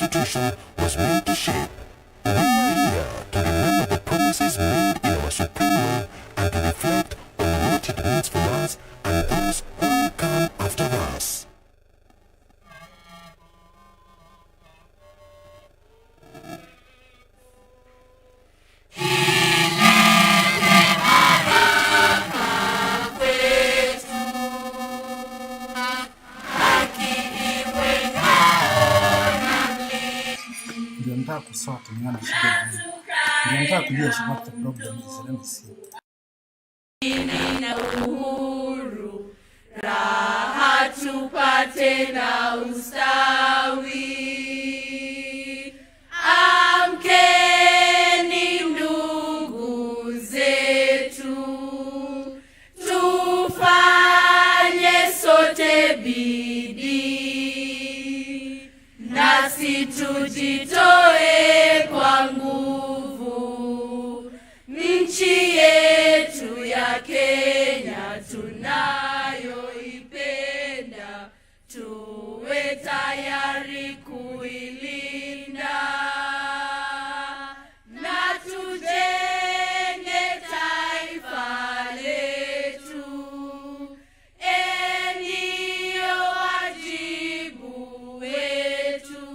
Constitution was meant to shape. We are here to remember the promises made in our Supreme Law and to reflect on what it means for us and those who will come after us. Ndio nataka kusota niona shida nini. Ndio nataka kujua what the problem is. Let me see. Na uhuru, raha tupate na ustawi. Amkeni ndugu zetu, tufanye sote bidii, nasi tujitoe kwa nguvu. Nchi yetu ya Kenya tunayoipenda, tuwe tayari kuilinda na tujenge taifa letu. Ndio wajibu wetu.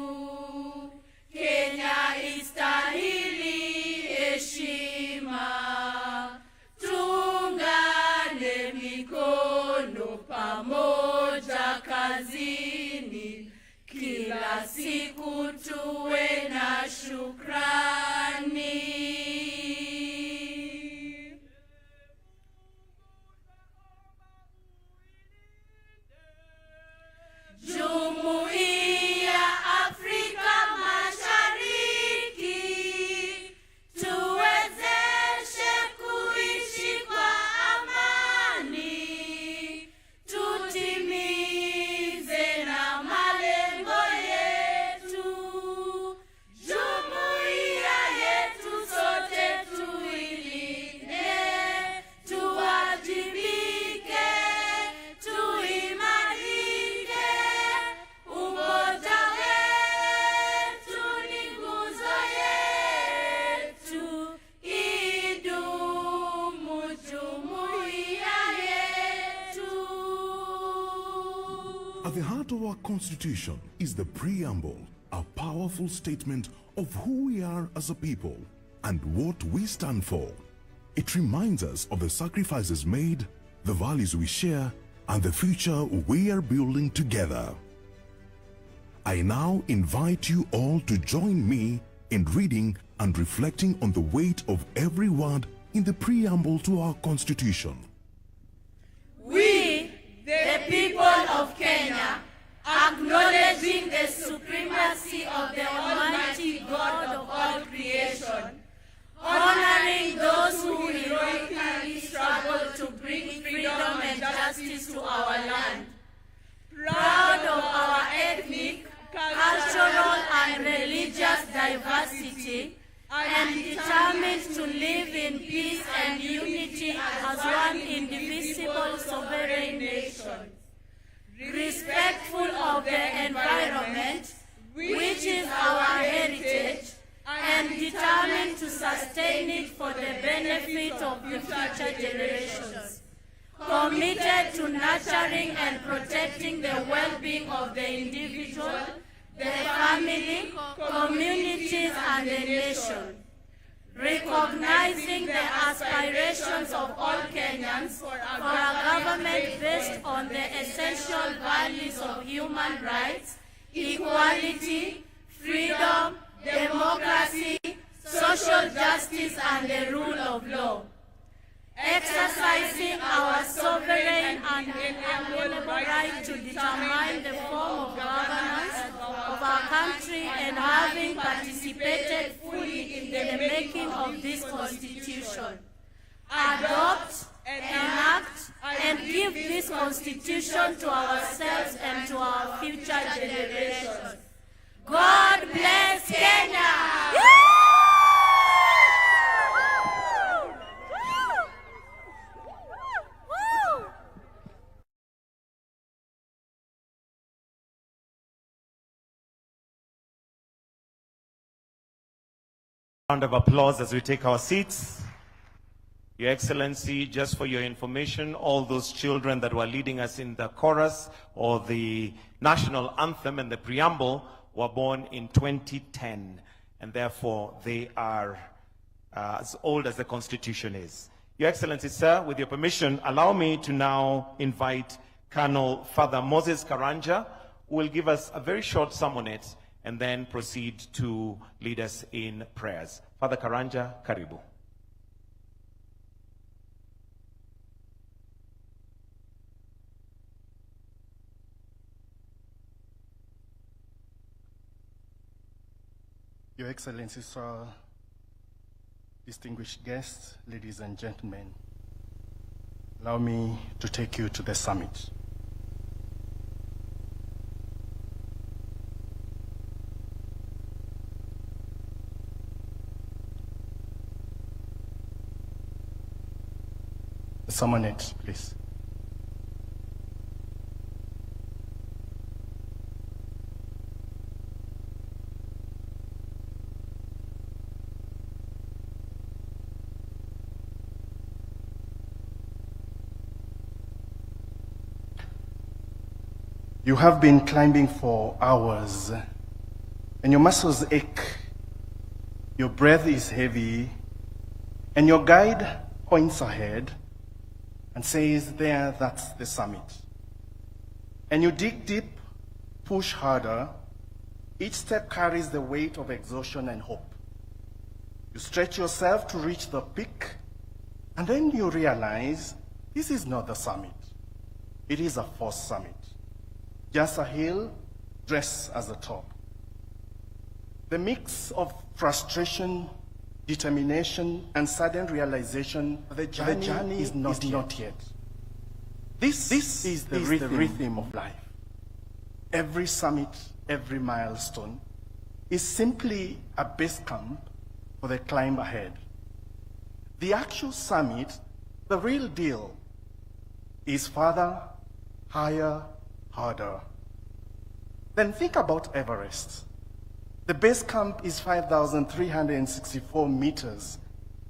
Kenya istahili heshima. Tuungane mikono pamoja kazini, kila siku tuwe na shukrani. Jumuiya Afrika Mashariki, tuwezeshe kuishi kwa amani, tutimize na malengo yetu. Jumuiya yetu sote tuilinde, tuwajibike, tuimarike. Umoja wetu ni nguzo yetu, idumu jumuiya yetu. At the heart of our Constitution is the Preamble, a powerful statement of who we are as a people and what we stand for. It reminds us of the sacrifices made, the values we share, and the future we are building together. I now invite you all to join me in reading and reflecting on the weight of every word in the Preamble to our Constitution. We, the people of Kenya, acknowledging the supremacy of the Almighty God of all creation, honoring those who heroically struggled to bring freedom and justice to our land, proud of our ethnic, cultural and religious diversity, and determined to live in peace and unity as one indivisible sovereign nation. Respectful of the environment, which is our heritage, and determined to sustain it for the benefit of the future generations. Committed to nurturing and protecting the well-being of the individual, the family, communities, and the nation. Recognizing the aspirations of all Kenyans for a government based on the essential values of human rights, equality, freedom, democracy, social justice, and the rule of law. Exercising our sovereign and inalienable right to determine the form of governance of our country, and having participated fully in the making of this Constitution. Adopt, enact, and give this Constitution to ourselves and to our future generations. God bless Kenya! Round of applause as we take our seats. Your Excellency, just for your information, all those children that were leading us in the chorus or the national anthem and the preamble were born in 2010, and therefore they are as old as the Constitution is. Your Excellency, sir, with your permission, allow me to now invite Colonel Father Moses Karanja, who will give us a very short sermonette and then proceed to lead us in prayers. Father Karanja, karibu. Your Excellency, sir, distinguished guests, ladies and gentlemen, allow me to take you to the summit. The sermonette, please. You have been climbing for hours, and your muscles ache, your breath is heavy, and your guide points ahead and says, there, that's the summit. And you dig deep, push harder. Each step carries the weight of exhaustion and hope. You stretch yourself to reach the peak, and then you realize this is not the summit. It is a forced summit. Just a hill dressed as a top. The mix of frustration, determination, and sudden realization the journey is not yet. This is the rhythm of life. Every summit, every milestone is simply a base camp for the climb ahead. The actual summit, the real deal, is farther, higher, harder. Then think about Everest. The base camp is 5,364 meters,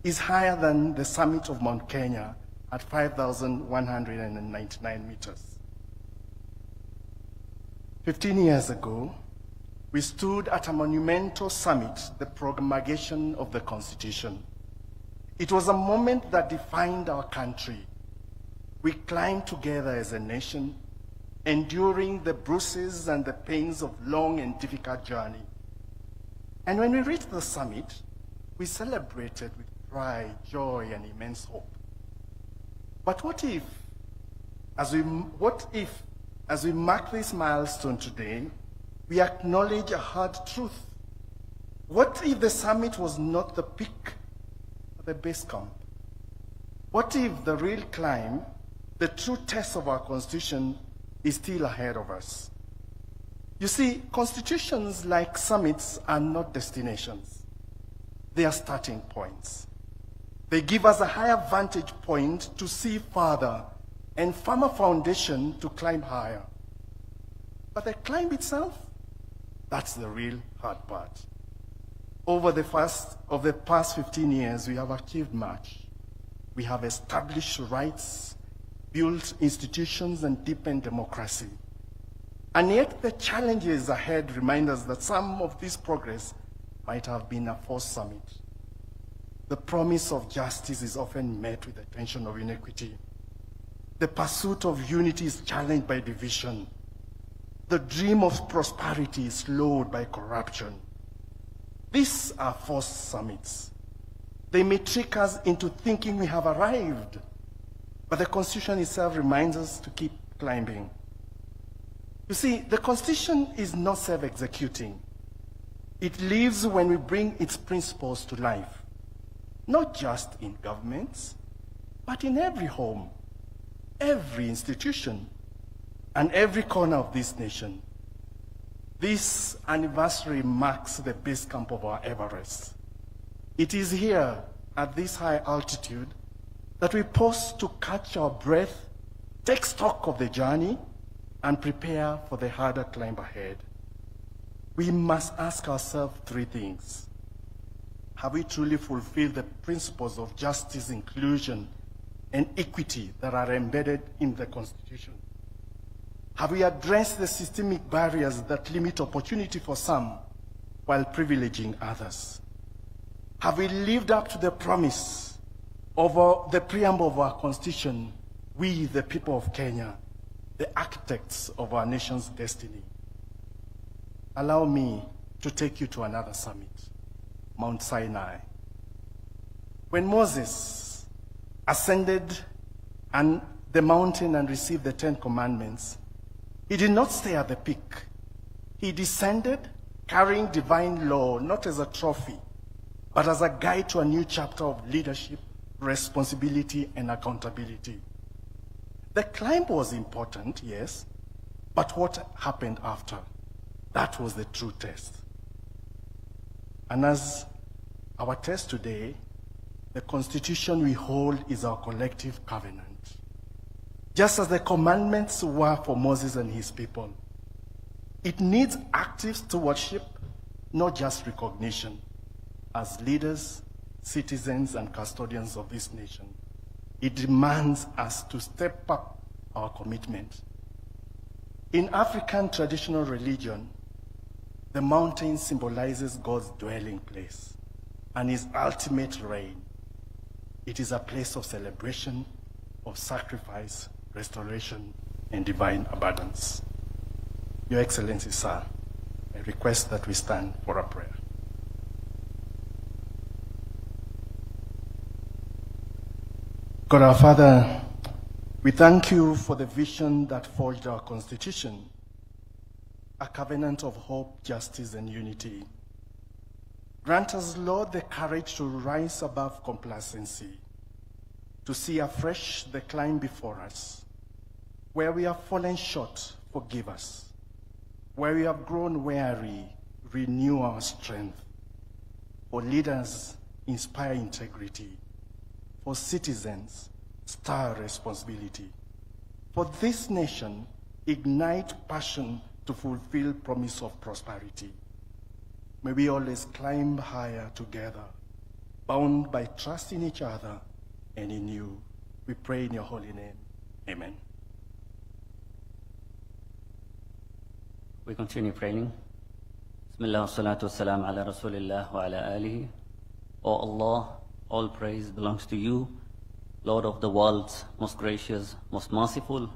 is higher than the summit of Mount Kenya at 5,199 meters. 15 years ago, we stood at a monumental summit, the promulgation of the Constitution. It was a moment that defined our country. We climbed together as a nation, enduring the bruises and the pains of long and difficult journey. And when we reached the summit, we celebrated with pride, joy, and immense hope. But what if, as we mark this milestone today, we acknowledge a hard truth? What if the summit was not the peak, but the base camp? What if the real climb, the true test of our Constitution, is still ahead of us? You see, constitutions like summits are not destinations. They are starting points. They give us a higher vantage point to see farther and firmer foundation to climb higher. But the climb itself, that's the real hard part. Over the past 15 years, we have achieved much. We have established rights, built institutions, and deepened democracy. And yet the challenges ahead remind us that some of this progress might have been a forced summit. The promise of justice is often met with the tension of inequity. The pursuit of unity is challenged by division. The dream of prosperity is slowed by corruption. These are forced summits. They may trick us into thinking we have arrived, but the Constitution itself reminds us to keep climbing. You see, the Constitution is not self-executing. It lives when we bring its principles to life, not just in governments, but in every home, every institution, and every corner of this nation. This anniversary marks the base camp of our Everest. It is here, at this high altitude, that we pause to catch our breath, take stock of the journey, and prepare for the harder climb ahead. We must ask ourselves three things. have we truly fulfilled the principles of justice, inclusion, and equity that are embedded in the Constitution? Have we addressed the systemic barriers that limit opportunity for some while privileging others? Have we lived up to the promise of the preamble of our Constitution, we, the people of Kenya, the architects of our nation's destiny? Allow me to take you to another summit, Mount Sinai. When Moses ascended the mountain and received the 10 Commandments, he did not stay at the peak. He descended carrying divine law, not as a trophy, but as a guide to a new chapter of leadership, responsibility, and accountability. The climb was important, yes, but what happened after? That was the true test. And as our test today, the Constitution we hold is our collective covenant. Just as the commandments were for Moses and his people, it needs active stewardship, not just recognition. As leaders, citizens, and custodians of this nation, it demands us to step up our commitment. In African traditional religion, the mountain symbolizes God's dwelling place and his ultimate reign. It is a place of celebration, of sacrifice, restoration, and divine abundance. Your Excellency, sir, I request that we stand for a prayer. God our Father, we thank you for the vision that forged our Constitution, a covenant of hope, justice, and unity. Grant us, Lord, the courage to rise above complacency, to see afresh the climb before us. Where we have fallen short, forgive us. Where we have grown weary, renew our strength. For leaders, inspire integrity. For citizens, stir responsibility. For this nation, ignite passion to fulfill promise of prosperity. May we always climb higher together, bound by trust in each other and in you. We pray in your holy name. Amen. We continue praying. Bismillah, salatu wassalam ala rasulillah wa ala alihi. O Allah, all praise belongs to you, Lord of the worlds, most gracious, most merciful.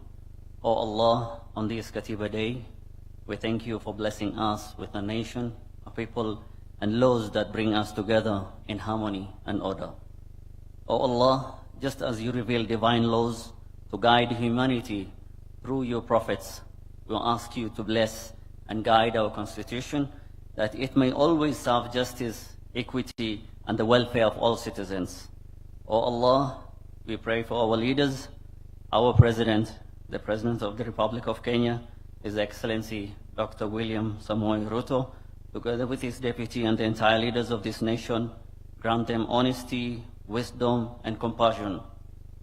O Allah, on this Katiba day, we thank you for blessing us with a nation, a people, and laws that bring us together in harmony and order. O Allah, just as you reveal divine laws to guide humanity through your prophets, we ask you to bless and guide our Constitution, that it may always serve justice, equity, and the welfare of all citizens. O Allah, we pray for our leaders, our President, the President of the Republic of Kenya, His Excellency Dr. William Samoei Ruto, together with his deputy and the entire leaders of this nation. Grant them honesty, wisdom, and compassion.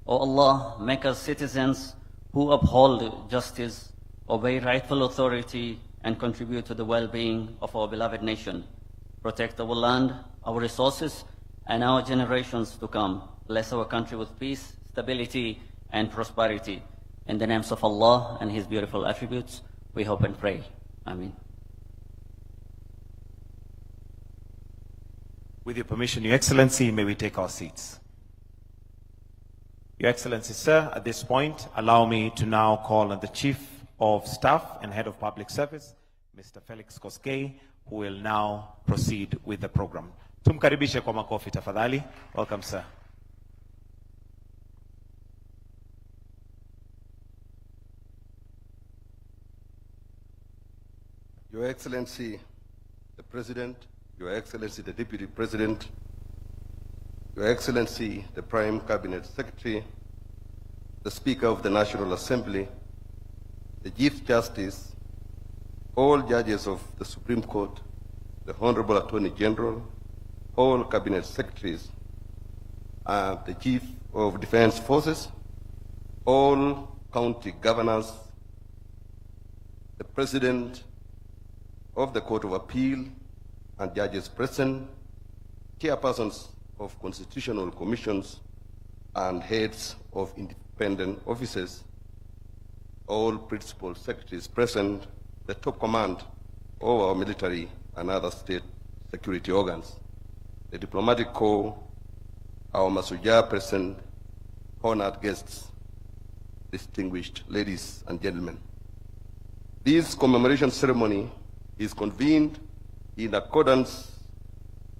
O Allah, make us citizens who uphold justice, obey rightful authority, and contribute to the well-being of our beloved nation. Protect our land, our resources, and our generations to come. Bless our country with peace, stability, and prosperity. In the names of Allah and His beautiful attributes, we hope and pray. Amen. With your permission, Your Excellency, may we take our seats. Your Excellency, sir, at this point, allow me to now call on the Chief of Staff and Head of Public Service, Mr. Felix Koskei, who will now proceed with the program. Tumkaribishe kwa makofi tafadhali. Welcome, sir. Your Excellency, the President, Your Excellency, the Deputy President, Your Excellency, the Prime Cabinet Secretary, the Speaker of the National Assembly, the Chief Justice, all judges of the Supreme Court, the Honorable Attorney General, all Cabinet Secretaries, the Chief of Defense Forces, all county governors, the President of the Court of Appeal and judges present, chairpersons of constitutional commissions, and heads of independent offices, all principal secretaries present, the top command of our military and other state security organs, the diplomatic corps, our Masuja present, honored guests, distinguished ladies and gentlemen. This commemoration ceremony is convened in accordance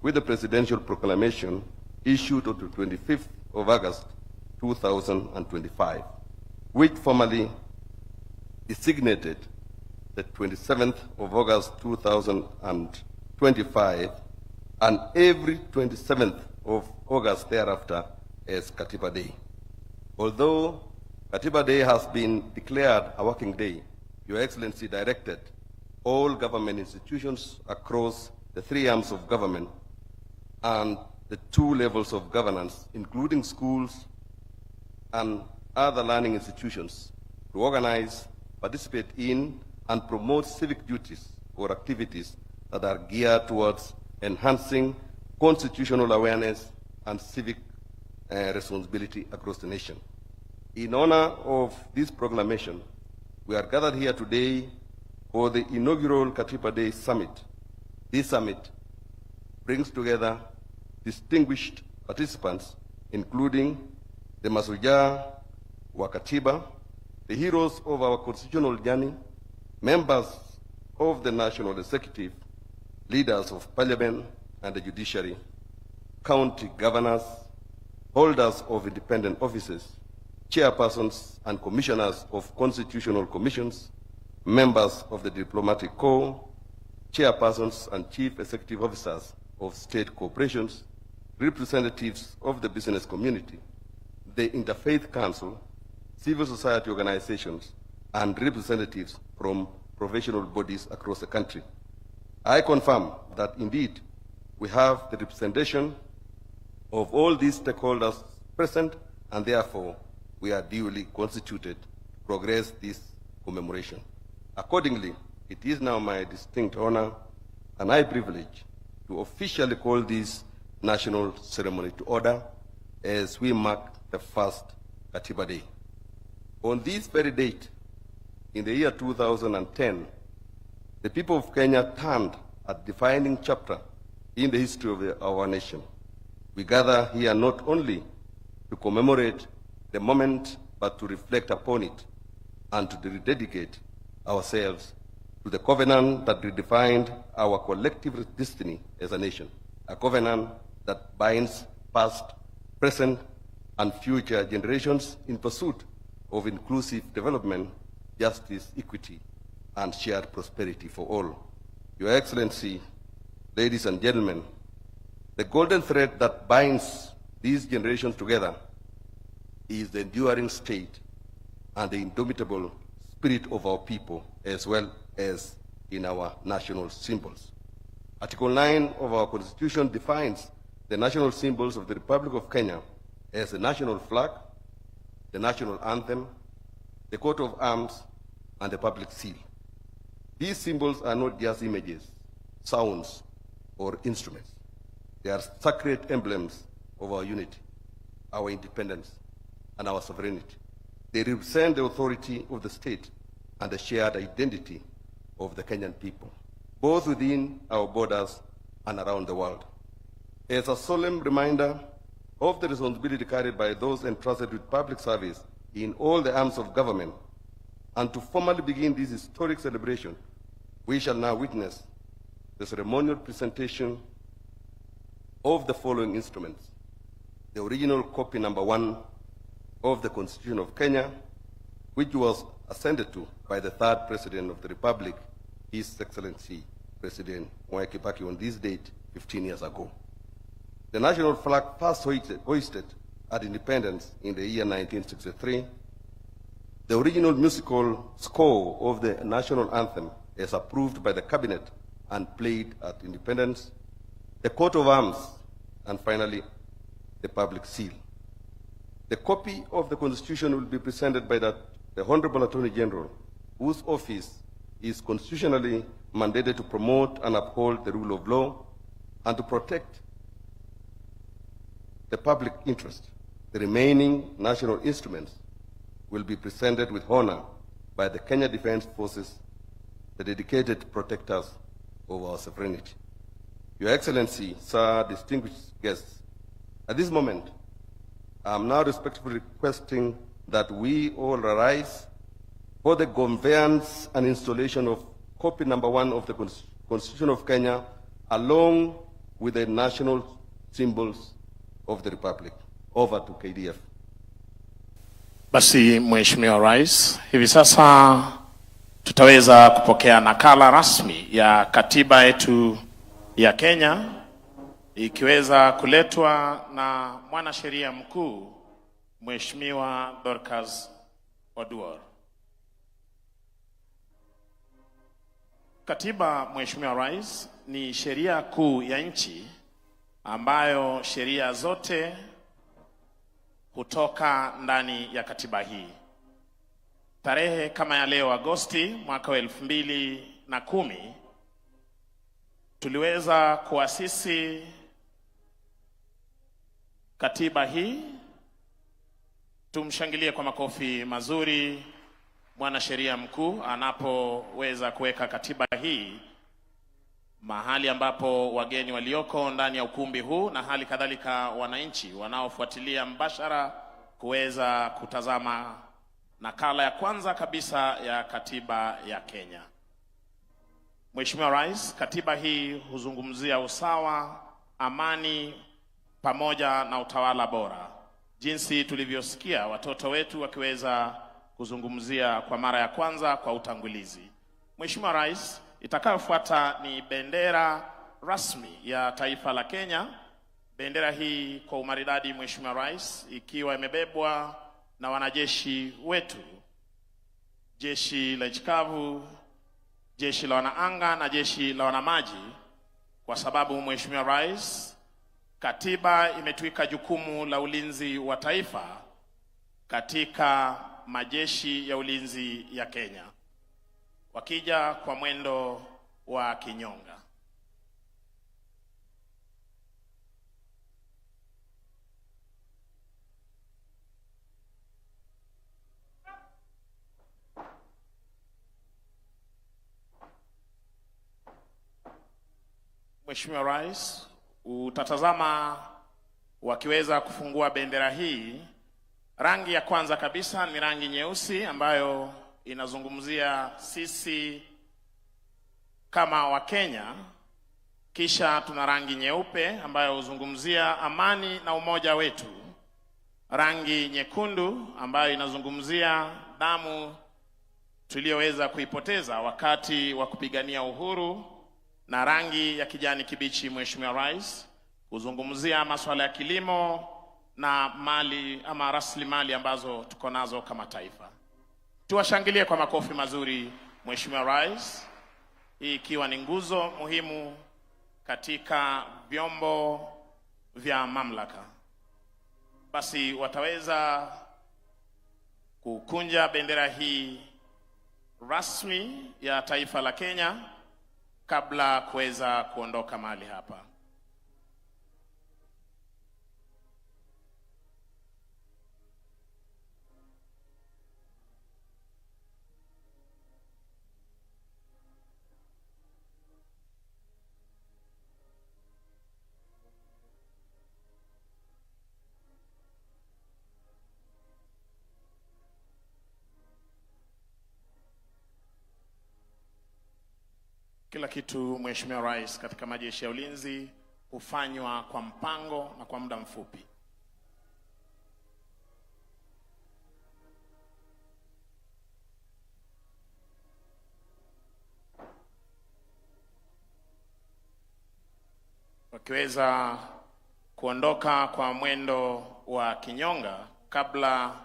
with the presidential proclamation issued on the 25th of August 2025, which formally designated the 27th of August 2025 and every 27th of August thereafter as Katiba Day. Although Katiba Day has been declared a working day, Your Excellency directed all government institutions across the three arms of government and the two levels of governance, including schools and other learning institutions, to organize, participate in, and promote civic duties or activities that are geared towards enhancing constitutional awareness and civic responsibility across the nation. In honor of this proclamation, we are gathered here today for the inaugural Katiba Day Summit. This summit brings together distinguished participants, including the Masuja wa Katiba, the heroes of our constitutional journey, members of the National Executive, leaders of Parliament and the Judiciary, county governors, holders of independent offices, chairpersons and commissioners of constitutional commissions, members of the diplomatic corps, chairpersons and chief executive officers of state corporations, representatives of the business community, the Interfaith Council, civil society organizations, and representatives from professional bodies across the country. I confirm that indeed we have the representation of all these stakeholders present, and therefore we are duly constituted to progress this commemoration. Accordingly, it is now my distinct honor and high privilege to officially call this national ceremony to order as we mark the first Katiba Day. On this very date, in the year 2010, the people of Kenya turned a defining chapter in the history of our nation. We gather here not only to commemorate the moment, but to reflect upon it and to rededicate ourselves to the covenant that redefined our collective destiny as a nation, a covenant that binds past, present, and future generations in pursuit of inclusive development, justice, equity, and shared prosperity for all. Your Excellency, ladies and gentlemen, the golden thread that binds these generations together is the enduring state and the indomitable spirit of our people, as well as in our national symbols. Article 9 of our Constitution defines the national symbols of the Republic of Kenya as the national flag, the national anthem, the coat of arms, and the public seal. These symbols are not just images, sounds, or instruments. They are sacred emblems of our unity, our independence, and our sovereignty. They represent the authority of the state and the shared identity of the Kenyan people, both within our borders and around the world. As a solemn reminder of the responsibility carried by those entrusted with public service in all the arms of government, and to formally begin this historic celebration, we shall now witness the ceremonial presentation of the following instruments: the original copy number 1 of the Constitution of Kenya, which was assented to by the third President of the Republic, His Excellency President Mwai Kibaki, on this date 15 years ago. The national flag first hoisted at independence in the year 1963. The original musical score of the national anthem as approved by the cabinet and played at independence, the coat of arms, and finally, the public seal. The copy of the Constitution will be presented by the Honorable Attorney General, whose office is constitutionally mandated to promote and uphold the rule of law and to protect the public interest, the remaining national instruments will be presented with honor by the Kenya Defense Forces, the dedicated protectors of our sovereignty. Your Excellency, sir, distinguished guests, at this moment, I am now respectfully requesting that we all arise for the conveyance and installation of copy number 1 of the Constitution of Kenya, along with the national symbols of the Republic. Over to KDF. Basi Mheshimiwa Rais, hivi sasa tutaweza kupokea nakala rasmi ya katiba yetu ya Kenya, ikiweza kuletwa na mwanasheria mkuu Mheshimiwa Dorcas Oduor. Katiba, Mheshimiwa Rais, ni sheria kuu ya nchi ambayo sheria zote hutoka ndani ya katiba hii. Tarehe kama ya leo Agosti mwaka wa 2010 tuliweza kuasisi katiba hii. Tumshangilie kwa makofi mazuri mwanasheria mkuu anapoweza kuweka katiba hii mahali ambapo wageni walioko ndani ya ukumbi huu na hali kadhalika wananchi wanaofuatilia mbashara kuweza kutazama nakala ya kwanza kabisa ya katiba ya Kenya. Mheshimiwa Rais, katiba hii huzungumzia usawa, amani pamoja na utawala bora. Jinsi tulivyosikia watoto wetu wakiweza kuzungumzia kwa mara ya kwanza kwa utangulizi. Mheshimiwa Rais, itakayofuata ni bendera rasmi ya taifa la Kenya. Bendera hii kwa umaridadi, Mheshimiwa Rais, ikiwa imebebwa na wanajeshi wetu, jeshi la nchikavu, jeshi la wanaanga na jeshi la wanamaji, kwa sababu Mheshimiwa Rais, katiba imetuika jukumu la ulinzi wa taifa katika majeshi ya ulinzi ya Kenya, wakija kwa mwendo wa kinyonga. Mheshimiwa Rais, utatazama wakiweza kufungua bendera hii. Rangi ya kwanza kabisa ni rangi nyeusi ambayo inazungumzia sisi kama Wakenya. Kisha tuna rangi nyeupe ambayo huzungumzia amani na umoja wetu. Rangi nyekundu ambayo inazungumzia damu tuliyoweza kuipoteza wakati wa kupigania uhuru, na rangi ya kijani kibichi, Mheshimiwa Rais, huzungumzia masuala ya kilimo na mali ama rasilimali ambazo tuko nazo kama taifa. Tuwashangilie kwa makofi mazuri Mheshimiwa Rais, hii ikiwa ni nguzo muhimu katika vyombo vya mamlaka. Basi wataweza kukunja bendera hii rasmi ya taifa la Kenya kabla kuweza kuondoka mahali hapa. Kila kitu, Mheshimiwa Rais, katika majeshi ya ulinzi hufanywa kwa mpango na kwa muda mfupi. Wakiweza kuondoka kwa mwendo wa kinyonga, kabla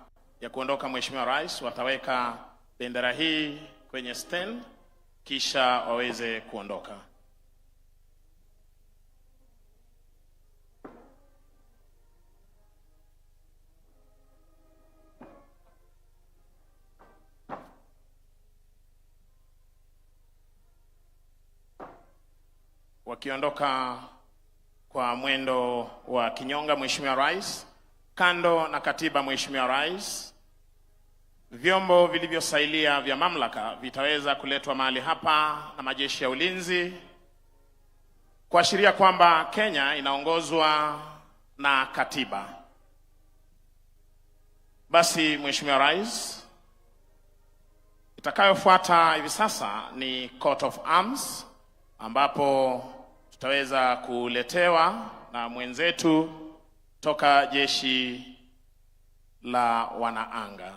ya kuondoka Mheshimiwa Rais, wataweka bendera hii kwenye stand kisha waweze kuondoka. Wakiondoka kwa mwendo wa kinyonga, Mheshimiwa Rais. Kando na katiba, Mheshimiwa Rais, vyombo vilivyosailia vya mamlaka vitaweza kuletwa mahali hapa na majeshi ya ulinzi, kuashiria kwamba Kenya inaongozwa na katiba. Basi Mheshimiwa Rais, itakayofuata hivi sasa ni Coat of Arms, ambapo tutaweza kuletewa na mwenzetu toka jeshi la wanaanga.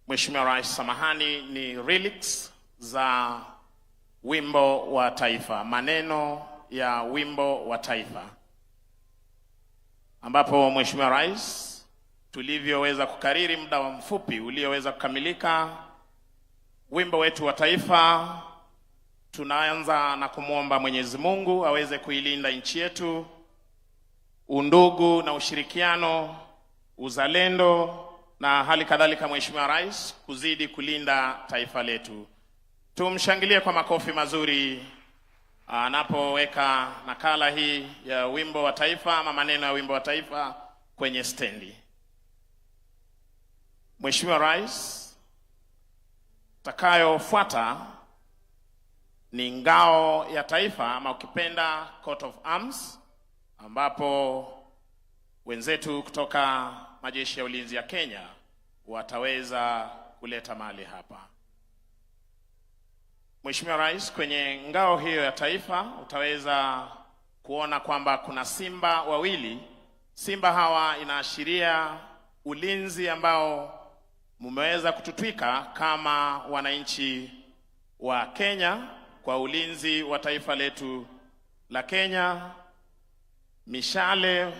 Mheshimiwa Rais, samahani, ni relics za wimbo wa taifa, maneno ya wimbo wa taifa, ambapo Mheshimiwa Rais, tulivyoweza kukariri muda wa mfupi ulioweza kukamilika wimbo wetu wa taifa, tunaanza na kumwomba Mwenyezi Mungu aweze kuilinda nchi yetu, undugu na ushirikiano, uzalendo na hali kadhalika, Mheshimiwa Rais, kuzidi kulinda taifa letu. Tumshangilie kwa makofi mazuri anapoweka nakala hii ya wimbo wa taifa ama maneno ya wimbo wa taifa kwenye stendi. Mheshimiwa Rais, takayofuata ni ngao ya taifa ama ukipenda Coat of Arms, ambapo wenzetu kutoka majeshi ya ulinzi ya Kenya wataweza kuleta mahali hapa. Mheshimiwa Rais, kwenye ngao hiyo ya taifa utaweza kuona kwamba kuna simba wawili. Simba hawa inaashiria ulinzi ambao mumeweza kututwika kama wananchi wa Kenya kwa ulinzi wa taifa letu la Kenya. Mishale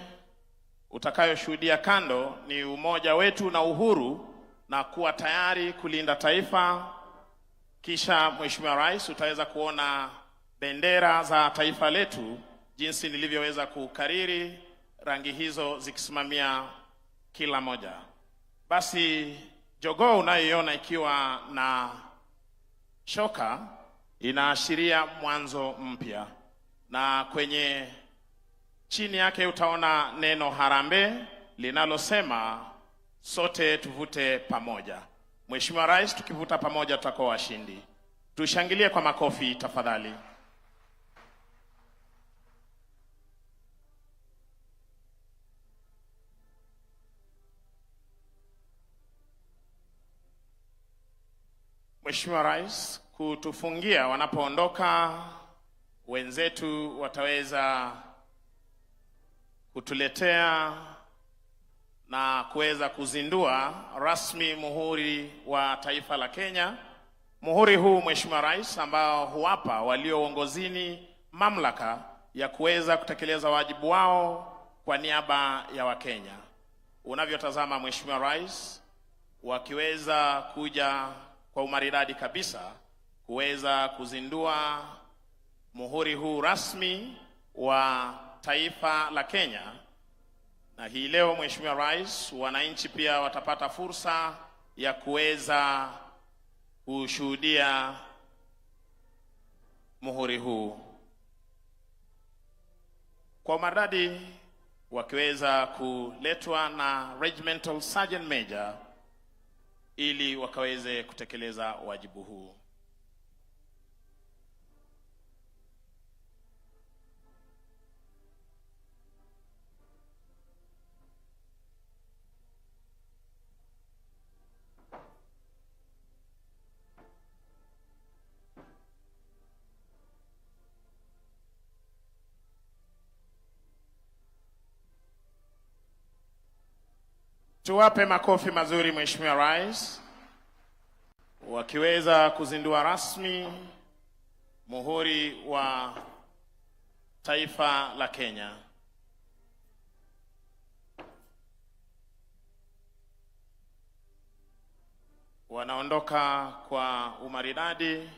utakayoshuhudia kando ni umoja wetu na uhuru na kuwa tayari kulinda taifa. Kisha Mheshimiwa Rais, utaweza kuona bendera za taifa letu jinsi nilivyoweza kukariri, rangi hizo zikisimamia kila moja. Basi jogoo unayoiona ikiwa na shoka inaashiria mwanzo mpya, na kwenye chini yake utaona neno harambee linalosema sote tuvute pamoja. Mheshimiwa Rais, tukivuta pamoja tutakuwa washindi. Tushangilie kwa makofi tafadhali. Mheshimiwa Rais, kutufungia wanapoondoka wenzetu wataweza kutuletea na kuweza kuzindua rasmi muhuri wa taifa la Kenya. Muhuri huu Mheshimiwa Rais, ambao huwapa walio uongozini mamlaka ya kuweza kutekeleza wajibu wao kwa niaba ya Wakenya. Unavyotazama Mheshimiwa Rais, wakiweza kuja kwa umaridadi kabisa kuweza kuzindua muhuri huu rasmi wa taifa la Kenya. Na hii leo Mheshimiwa Rais, wananchi pia watapata fursa ya kuweza kushuhudia muhuri huu kwa umaridadi, wakiweza kuletwa na Regimental Sergeant Major ili wakaweze kutekeleza wajibu huu. Tuwape makofi mazuri Mheshimiwa Rais, wakiweza kuzindua rasmi muhuri wa taifa la Kenya. Wanaondoka kwa umaridadi,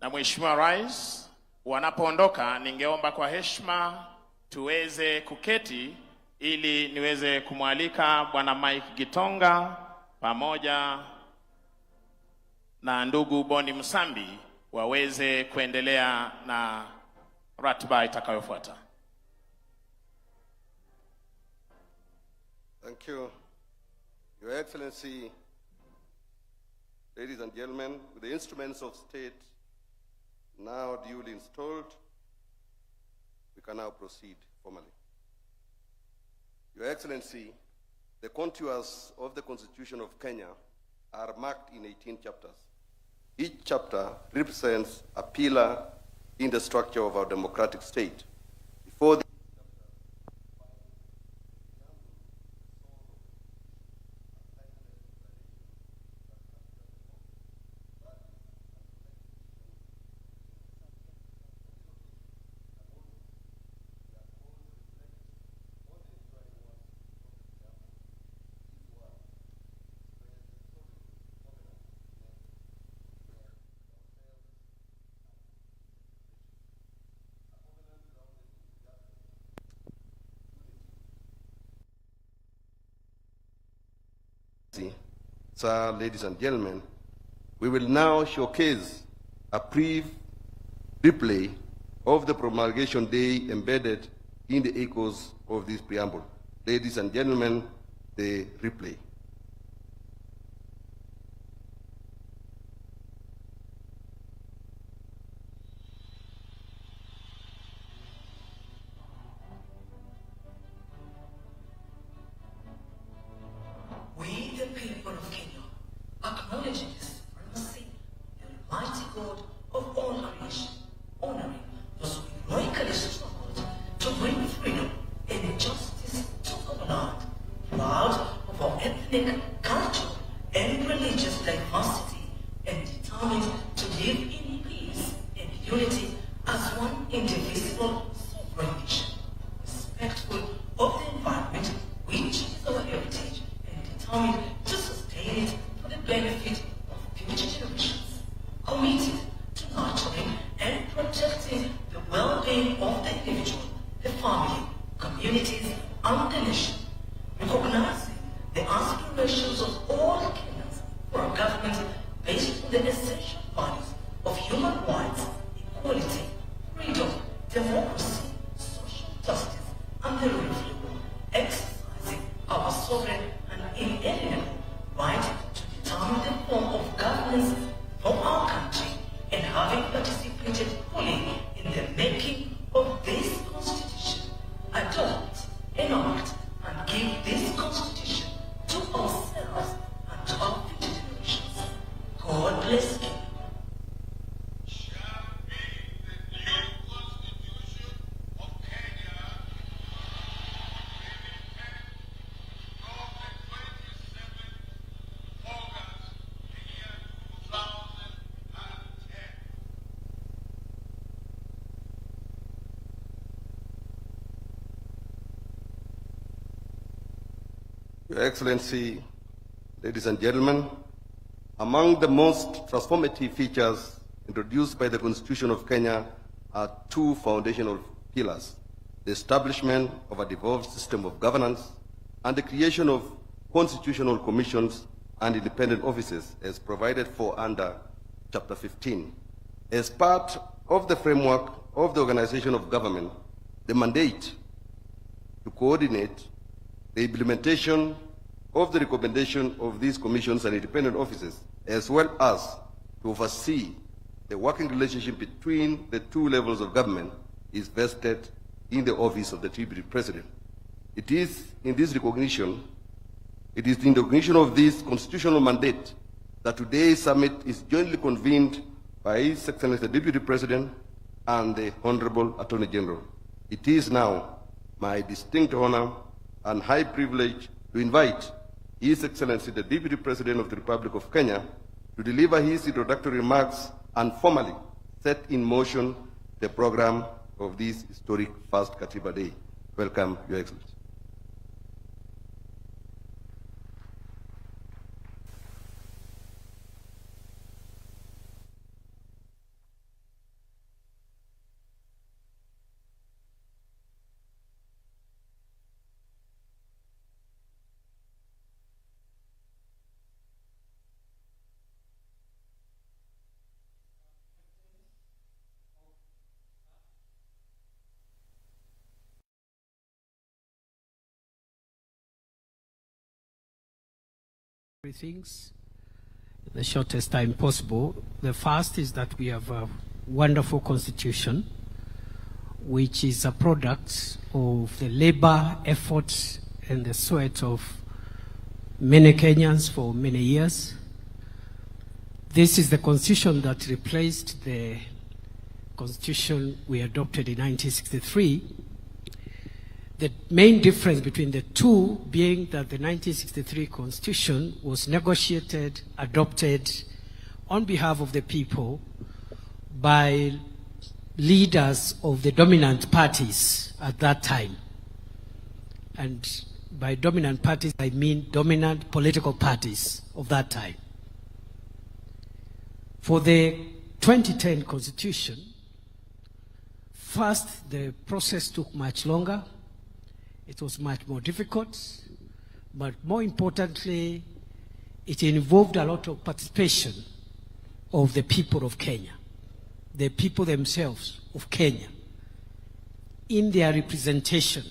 na Mheshimiwa Rais, wanapoondoka ningeomba kwa heshima tuweze kuketi ili niweze kumwalika Bwana Mike Gitonga pamoja na ndugu Boni Msambi waweze kuendelea na ratiba itakayofuata. Thank you. Your Excellency, ladies and gentlemen, with the instruments of state now duly installed, we can now proceed formally. Your Excellency, the contours of the Constitution of Kenya are marked in 18 chapters. Each chapter represents a pillar in the structure of our democratic state. Before the Sir, ladies and gentlemen, we will now showcase a brief replay of the promulgation day embedded in the echoes of this preamble. Ladies and gentlemen, the replay. We, the people of Kenya, acknowledge this supremacy, the mighty God of all creation, honoring those who heroically struggled to bring freedom and justice to our land, proud of our ethnic, cultural, and religious diversity, and determined to live in peace and unity as one indivisible sovereign nation, respectful of the environment, which is our heritage, determined to sustain it for the benefit of future generations, committed to nurturing and protecting the well-being of the individual, the family, communities, and the nation, recognizing the aspirations of all Kenyans for a government based on the essential values of human rights, equality, freedom, democracy, social justice, and the rule of law, exercising our sovereign and inalienable right to determine the form of governance for our country, and having participated fully in the making of this Constitution, adopt, enact, and give this Constitution to ourselves and to our future generations. God bless Kenya. Your Excellency, ladies and gentlemen, among the most transformative features introduced by the Constitution of Kenya are two foundational pillars: the establishment of a devolved system of governance and the creation of constitutional commissions and independent offices as provided for under Chapter 15. As part of the framework of the organization of government, the mandate to coordinate the implementation of the recommendation of these commissions and independent offices, as well as to oversee the working relationship between the two levels of government, is vested in the office of the Deputy President. It is in the recognition of this constitutional mandate that today's summit is jointly convened by His Excellency the Deputy President and the Honorable Attorney General. It is now my distinct honor and high privilege to invite His Excellency the Deputy President of the Republic of Kenya to deliver his introductory remarks and formally set in motion the program of this historic first Katiba Day. Welcome, Your Excellency. three things in the shortest time possible. The first is that we have a wonderful constitution, which is a product of the labor, effort, and the sweat of many Kenyans for many years. This is the constitution that replaced the constitution we adopted in 1963. The main difference between the two being that the 1963 constitution was negotiated, adopted on behalf of the people by leaders of the dominant parties at that time. And by dominant parties, I mean dominant political parties of that time. For the 2010 constitution, first, the process took much longer. It was much more difficult, but more importantly, it involved a lot of participation of the people of Kenya, the people themselves of Kenya, in their representation.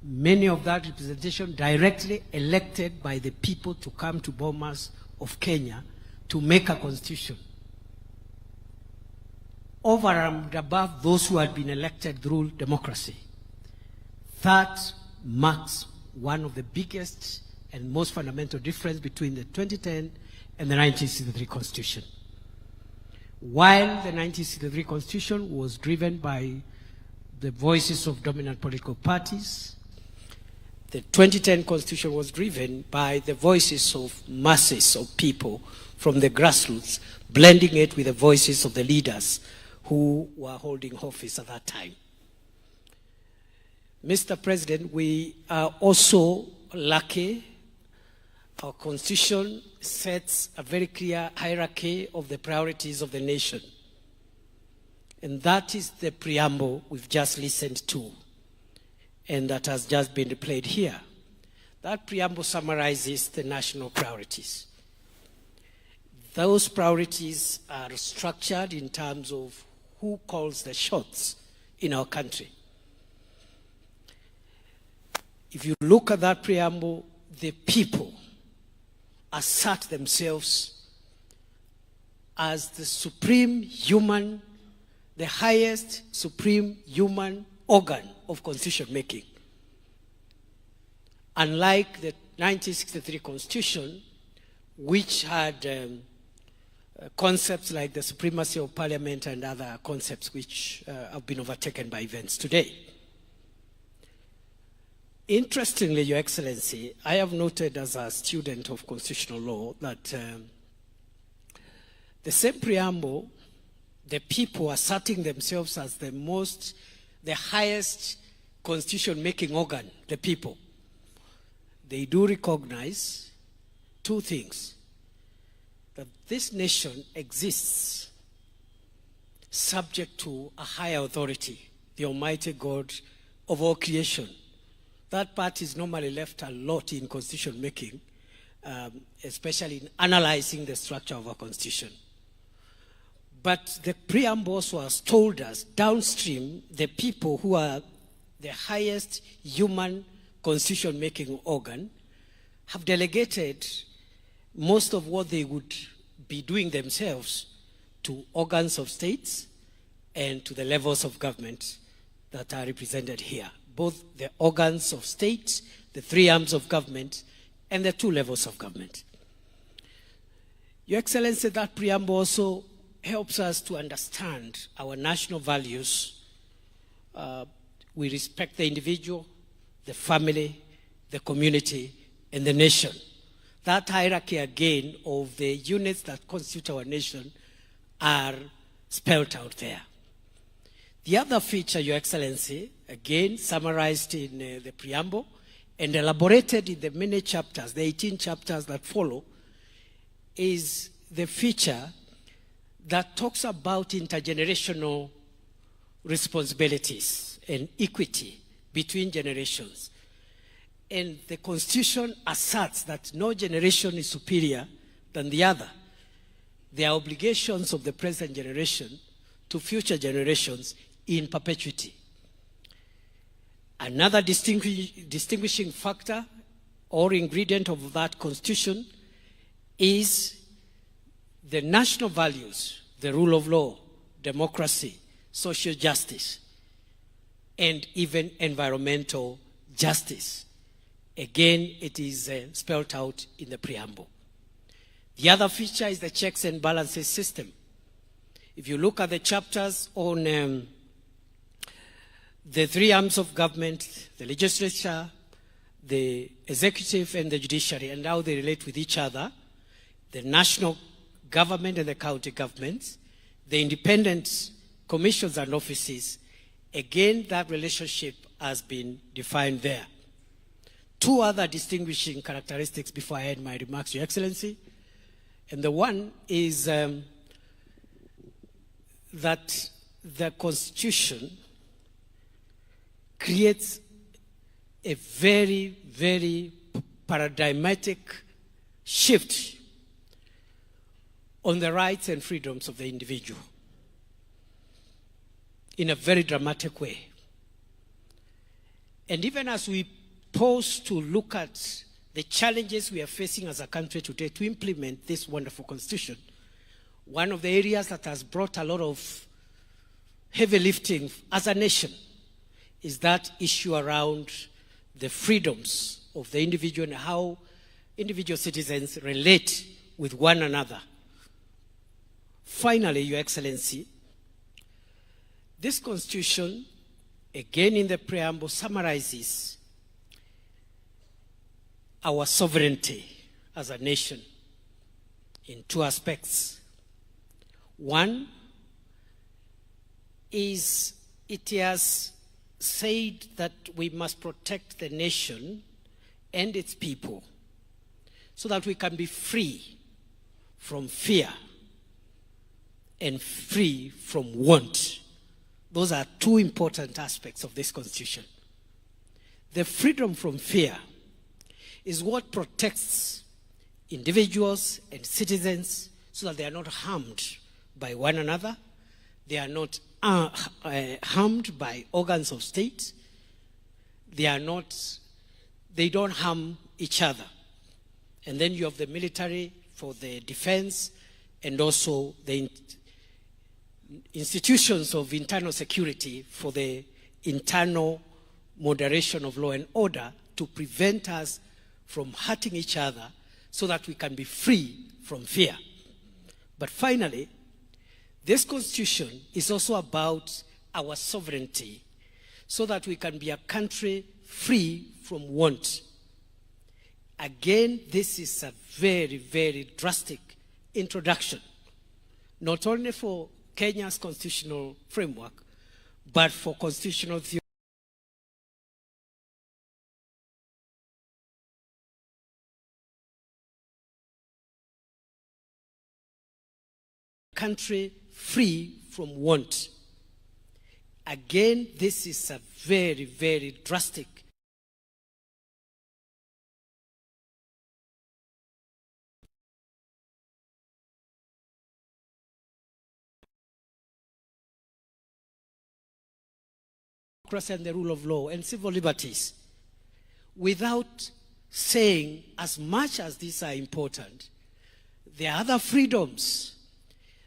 Many of that representation directly elected by the people to come to bomas of Kenya to make a constitution. Over and above those who had been elected through democracy. That marks one of the biggest and most fundamental difference between the 2010 and the 1963 Constitution. While the 1963 Constitution was driven by the voices of dominant political parties, the 2010 Constitution was driven by the voices of masses of people from the grassroots, blending it with the voices of the leaders who were holding office at that time. Mr. President, we are also lucky. Our Constitution sets a very clear hierarchy of the priorities of the nation. And that is the preamble we've just listened to, and that has just been replayed here. That preamble summarizes the national priorities. Those priorities are structured in terms of who calls the shots in our country. If you look at that preamble, the people assert themselves as the supreme human, the highest supreme human organ of constitution making. Unlike the 1963 Constitution, which had concepts like the supremacy of parliament and other concepts which have been overtaken by events today. Interestingly, Your Excellency, I have noted as a student of constitutional law that the same preamble, the people asserting themselves as the highest constitution-making organ, the people, they do recognize two things: that this nation exists subject to a higher authority, the Almighty God of all creation. That part is normally left a lot in constitution making, especially in analyzing the structure of our constitution. But the preamble also has told us downstream the people who are the highest human constitution making organ have delegated most of what they would be doing themselves to organs of states and to the levels of government that are represented here. Both the organs of state, the three arms of government, and the two levels of government. Your Excellency, that preamble also helps us to understand our national values. We respect the individual, the family, the community, and the nation. That hierarchy again of the units that constitute our nation are spelled out there. The other feature, Your Excellency, again summarized in the preamble and elaborated in the many chapters, the 18 chapters that follow, is the feature that talks about intergenerational responsibilities and equity between generations. And the Constitution asserts that no generation is superior than the other. There are obligations of the present generation to future generations in perpetuity. Another distinguishing factor or ingredient of that constitution is the national values, the rule of law, democracy, social justice, and even environmental justice. Again, it is spelled out in the preamble. The other feature is the checks and balances system. If you look at the chapters on the three arms of government, the legislature, the executive, and the judiciary, and how they relate with each other, the national government and the county governments, the independent commissions and offices, again, that relationship has been defined there. Two other distinguishing characteristics before I end my remarks, Your Excellency. And the one is that the Constitution creates a very, very paradigmatic shift on the rights and freedoms of the individual in a very dramatic way. And even as we pause to look at the challenges we are facing as a country today to implement this wonderful constitution, one of the areas that has brought a lot of heavy lifting as a nation is that issue around the freedoms of the individual and how individual citizens relate with one another. Finally, Your Excellency, this constitution, again in the preamble, summarizes our sovereignty as a nation in two aspects. One is it has said that we must protect the nation and its people so that we can be free from fear and free from want. Those are two important aspects of this constitution. The freedom from fear is what protects individuals and citizens so that they are not harmed by one another, they are not harmed by organs of state, they don't harm each other. And then you have the military for the defense and also the institutions of internal security for the internal moderation of law and order to prevent us from hurting each other so that we can be free from fear. But finally, this constitution is also about our sovereignty so that we can be a country free from want. Again, this is a very, very drastic introduction, not only for Kenya's constitutional framework, but for constitutional theory. Country free from want. Again, this is a very, very drastic democracy and the rule of law and civil liberties, without saying, as much as these are important, there are other freedoms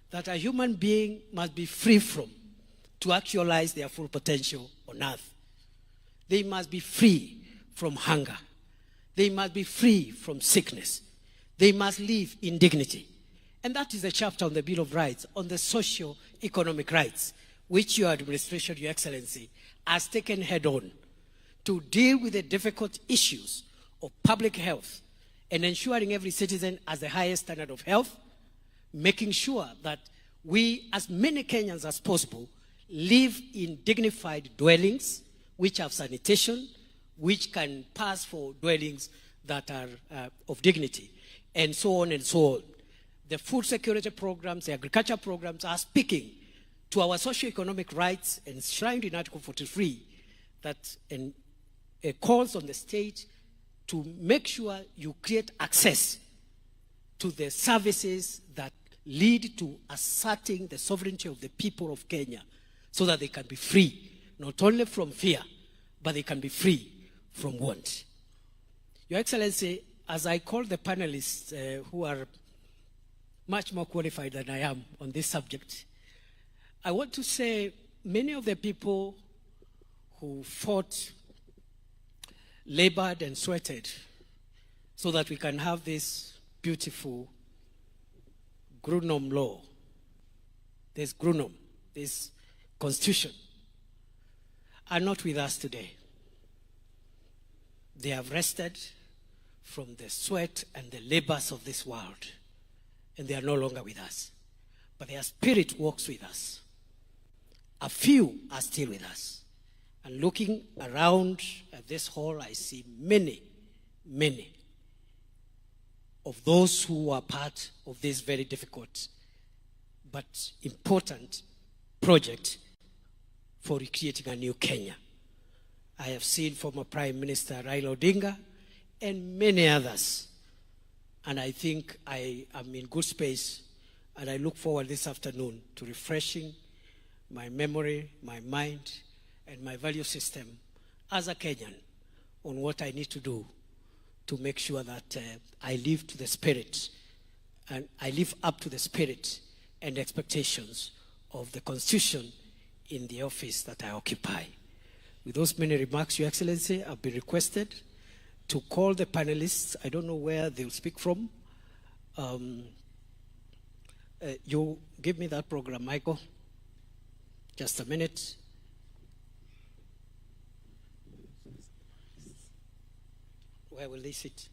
that a human being must be free from to actualize their full potential on earth. They must be free from hunger. They must be free from sickness. They must live in dignity. And that is a chapter on the Bill of Rights, on the socio-economic rights, which your administration, Your Excellency, has taken head on to deal with the difficult issues of public health and ensuring every citizen has the highest standard of health, making sure that we, as many Kenyans as possible, live in dignified dwellings, which have sanitation, which can pass for dwellings that are of dignity, and so on and so on. The food security programs, the agriculture programs are speaking to our socio-economic rights enshrined in Article 43 that calls on the state to make sure you create access to the services that lead to asserting the sovereignty of the people of Kenya so that they can be free, not only from fear, but they can be free from want. Your Excellency, as I call the panelists who are much more qualified than I am on this subject, I want to say many of the people who fought, labored and sweated so that we can have this beautiful Grunum law, this Grunum, this constitution, are not with us today. They have rested from the sweat and the labors of this world, and they are no longer with us. But their spirit walks with us. A few are still with us. And looking around at this hall, I see many, many of those who are part of this very difficult but important project for recreating a new Kenya. I have seen former Prime Minister Raila Odinga and many others. And I think I am in good space, and I look forward this afternoon to refreshing my memory, my mind, and my value system as a Kenyan on what I need to do to make sure that I live to the spirit, and I live up to the spirit and expectations of the Constitution in the office that I occupy. With those many remarks, Your Excellency, I've been requested to call the panelists. I don't know where they'll speak from. You give me that program, Michael. Just a minute. Where will they sit?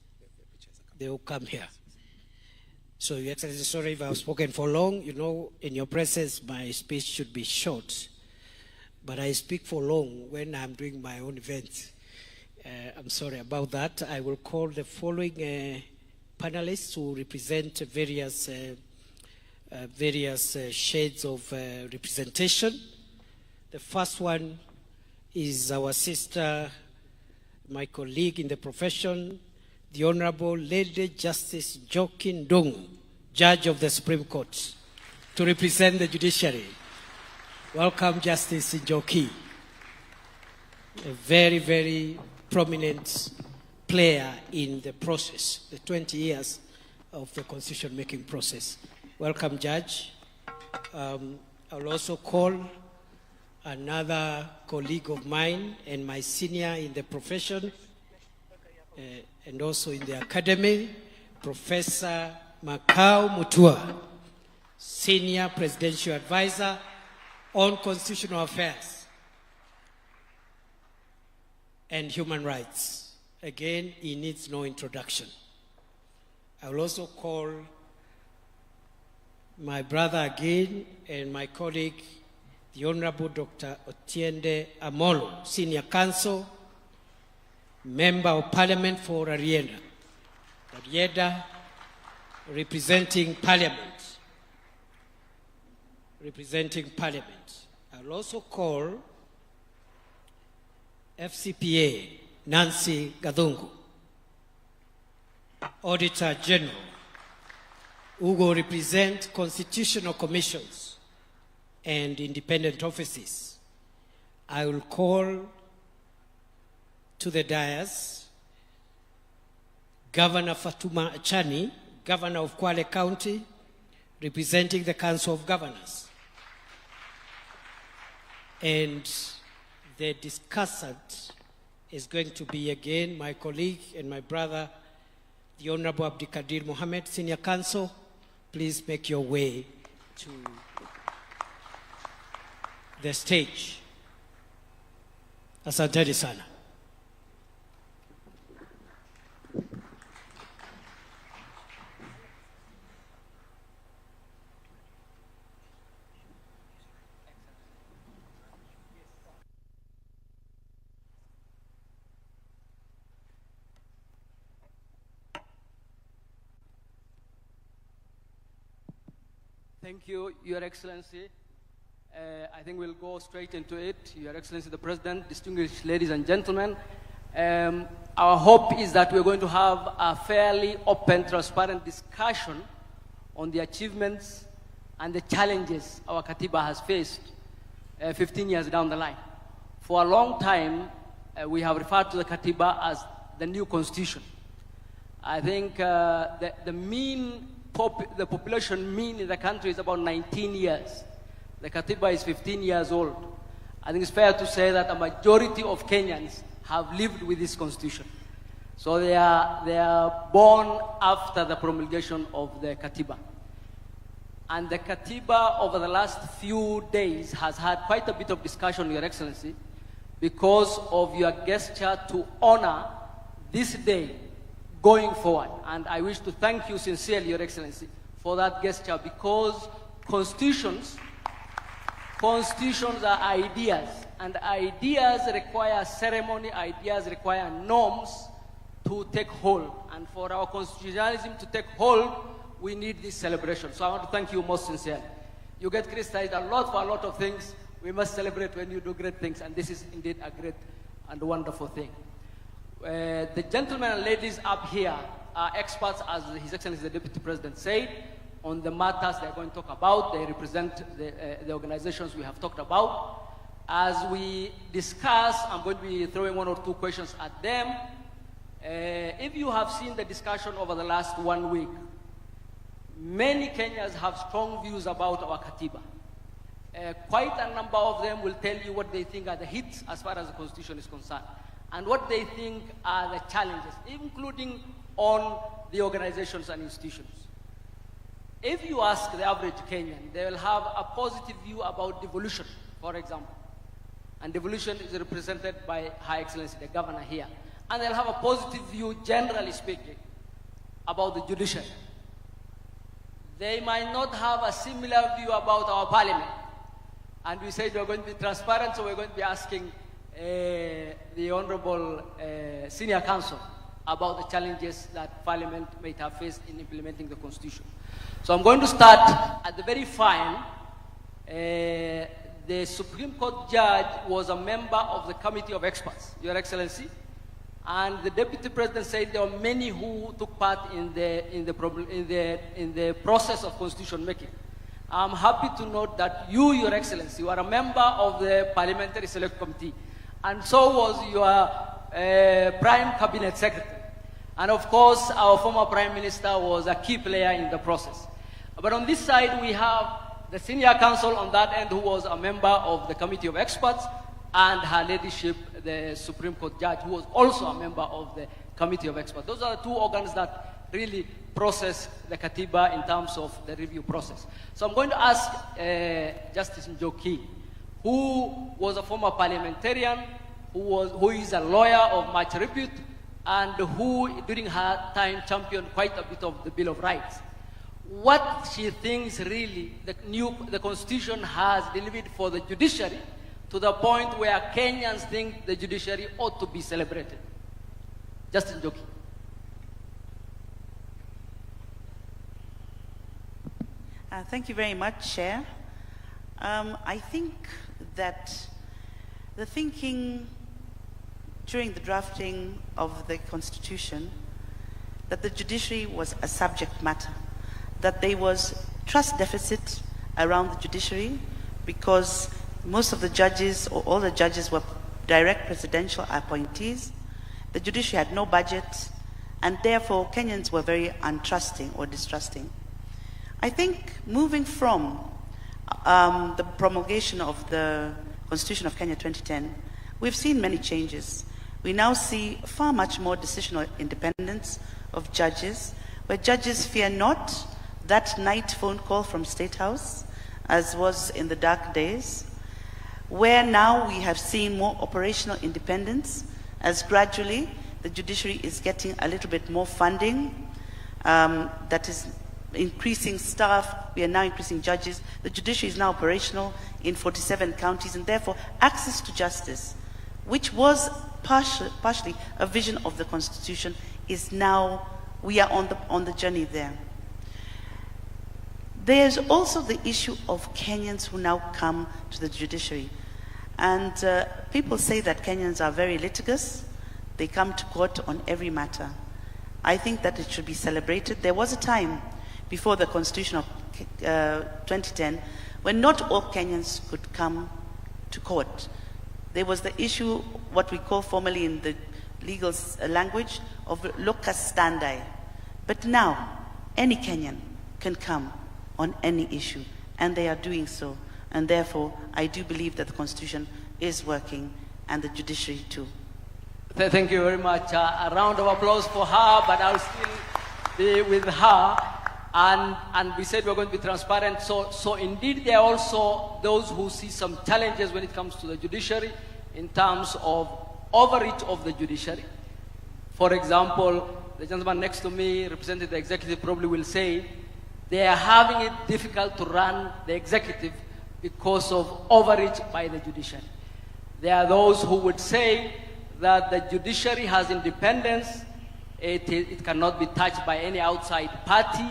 They will come here. So, Your Excellency, sorry if I've spoken for long. You know, in your presence, my speech should be short. But I speak for long when I'm doing my own events. I'm sorry about that. I will call the following panelists who represent various shades of representation. The first one is our sister, my colleague in the profession, the Honorable Lady Justice Njoki Ndung'u, Judge of the Supreme Court, to represent the Judiciary. Welcome, Justice Njoki, a very, very prominent player in the process, the 20 years of the constitution-making process. Welcome, Judge. I'll also call another colleague of mine and my senior in the profession and also in the academy, Professor Makau Mutua, Senior Presidential Advisor on Constitutional Affairs and Human Rights. Again, he needs no introduction. I will also call my brother again and my colleague, the Honorable Dr. Otiende Amolo, Senior Counsel, Member of Parliament for Arienda, representing Parliament. I will also call FCPA Nancy Gadungu, Auditor General, who will represent constitutional commissions and independent offices. I will call to the dais Governor Fatuma Achani, Governor of Kwale County, representing the Council of Governors. And the discussant is going to be again my colleague and my brother, the Honorable Abdikadir Mohammed, Senior Counsel. Please make your way to the stage. Asanteni sana. Thank you, Your Excellency. I think we'll go straight into it. Your Excellency, the President, distinguished ladies and gentlemen, our hope is that we're going to have a fairly open, transparent discussion on the achievements and the challenges our Katiba has faced 15 years down the line. For a long time, we have referred to the Katiba as the new constitution. I think the population mean in the country is about 19 years. The Katiba is 15 years old. I think it's fair to say that a majority of Kenyans have lived with this constitution. So they are born after the promulgation of the Katiba. And the Katiba over the last few days has had quite a bit of discussion, Your Excellency, because of your gesture to honor this day going forward. And I wish to thank you sincerely, Your Excellency, for that gesture, because constitutions are ideas, and ideas require ceremony, ideas require norms to take hold. And for our constitutionalism to take hold, we need this celebration. So I want to thank you most sincerely. You get criticized a lot for a lot of things. We must celebrate when you do great things, and this is indeed a great and wonderful thing. The gentlemen and ladies up here are experts, as His Excellency the Deputy President said, on the matters they're going to talk about. They represent the organizations we have talked about. As we discuss, I'm going to be throwing 1 or 2 questions at them. If you have seen the discussion over the last 1 week, many Kenyans have strong views about our Katiba. Quite a number of them will tell you what they think are the hits as far as the Constitution is concerned, and what they think are the challenges, including on the organizations and institutions. If you ask the average Kenyan, they will have a positive view about devolution, for example. And devolution is represented by High Excellency, the Governor here. And they'll have a positive view, generally speaking, about the judiciary. They might not have a similar view about our parliament. And we said we're going to be transparent, so we're going to be asking the Honorable Senior Counsel about the challenges that Parliament might have faced in implementing the Constitution. So I'm going to start at the very fine. The Supreme Court judge was a member of the Committee of Experts, Your Excellency, and the Deputy President said there were many who took part in the process of constitution making. I'm happy to note that you, Your Excellency, you are a member of the Parliamentary Select Committee, and so was your Prime Cabinet Secretary. And of course, our former Prime Minister was a key player in the process. But on this side, we have the Senior Counsel on that end, who was a member of the Committee of Experts, and Her Ladyship, the Supreme Court Judge, who was also a member of the Committee of Experts. Those are the 2 organs that really process the Katiba in terms of the review process. So I'm going to ask Justice Njoki, who was a former parliamentarian, who is a lawyer of much repute, and who, during her time, championed quite a bit of the Bill of Rights. What she thinks really the Constitution has delivered for the judiciary, to the point where Kenyans think the judiciary ought to be celebrated. Justice Njoki. Thank you very much, Chair. I think that the thinking during the drafting of the Constitution, that the judiciary was a subject matter, that there was trust deficit around the judiciary because most of the judges, or all the judges, were direct presidential appointees. The judiciary had no budget, and therefore Kenyans were very untrusting or distrusting. I think moving from the promulgation of the Constitution of Kenya 2010, we've seen many changes. We now see far much more decisional independence of judges, where judges fear not that night phone call from State House, as was in the dark days, where now we have seen more operational independence, as gradually the judiciary is getting a little bit more funding, that is increasing staff. We are now increasing judges. The judiciary is now operational in 47 counties, and therefore access to justice, which was partially a vision of the Constitution, is now, we are on the journey there. There's also the issue of Kenyans who now come to the judiciary. And people say that Kenyans are very litigious. They come to court on every matter. I think that it should be celebrated. There was a time before the Constitution of 2010 when not all Kenyans could come to court. There was the issue, what we call formally in the legal language of locus standi. But now, any Kenyan can come on any issue, and they are doing so. And therefore, I do believe that the Constitution is working, and the judiciary too. Thank you very much. A round of applause for her, but I'll still be with her. And we said we're going to be transparent. So indeed, there are also those who see some challenges when it comes to the judiciary in terms of overreach of the judiciary. For example, the gentleman next to me, representing the executive, probably will say they are having it difficult to run the executive because of overreach by the judiciary. There are those who would say that the judiciary has independence, it cannot be touched by any outside party,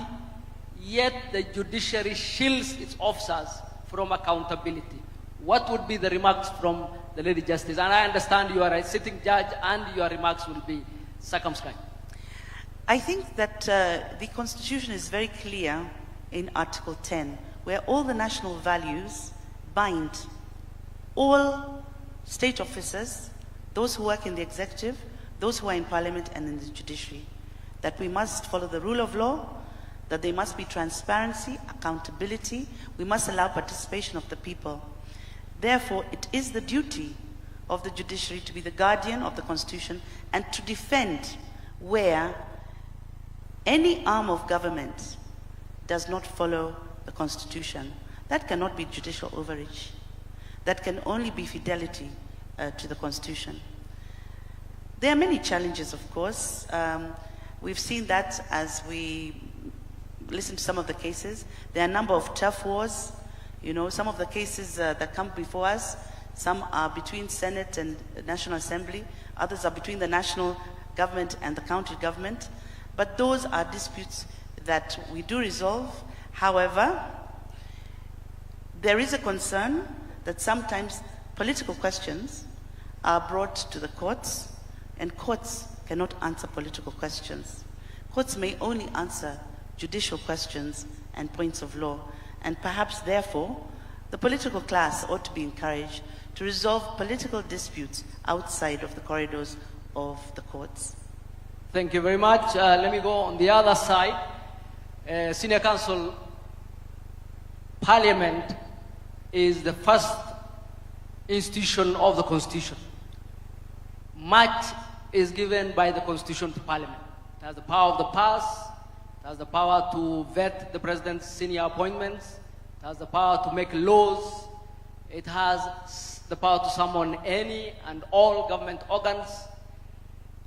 yet the judiciary shields its officers from accountability. What would be the remarks from the Lady Justice? And I understand you are a sitting judge and your remarks will be circumscribed. I think that the Constitution is very clear in Article 10, where all the national values bind all state officers, those who work in the executive, those who are in parliament and in the judiciary, that we must follow the rule of law, that there must be transparency, accountability, we must allow participation of the people. Therefore, it is the duty of the judiciary to be the guardian of the Constitution and to defend where any arm of government does not follow the Constitution. That cannot be judicial overreach. That can only be fidelity to the Constitution. There are many challenges, of course. We've seen that as we listen to some of the cases. There are a number of turf wars. You know, some of the cases that come before us, some are between Senate and National Assembly, others are between the national government and the county government. But those are disputes that we do resolve. However, there is a concern that sometimes political questions are brought to the courts, and courts cannot answer political questions. Courts may only answer judicial questions and points of law, and perhaps therefore the political class ought to be encouraged to resolve political disputes outside of the corridors of the courts. Thank you very much. Let me go on the other side. Senior Counsel, Parliament is the first institution of the Constitution. Much is given by the Constitution to Parliament. It has the power of the purse, it has the power to vet the President's senior appointments, it has the power to make laws, it has the power to summon any and all government organs.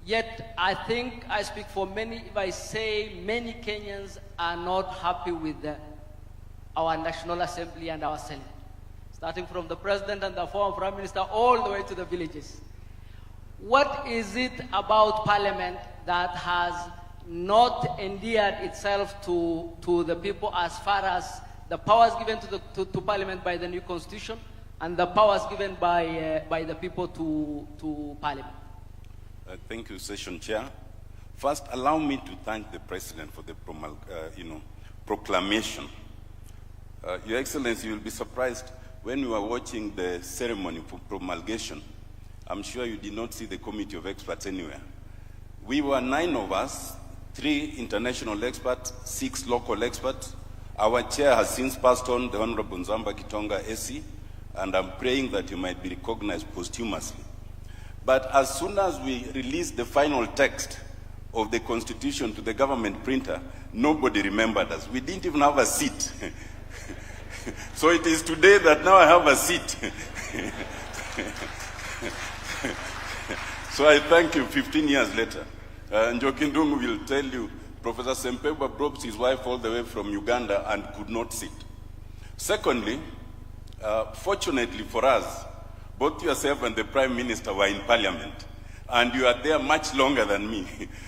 Yet, I think I speak for many if I say many Kenyans are not happy with our National Assembly and our Senate. Starting from the President and the former Prime Minister all the way to the villages. What is it about Parliament that has not endeared itself to the people as far as the powers given to Parliament by the new Constitution and the powers given by the people to Parliament? Thank you, Session Chair. First, allow me to thank the President for the proclamation. Your Excellency, you will be surprised when you were watching the ceremony for promulgation. I'm sure you did not see the committee of experts anywhere. We were 9 of us, 3 international experts, 6 local experts. Our chair has since passed on, the Honorable Nzamba Kitonga AC, and I'm praying that you might be recognized posthumously. But as soon as we released the final text of the Constitution to the government printer, nobody remembered us. We didn't even have a seat. So it is today that now I have a seat. So I thank you 15 years later. Njokindungu will tell you, Professor Sempebwa brought his wife all the way from Uganda and could not sit. Secondly, fortunately for us, both yourself and the Prime Minister were in Parliament, and you are there much longer than me.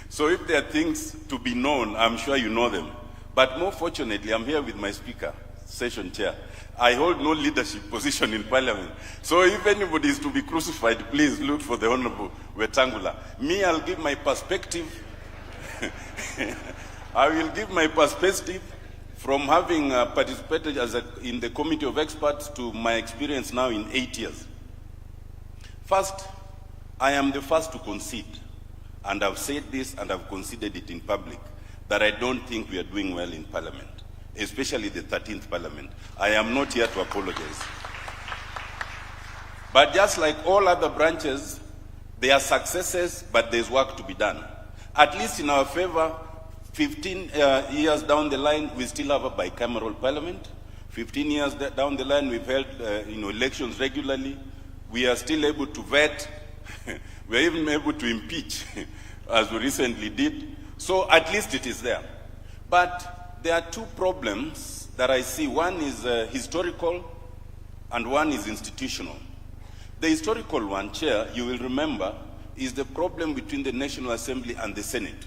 So if there are things to be known, I'm sure you know them. But more fortunately, I'm here with my Speaker, Session Chair. I hold no leadership position in Parliament. So if anybody is to be crucified, please look for the Honorable Wetangula. Me, I'll give my perspective. I will give my perspective from having participated in the Committee of Experts to my experience now in 8 years. First, I am the first to concede And I've said this and I've considered it in public, that I don't think we are doing well in Parliament, especially the 13th Parliament. I am not here to apologize. But just like all other branches, there are successes, but there's work to be done. At least in our favor, 15 years down the line, we still have a bicameral parliament. 15 years down the line, we've held elections regularly. We are still able to vet. We are even able to impeach, as we recently did. So at least it is there. But there are two problems that I see. One is historical, and one is institutional. The historical one, Chair, you will remember, is the problem between the National Assembly and the Senate.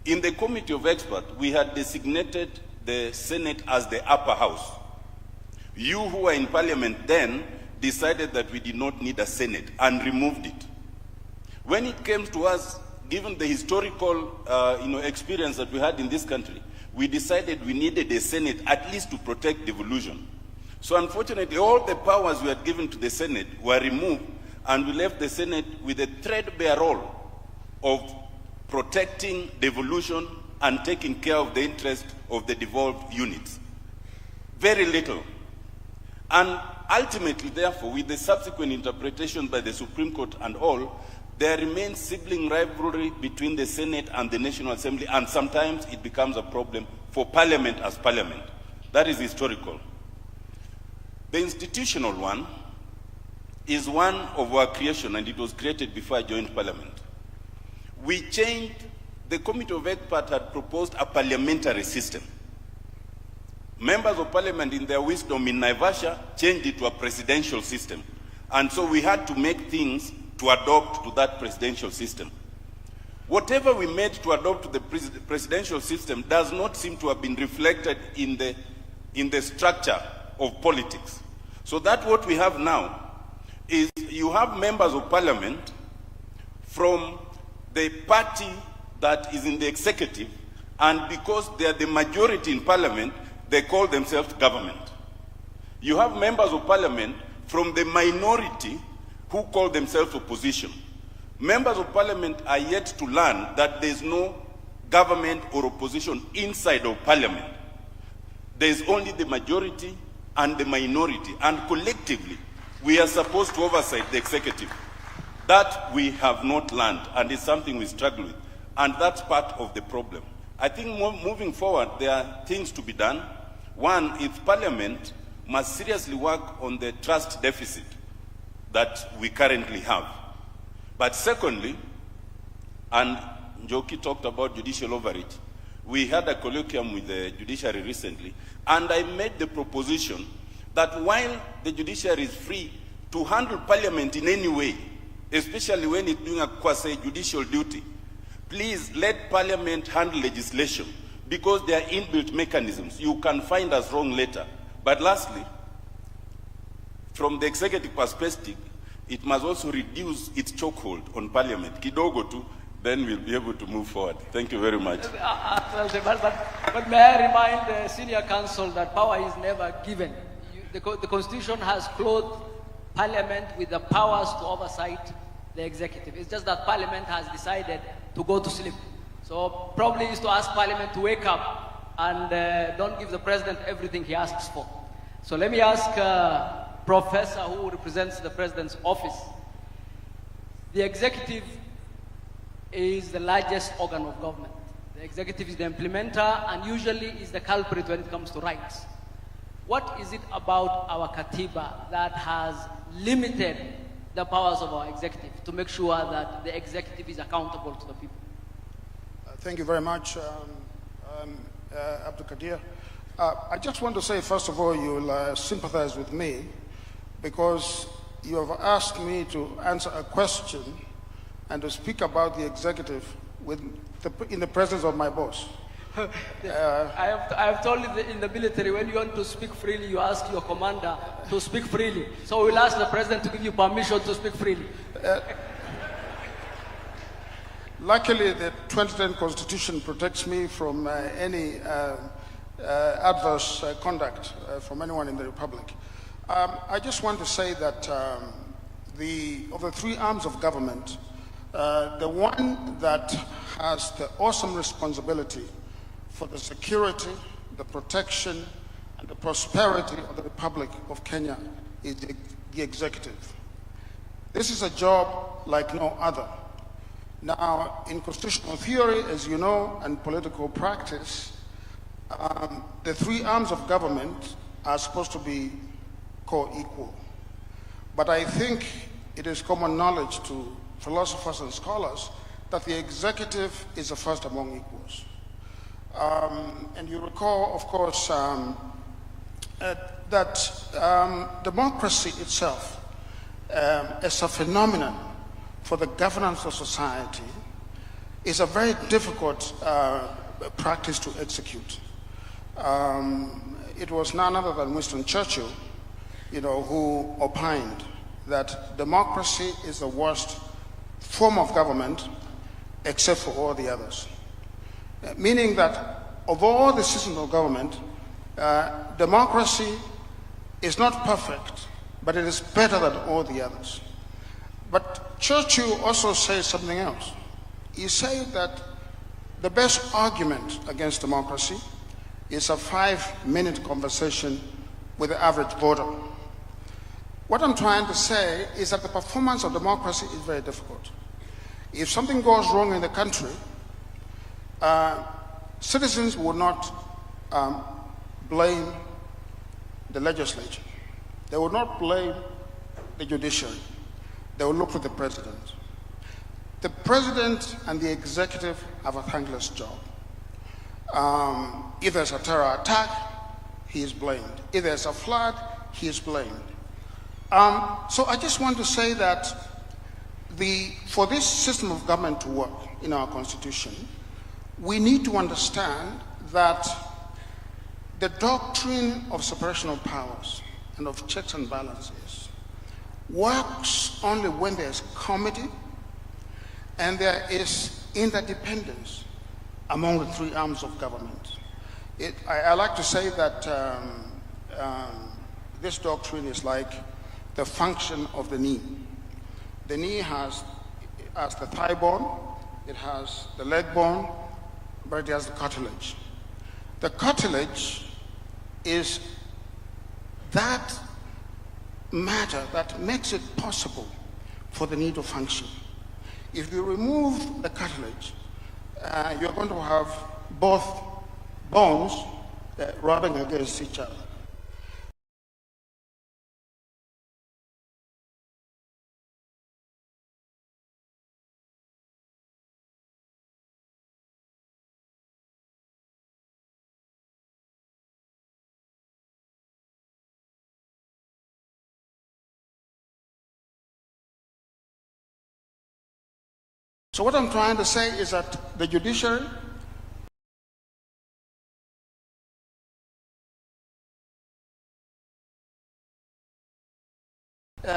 In the Committee of Experts, we had designated the Senate as the upper house. You who were in Parliament then decided that we did not need a Senate and removed it. When it came to us, given the historical experience that we had in this country, we decided we needed a Senate at least to protect devolution. So unfortunately, all the powers we had given to the Senate were removed, and we left the Senate with a threadbare role of protecting devolution and taking care of the interest of the devolved units. Very little. And ultimately, therefore, with the subsequent interpretation by the Supreme Court and all, there remains sibling rivalry between the Senate and the National Assembly, and sometimes it becomes a problem for Parliament as Parliament. That is historical. The institutional one is one of our creation, and it was created before I joined Parliament. We changed, the Committee of Experts had proposed a parliamentary system. Members of Parliament, in their wisdom, in Naivasha, changed it to a presidential system. And so we had to make things to adopt to that presidential system. Whatever we made to adopt to the presidential system does not seem to have been reflected in the structure of politics. So that what we have now is you have members of Parliament from the party that is in the executive, and because they are the majority in Parliament, they call themselves government. You have members of Parliament from the minority who call themselves opposition. Members of Parliament are yet to learn that there is no government or opposition inside of Parliament. There is only the majority and the minority, and collectively we are supposed to oversight the executive. That we have not learned, and it's something we struggle with, and that's part of the problem. I think moving forward, there are things to be done. One, if Parliament must seriously work on the trust deficit that we currently have. But secondly, and Njoki talked about judicial overreach, we had a colloquium with the Judiciary recently, and I made the proposition that while the Judiciary is free to handle Parliament in any way, especially when it's doing a quasi-judicial duty, please let Parliament handle legislation, because there are inbuilt mechanisms. You can find us wrong later. But lastly, from the executive perspective, it must also reduce its chokehold on Parliament. Kidogo tu, then we'll be able to move forward. Thank you very much. But may I remind the senior counsel that power is never given. The Constitution has clothed Parliament with the powers to oversight the executive. It's just that Parliament has decided to go to sleep. So probably is to ask Parliament to wake up and don't give the President everything he asks for. So let me ask Professor who represents the President's office. The executive is the largest organ of government. The executive is the implementer and usually is the culprit when it comes to rights. What is it about our Katiba that has limited the powers of our executive to make sure that the executive is accountable to the people? Thank you very much, Abdul Kadir. I just want to say, first of all, you'll sympathize with me because you have asked me to answer a question and to speak about the executive in the presence of my boss. I have told you that in the military, when you want to speak freely, you ask your commander to speak freely. So we'll ask the President to give you permission to speak freely. Luckily, the 2010 Constitution protects me from any adverse conduct from anyone in the Republic. I just want to say that of the three arms of government, the one that has the awesome responsibility for the security, the protection, and the prosperity of the Republic of Kenya is the executive. This is a job like no other. Now, in constitutional theory, as you know, and political practice, the three arms of government are supposed to be co-equal. But I think it is common knowledge to philosophers and scholars that the executive is the first among equals. And you recall, of course, that democracy itself as a phenomenon for the governance of society is a very difficult practice to execute. It was none other than Winston Churchill, who opined that democracy is the worst form of government except for all the others. Meaning that of all the systems of government, democracy is not perfect, but it is better than all the others. But Churchill also said something else. He said that the best argument against democracy is a 5-minute conversation with the average voter. What I'm trying to say is that the performance of democracy is very difficult. If something goes wrong in the country, citizens will not blame the legislature. They will not blame the judiciary. They will look for the president. The president and the executive have a thankless job. If there's a terror attack, he is blamed. If there's a flood, he is blamed. So I just want to say that for this system of government to work in our constitution, we need to understand that the doctrine of separation of powers and of checks and balances works only when there's comity and there is interdependence among the three arms of government. I like to say that this doctrine is like the function of the knee. The knee has the thigh bone, it has the leg bone, but it has the cartilage. The cartilage is that matter that makes it possible for the knee to function. If you remove the cartilage, you're going to have both bones rubbing against each other. So what I'm trying to say is that the judiciary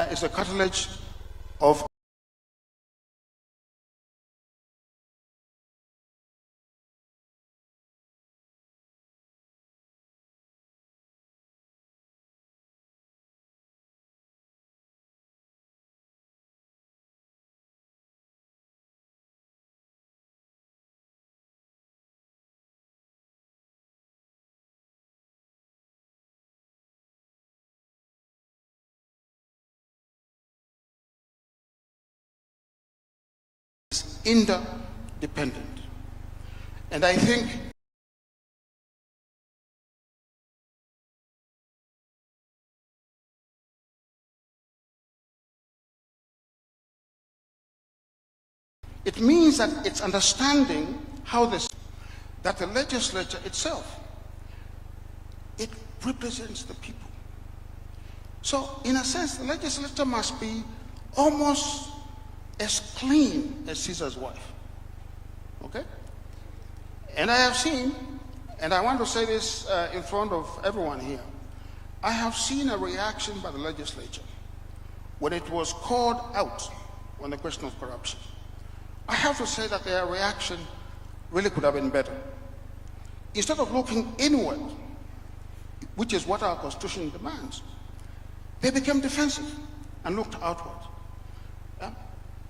is a cartilage of interdependent. And I think it means that it's understanding how that the legislature itself, it represents the people. So in a sense, the legislature must be almost as clean as Caesar's wife, okay? And I have seen, and I want to say this in front of everyone here, I have seen a reaction by the legislature when it was called out on the question of corruption. I have to say that their reaction really could have been better. Instead of looking inward, which is what our Constitution demands, they became defensive and looked outward.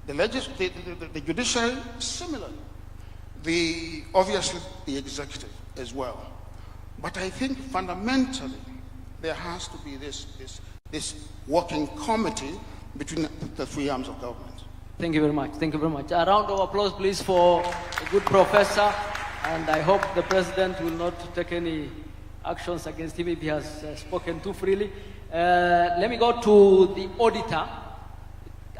The judiciary, similarly. Obviously, the executive as well. But I think fundamentally, there has to be this working committee between the three arms of government. Thank you very much. Thank you very much. A round of applause, please, for a good professor. And I hope the president will not take any actions against him if he has spoken too freely. Let me go to the auditor.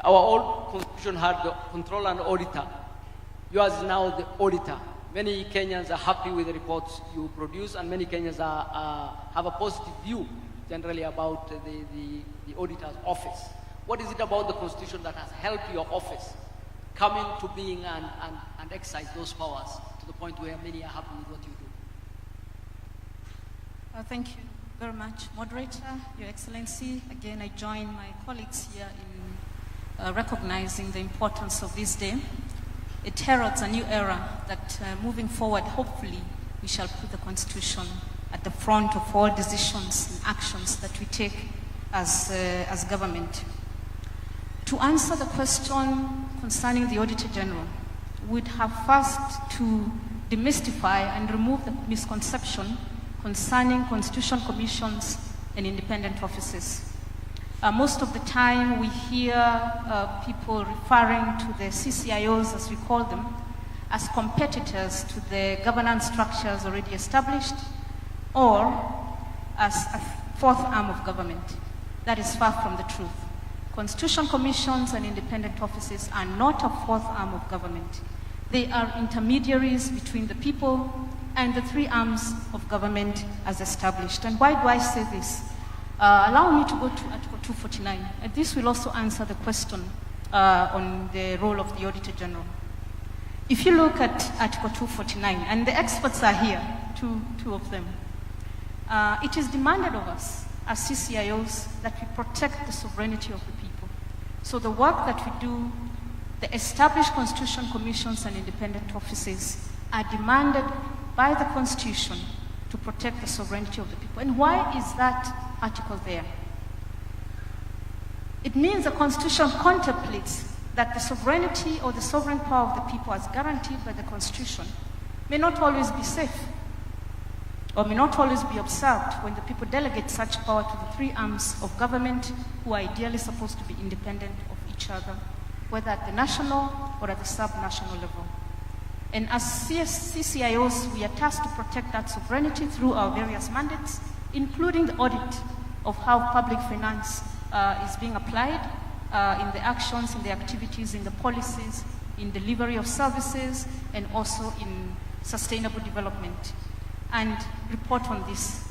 Our old constitution had the controller and auditor. Yours is now the auditor. Many Kenyans are happy with the reports you produce, and many Kenyans have a positive view generally about the auditor's office. What is it about the constitution that has helped your office come into being and exercise those powers to the point where many are happy with what you do? Thank you very much, Moderator, Your Excellency. Again, I join my colleagues here in recognizing the importance of this day. It heralds a new era that moving forward, hopefully, we shall put the Constitution at the front of all decisions and actions that we take as government. To answer the question concerning the Auditor General, we'd have first to demystify and remove the misconception concerning constitution commissions and independent offices. Most of the time we hear people referring to the CCIOs, as we call them, as competitors to the governance structures already established, or as a fourth arm of government. That is far from the truth. Constitution commissions and independent offices are not a fourth arm of government. They are intermediaries between the people and the three arms of government as established. And why do I say this? Allow me to go to Article 249, and this will also answer the question on the role of the Auditor General. If you look at Article 249, and the experts are here, two of them, it is demanded of us as CCIOs that we protect the sovereignty of the people. So the work that we do, the established constitution commissions and independent offices are demanded by the Constitution to protect the sovereignty of the people. And why is that article there? It means the Constitution contemplates that the sovereignty or the sovereign power of the people as guaranteed by the Constitution may not always be safe or may not always be observed when the people delegate such power to the three arms of government who are ideally supposed to be independent of each other, whether at the national or at the sub-national level. And as CCIOs, we are tasked to protect that sovereignty through our various mandates, including the audit of how public finance is being applied in the actions, in the activities, in the policies, in delivery of services, and also in sustainable development, and report on this.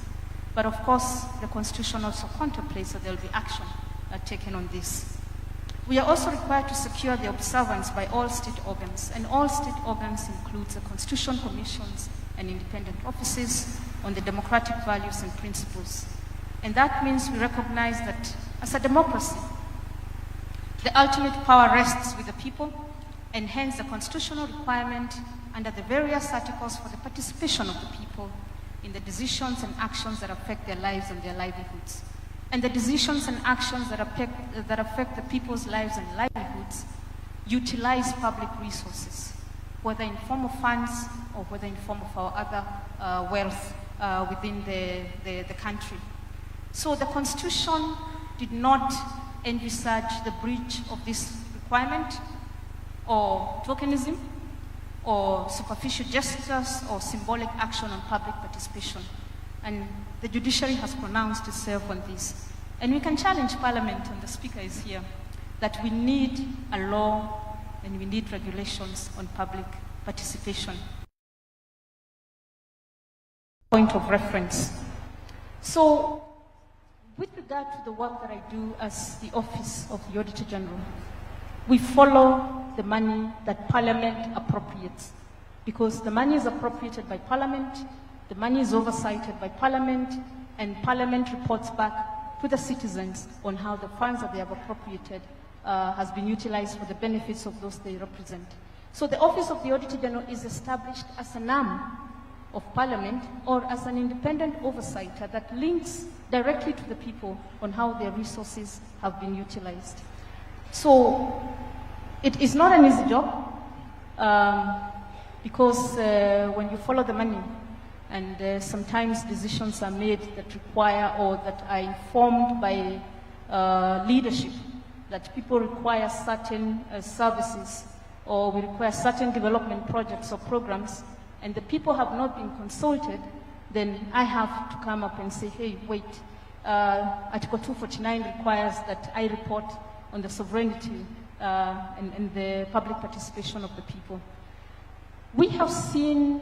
But of course, the Constitution also contemplates that there will be action taken on this. We are also required to secure the observance by all state organs, and all state organs includes the Constitution commissions and independent offices on the democratic values and principles. And that means we recognize that as a democracy, the ultimate power rests with the people, and hence the constitutional requirement under the various articles for the participation of the people in the decisions and actions that affect their lives and their livelihoods. And the decisions and actions that affect the people's lives and livelihoods utilize public resources, whether in form of funds or whether in form of our other wealth within the country. So the Constitution did not envisage the breach of this requirement or tokenism or superficial gestures or symbolic action on public participation. And the judiciary has pronounced itself on this. And we can challenge Parliament, and the Speaker is here, that we need a law and we need regulations on public participation. Point of reference. So, with regard to the work that I do as the Office of the Auditor General, we follow the money that Parliament appropriates, because the money is appropriated by Parliament, the money is oversighted by Parliament, and Parliament reports back to the citizens on how the funds that they have appropriated has been utilized for the benefits of those they represent. So the Office of the Auditor General is established as an arm of Parliament or as an independent oversighter that links directly to the people on how their resources have been utilized. So It is not an easy job because when you follow the money and sometimes decisions are made that require or that are informed by leadership, that people require certain services or we require certain development projects or programs, and the people have not been consulted, then I have to come up and say, hey, wait, Article 249 requires that I report on the sovereignty and the public participation of the people. We have seen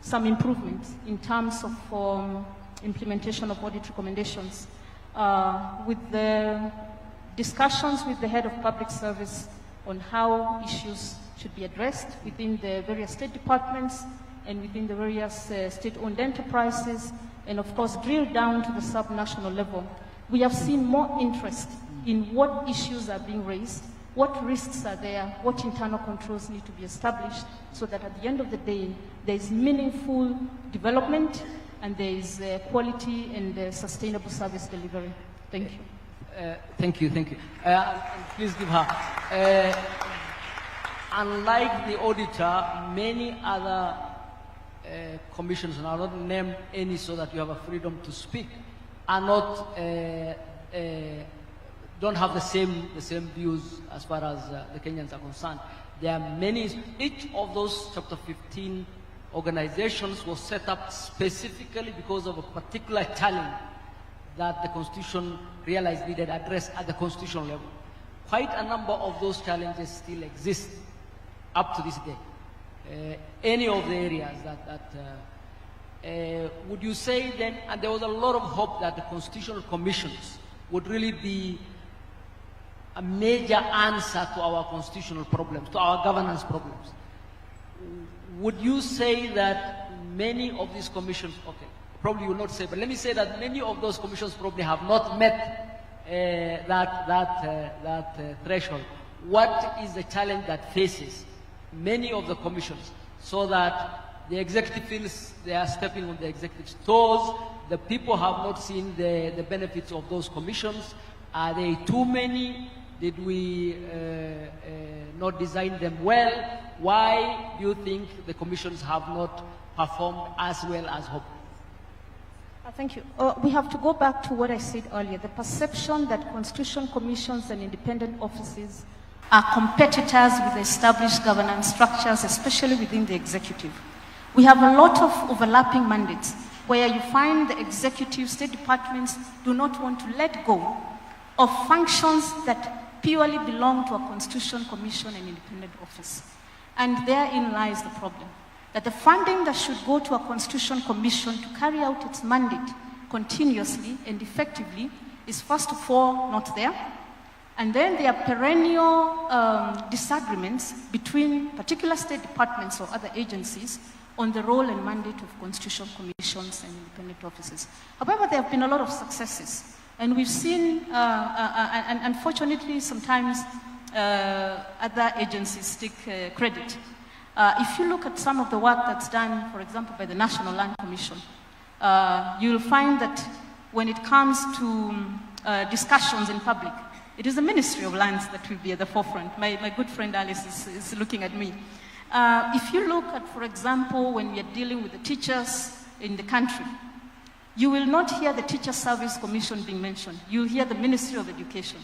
some improvements in terms of implementation of audit recommendations. With the discussions with the head of public service on how issues should be addressed within the various state departments and within the various state-owned enterprises, and of course drill down to the sub-national level, we have seen more interest in what issues are being raised, what risks are there, what internal controls need to be established, so that at the end of the day, there is meaningful development and there is quality and sustainable service delivery. Thank you. Thank you. Please give her. Unlike the auditor, many other commissions, and I'll not name any so that you have a freedom to speak, are not, don't have the same views as far as the Kenyans are concerned. There are many, each of those Chapter 15 organizations was set up specifically because of a particular challenge that the Constitution realized needed addressed at the constitutional level. Quite a number of those challenges still exist up to this day. Any of the areas would you say then, and there was a lot of hope that the constitutional commissions would really be a major answer to our constitutional problems, to our governance problems. Would you say that many of these commissions, okay, probably you will not say, but let me say that many of those commissions probably have not met that threshold. What is the challenge that faces many of the commissions so that the executive feels they are stepping on the executive's toes, the people have not seen the benefits of those commissions? Are they too many? Did we not design them well? Why do you think the commissions have not performed as well as hoped? Thank you. We have to go back to what I said earlier, the perception that constitutional commissions and independent offices are competitors with the established governance structures, especially within the executive. We have a lot of overlapping mandates where you find the executive state departments do not want to let go of functions that purely belong to a constitutional commission and independent office. And therein lies the problem, that the funding that should go to a constitutional commission to carry out its mandate continuously and effectively is first of all not there. And then there are perennial disagreements between particular state departments or other agencies on the role and mandate of constitutional commissions and independent offices. However, there have been a lot of successes. And we've seen, and unfortunately, sometimes other agencies take credit. If you look at some of the work that's done, for example, by the National Land Commission, you'll find that when it comes to discussions in public, it is the Ministry of Lands that will be at the forefront. My good friend Alice is looking at me. If you look at, for example, when we are dealing with the teachers in the country, you will not hear the Teacher Service Commission being mentioned. You'll hear the Ministry of Education.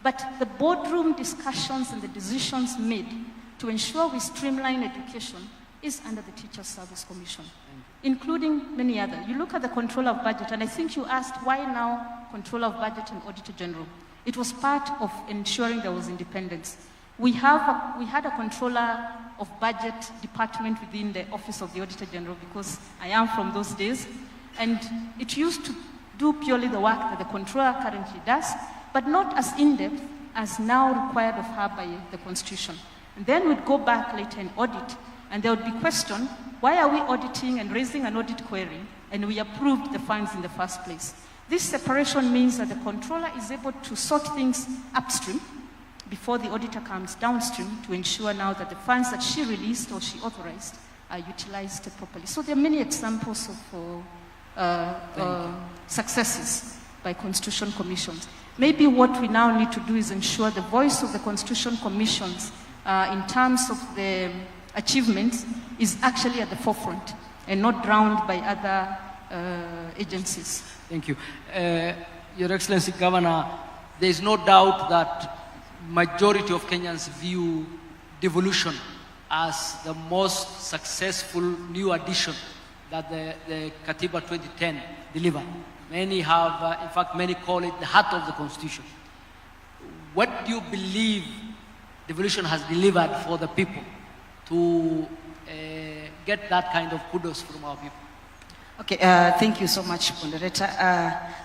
But the boardroom discussions and the decisions made to ensure we streamline education is under the Teacher Service Commission, including many others. You look at the Controller of Budget, and I think you asked why now Controller of Budget and Auditor General. It was part of ensuring there was independence. We had a Controller of Budget department within the Office of the Auditor General because I am from those days, and it used to do purely the work that the Controller currently does, but not as in-depth as now required of her by the Constitution. And then we'd go back later and audit, and there would be question, why are we auditing and raising an audit query, and we approved the funds in the first place? This separation means that the controller is able to sort things upstream before the auditor comes downstream to ensure now that the funds that she released or she authorized are utilized properly. So there are many examples of successes by constitutional commissions. Maybe what we now need to do is ensure the voice of the constitutional commissions in terms of the achievements is actually at the forefront and not drowned by other agencies. Thank you. Your Excellency Governor, there is no doubt that majority of Kenyans view devolution as the most successful new addition that the Katiba 2010 delivered. Many have, in fact, many call it the heart of the Constitution. What do you believe devolution has delivered for the people to get that kind of kudos from our people? Okay, thank you so much, Moderator.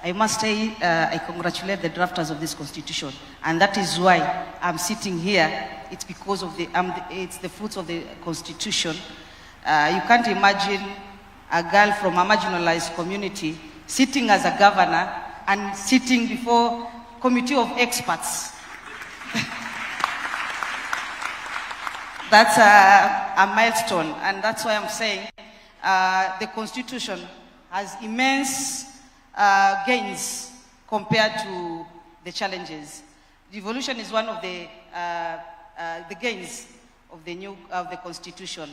I must say I congratulate the drafters of this Constitution, and that is why I'm sitting here. It's because of it's the fruits of the Constitution. You can't imagine a girl from a marginalized community sitting as a governor and sitting before a committee of experts. That's a milestone, and that's why I'm saying the Constitution has immense gains compared to the challenges. Devolution is one of the gains of the Constitution,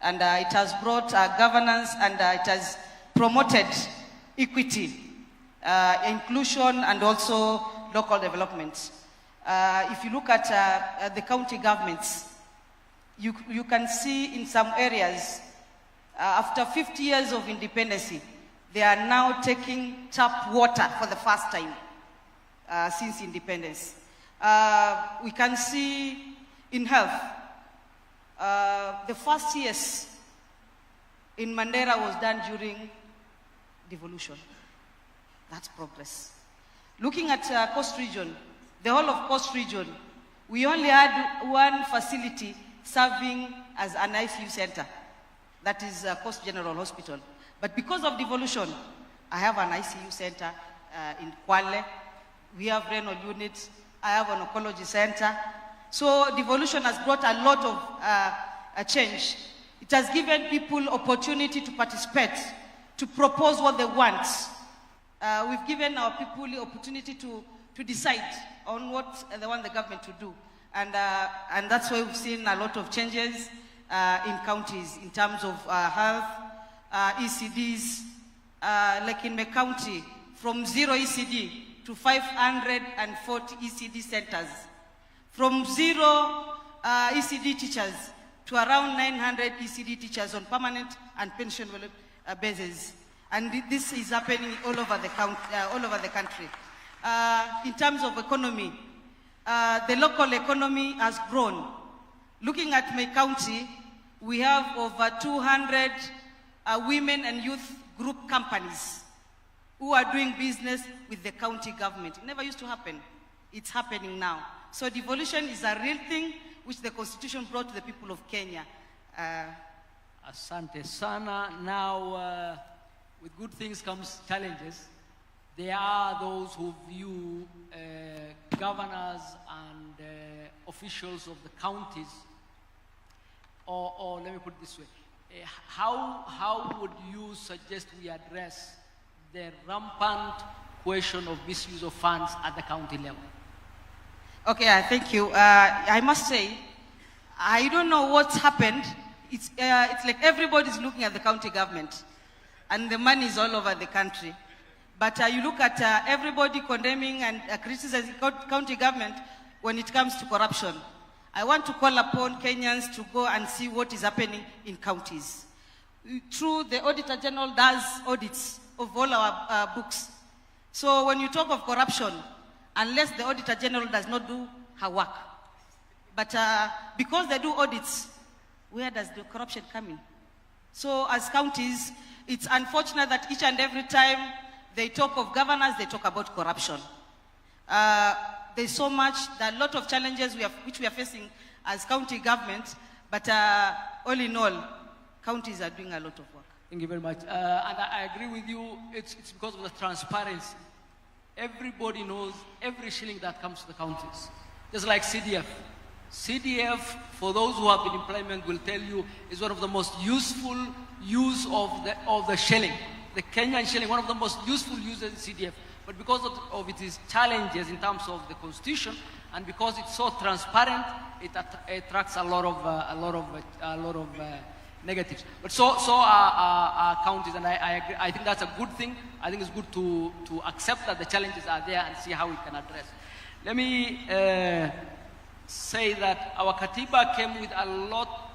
and it has brought governance, and it has promoted equity, inclusion, and also local development. If you look at the county governments, you can see in some areas, after 50 years of independence, they are now taking tap water for the first time since independence. We can see in health, the first years in Mandera was done during devolution. That's progress. Looking at Coast Region, the whole of Coast Region, we only had one facility serving as an ICU center. That is Coast General Hospital. But because of devolution, I have an ICU center in Kwale. We have renal units. I have an oncology center. So devolution has brought a lot of change. It has given people opportunity to participate, to propose what they want. We've given our people the opportunity to decide on what they want the government to do. And that's why we've seen a lot of changes in counties in terms of health, ECDs, like in my county, from 0 ECD to 540 ECD centers, from 0 ECD teachers to around 900 ECD teachers on permanent and pension basis. And this is happening all over the country. In terms of economy, the local economy has grown. Looking at my county, we have over 200 women and youth group companies who are doing business with the county government. It never used to happen. It's happening now. So devolution is a real thing which the Constitution brought to the people of Kenya. Asante sana. Now, with good things comes challenges. There are those who view governors and officials of the counties, or let me put it this way, how would you suggest we address the rampant question of misuse of funds at the county level? Okay, thank you. I must say, I don't know what's happened. It's like everybody's looking at the county government, and the money is all over the country. But you look at everybody condemning and criticizing county government when it comes to corruption. I want to call upon Kenyans to go and see what is happening in counties. True, the Auditor General does audits of all our books. So when you talk of corruption, unless the Auditor General does not do her work. But because they do audits, where does the corruption come in? So as counties, it's unfortunate that each and every time they talk of governance, they talk about corruption. There's so much, there are a lot of challenges which we are facing as county government, but all in all, counties are doing a lot of work. Thank you very much. And I agree with you, it's because of the transparency. Everybody knows every shilling that comes to the counties. Just like CDF. CDF, for those who have been in employment, will tell you is one of the most useful use of the shilling. The Kenyan shilling, one of the most useful uses is CDF. But because of its challenges in terms of the Constitution and because it's so transparent, it attracts a lot of negatives. But so are counties, and I agree. I think that's a good thing. I think it's good to accept that the challenges are there and see how we can address. Let me say that our Katiba came with a lot.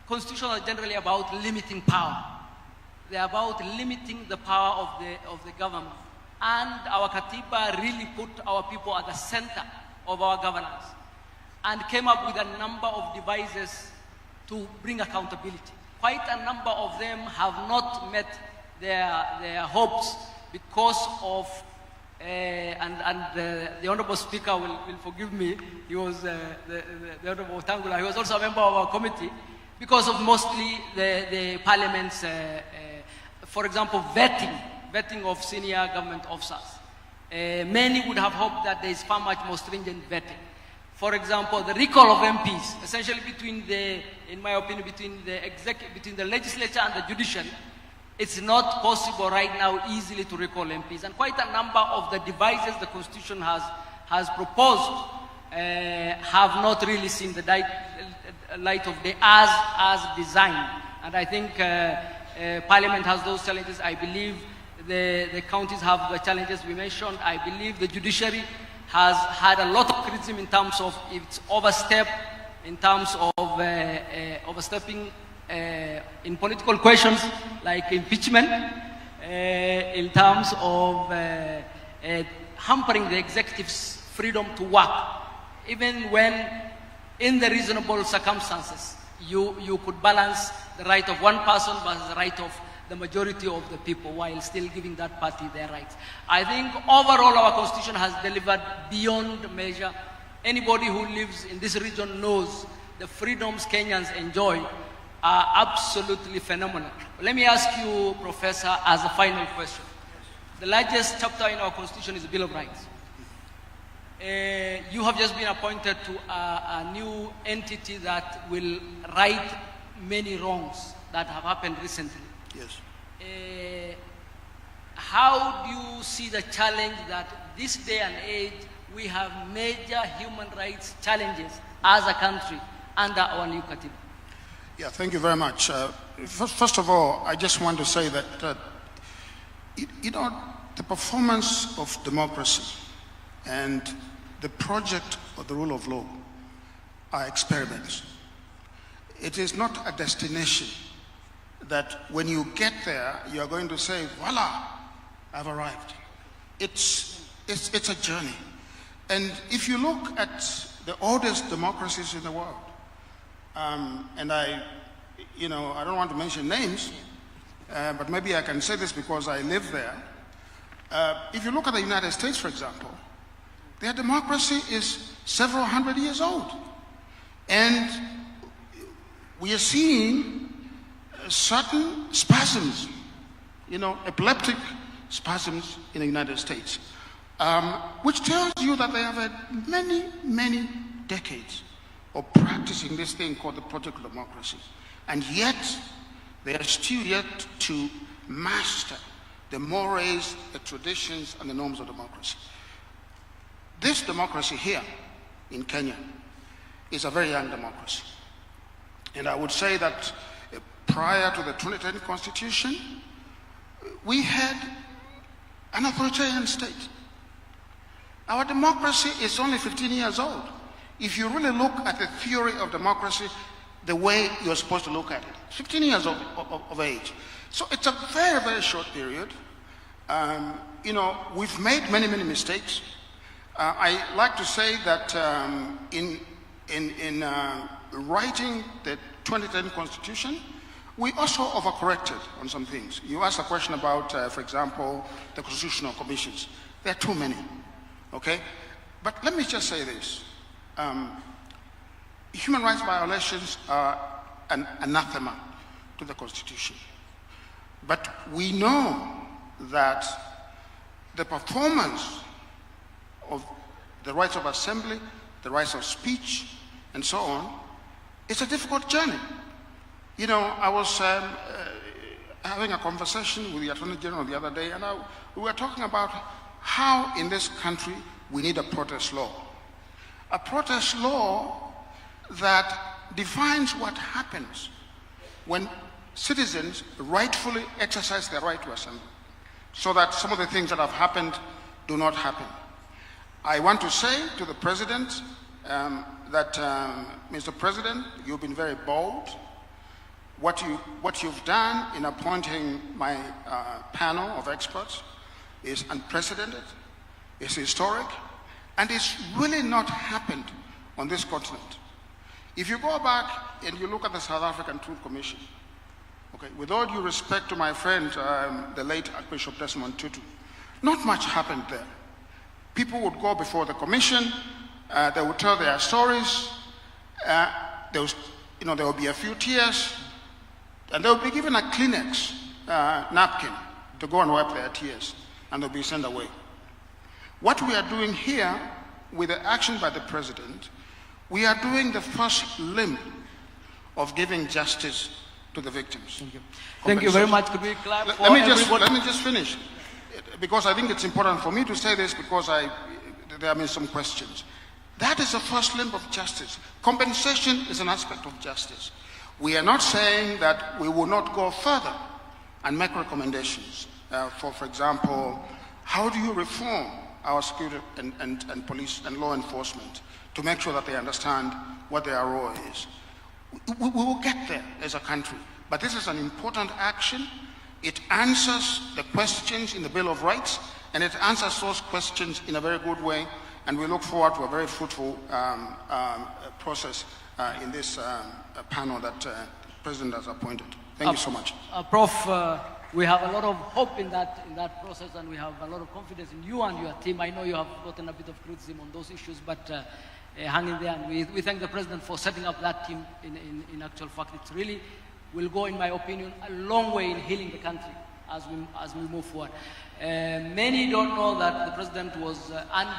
Constitutions are generally about limiting power. They're about limiting the power of the government. And our Katiba really put our people at the center of our governance and came up with a number of devices to bring accountability. Quite a number of them have not met their hopes because of, the Honorable Speaker will forgive me, he was the Honorable Tangula, he was also a member of our committee, because of mostly the Parliament's, for example, vetting of senior government officers. Many would have hoped that there is far much more stringent vetting. For example, the recall of MPs, essentially in my opinion, between the legislature and the judiciary, it's not possible right now easily to recall MPs. And quite a number of the devices the Constitution has proposed have not really seen the light of day as designed. And I think Parliament has those challenges. I believe the counties have the challenges we mentioned. I believe the judiciary has had a lot of criticism in terms of its overstep, in terms of overstepping in political questions like impeachment, in terms of hampering the executive's freedom to work, even when in the reasonable circumstances you could balance the right of one person versus the right of the majority of the people while still giving that party their rights. I think overall our Constitution has delivered beyond measure. Anybody who lives in this region knows the freedoms Kenyans enjoy are absolutely phenomenal. Let me ask you, Professor, as a final question. The largest chapter in our Constitution is the Bill of Rights. You have just been appointed to a new entity that will right many wrongs that have happened recently. Yes. How do you see the challenge that this day and age we have major human rights challenges as a country under our new Katiba? Yeah, thank you very much. First of all, I just want to say that, the performance of democracy and the project of the rule of law are experiments. It is not a destination that when you get there, you are going to say, voila, I've arrived. It's a journey. And if you look at the oldest democracies in the world, and I don't want to mention names, but maybe I can say this because I live there. If you look at the United States, for example, their democracy is several hundred years old. And we are seeing certain spasms, epileptic spasms in the United States, which tells you that they have had many, many decades of practicing this thing called the project of democracy. And yet, they are still yet to master the mores, the traditions, and the norms of democracy. This democracy here in Kenya is a very young democracy. And I would say that prior to the 2010 Constitution, we had an authoritarian state. Our democracy is only 15 years old. If you really look at the theory of democracy, the way you're supposed to look at it, 15 years of age. So it's a very, very short period. We've made many, many mistakes. I like to say that in writing the 2010 Constitution, we also overcorrected on some things. You asked a question about, for example, the constitutional commissions. There are too many, okay? But let me just say this. Human rights violations are an anathema to the Constitution. But we know that the performance of the rights of assembly, the rights of speech, and so on, it's a difficult journey. I was having a conversation with the Attorney General the other day, and we were talking about how in this country we need a protest law. a protest law that defines what happens when citizens rightfully exercise their right to assemble, so that some of the things that have happened do not happen. I want to say to the President that, Mr. President, you've been very bold. What you've done in appointing my panel of experts is unprecedented, it's historic, and it's really not happened on this continent. If you go back and you look at the South African Truth Commission, okay, with all due respect to my friend, the late Archbishop Desmond Tutu, not much happened there. People would go before the commission, they would tell their stories, there would be a few tears, and they would be given a Kleenex napkin to go and wipe their tears, and they'll be sent away. What we are doing here with the action by the President, we are doing the first limb of giving justice to the victims. Thank you. Thank you very much. Could we clap for everybody? Let me just finish, because I think it's important for me to say this, because there have been some questions. That is the first limb of justice. Compensation is an aspect of justice. We are not saying that we will not go further and make recommendations. For example, how do you reform our security and police and law enforcement to make sure that they understand what their role is? We will get there as a country, but this is an important action. It answers the questions in the Bill of Rights, and it answers those questions in a very good way, and we look forward to a very fruitful process in this panel that the President has appointed. Thank you so much. Prof, we have a lot of hope in that process, and we have a lot of confidence in you and your team. I know you have gotten a bit of criticism on those issues, but hang in there, and we thank the President for setting up that team in actual fact. It really will go, in my opinion, a long way in healing the country as we move forward. Many don't know that the President and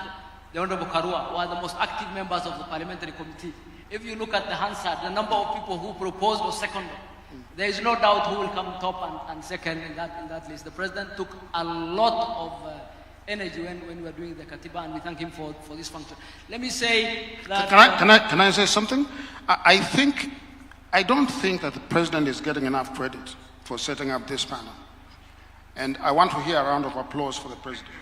the Honorable Karua were the most active members of the Parliamentary Committee. If you look at the Hansard, the number of people who proposed or seconded, there is no doubt who will come top and second in that list. The President took a lot of energy when we were doing the Katiba, and we thank him for this function. Let me say that... Can I say something? I don't think that the President is getting enough credit for setting up this panel. And I want to hear a round of applause for the President.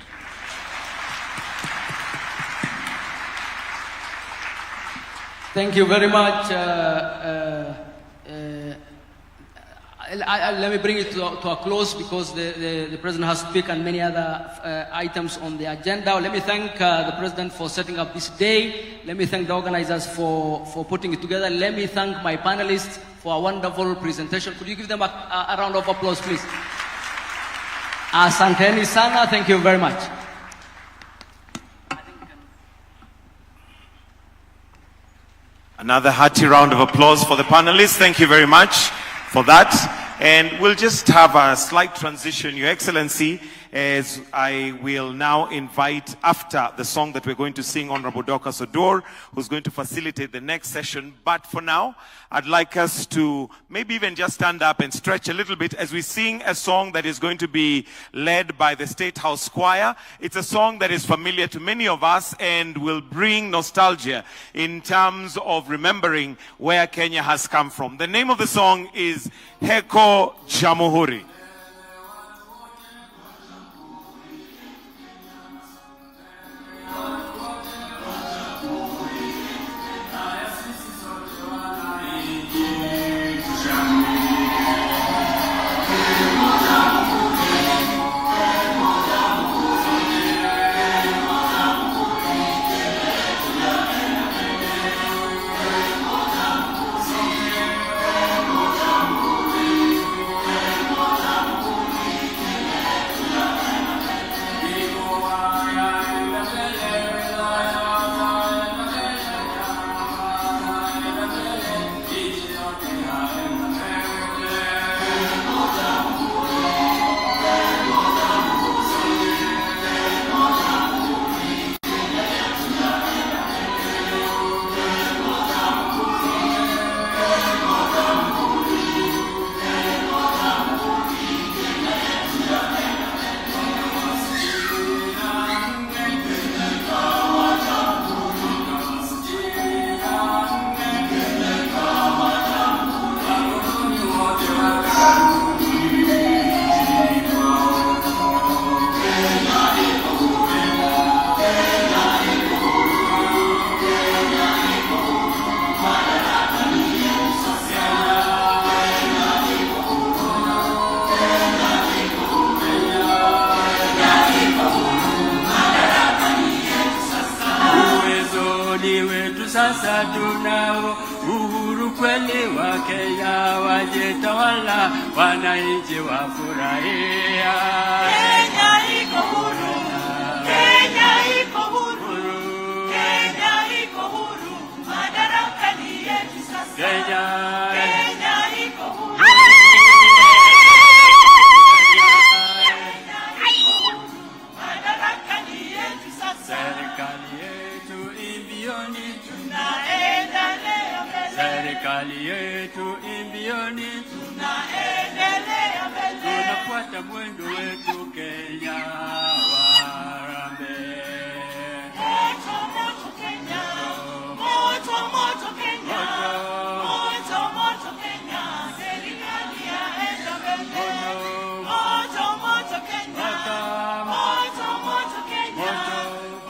Thank you very much. Let me bring it to a close, because the President has to speak on many other items on the agenda. Let me thank the President for setting up this day. Let me thank the organizers for putting it together. Let me thank my panelists for a wonderful presentation. Could you give them a round of applause, please? Asanteni sana. Thank you very much. Another hearty round of applause for the panelists. Thank you very much for that. And we'll just have a slight transition, Your Excellency, as I will now invite, after the song that we're going to sing, Honorable Dorcas Odor, who's going to facilitate the next session. But for now, I'd like us to maybe even just stand up and stretch a little bit as we sing a song that is going to be led by the State House Choir. It's a song that is familiar to many of us and will bring nostalgia in terms of remembering where Kenya has come from. The name of the song is Heko Jamhuri. Jamhuri. sasa tunao uhuru kweli wa Kenya, wajitawala wananchi wafurahia. Kenya iko huru, Kenya iko huru, Kenya iko huru, madaraka ni yetu sasa. Kenya iko huru. Serikali yetu imbioni, tunaendelea mbele. serikali yetu imbioni, tunaendelea mbele. Tunafuata mwendo wetu Kenya, warambe. Moto moto Kenya, moto moto Kenya, moto moto Kenya, serikali yaenda mbele. Moto moto Kenya, moto moto Kenya,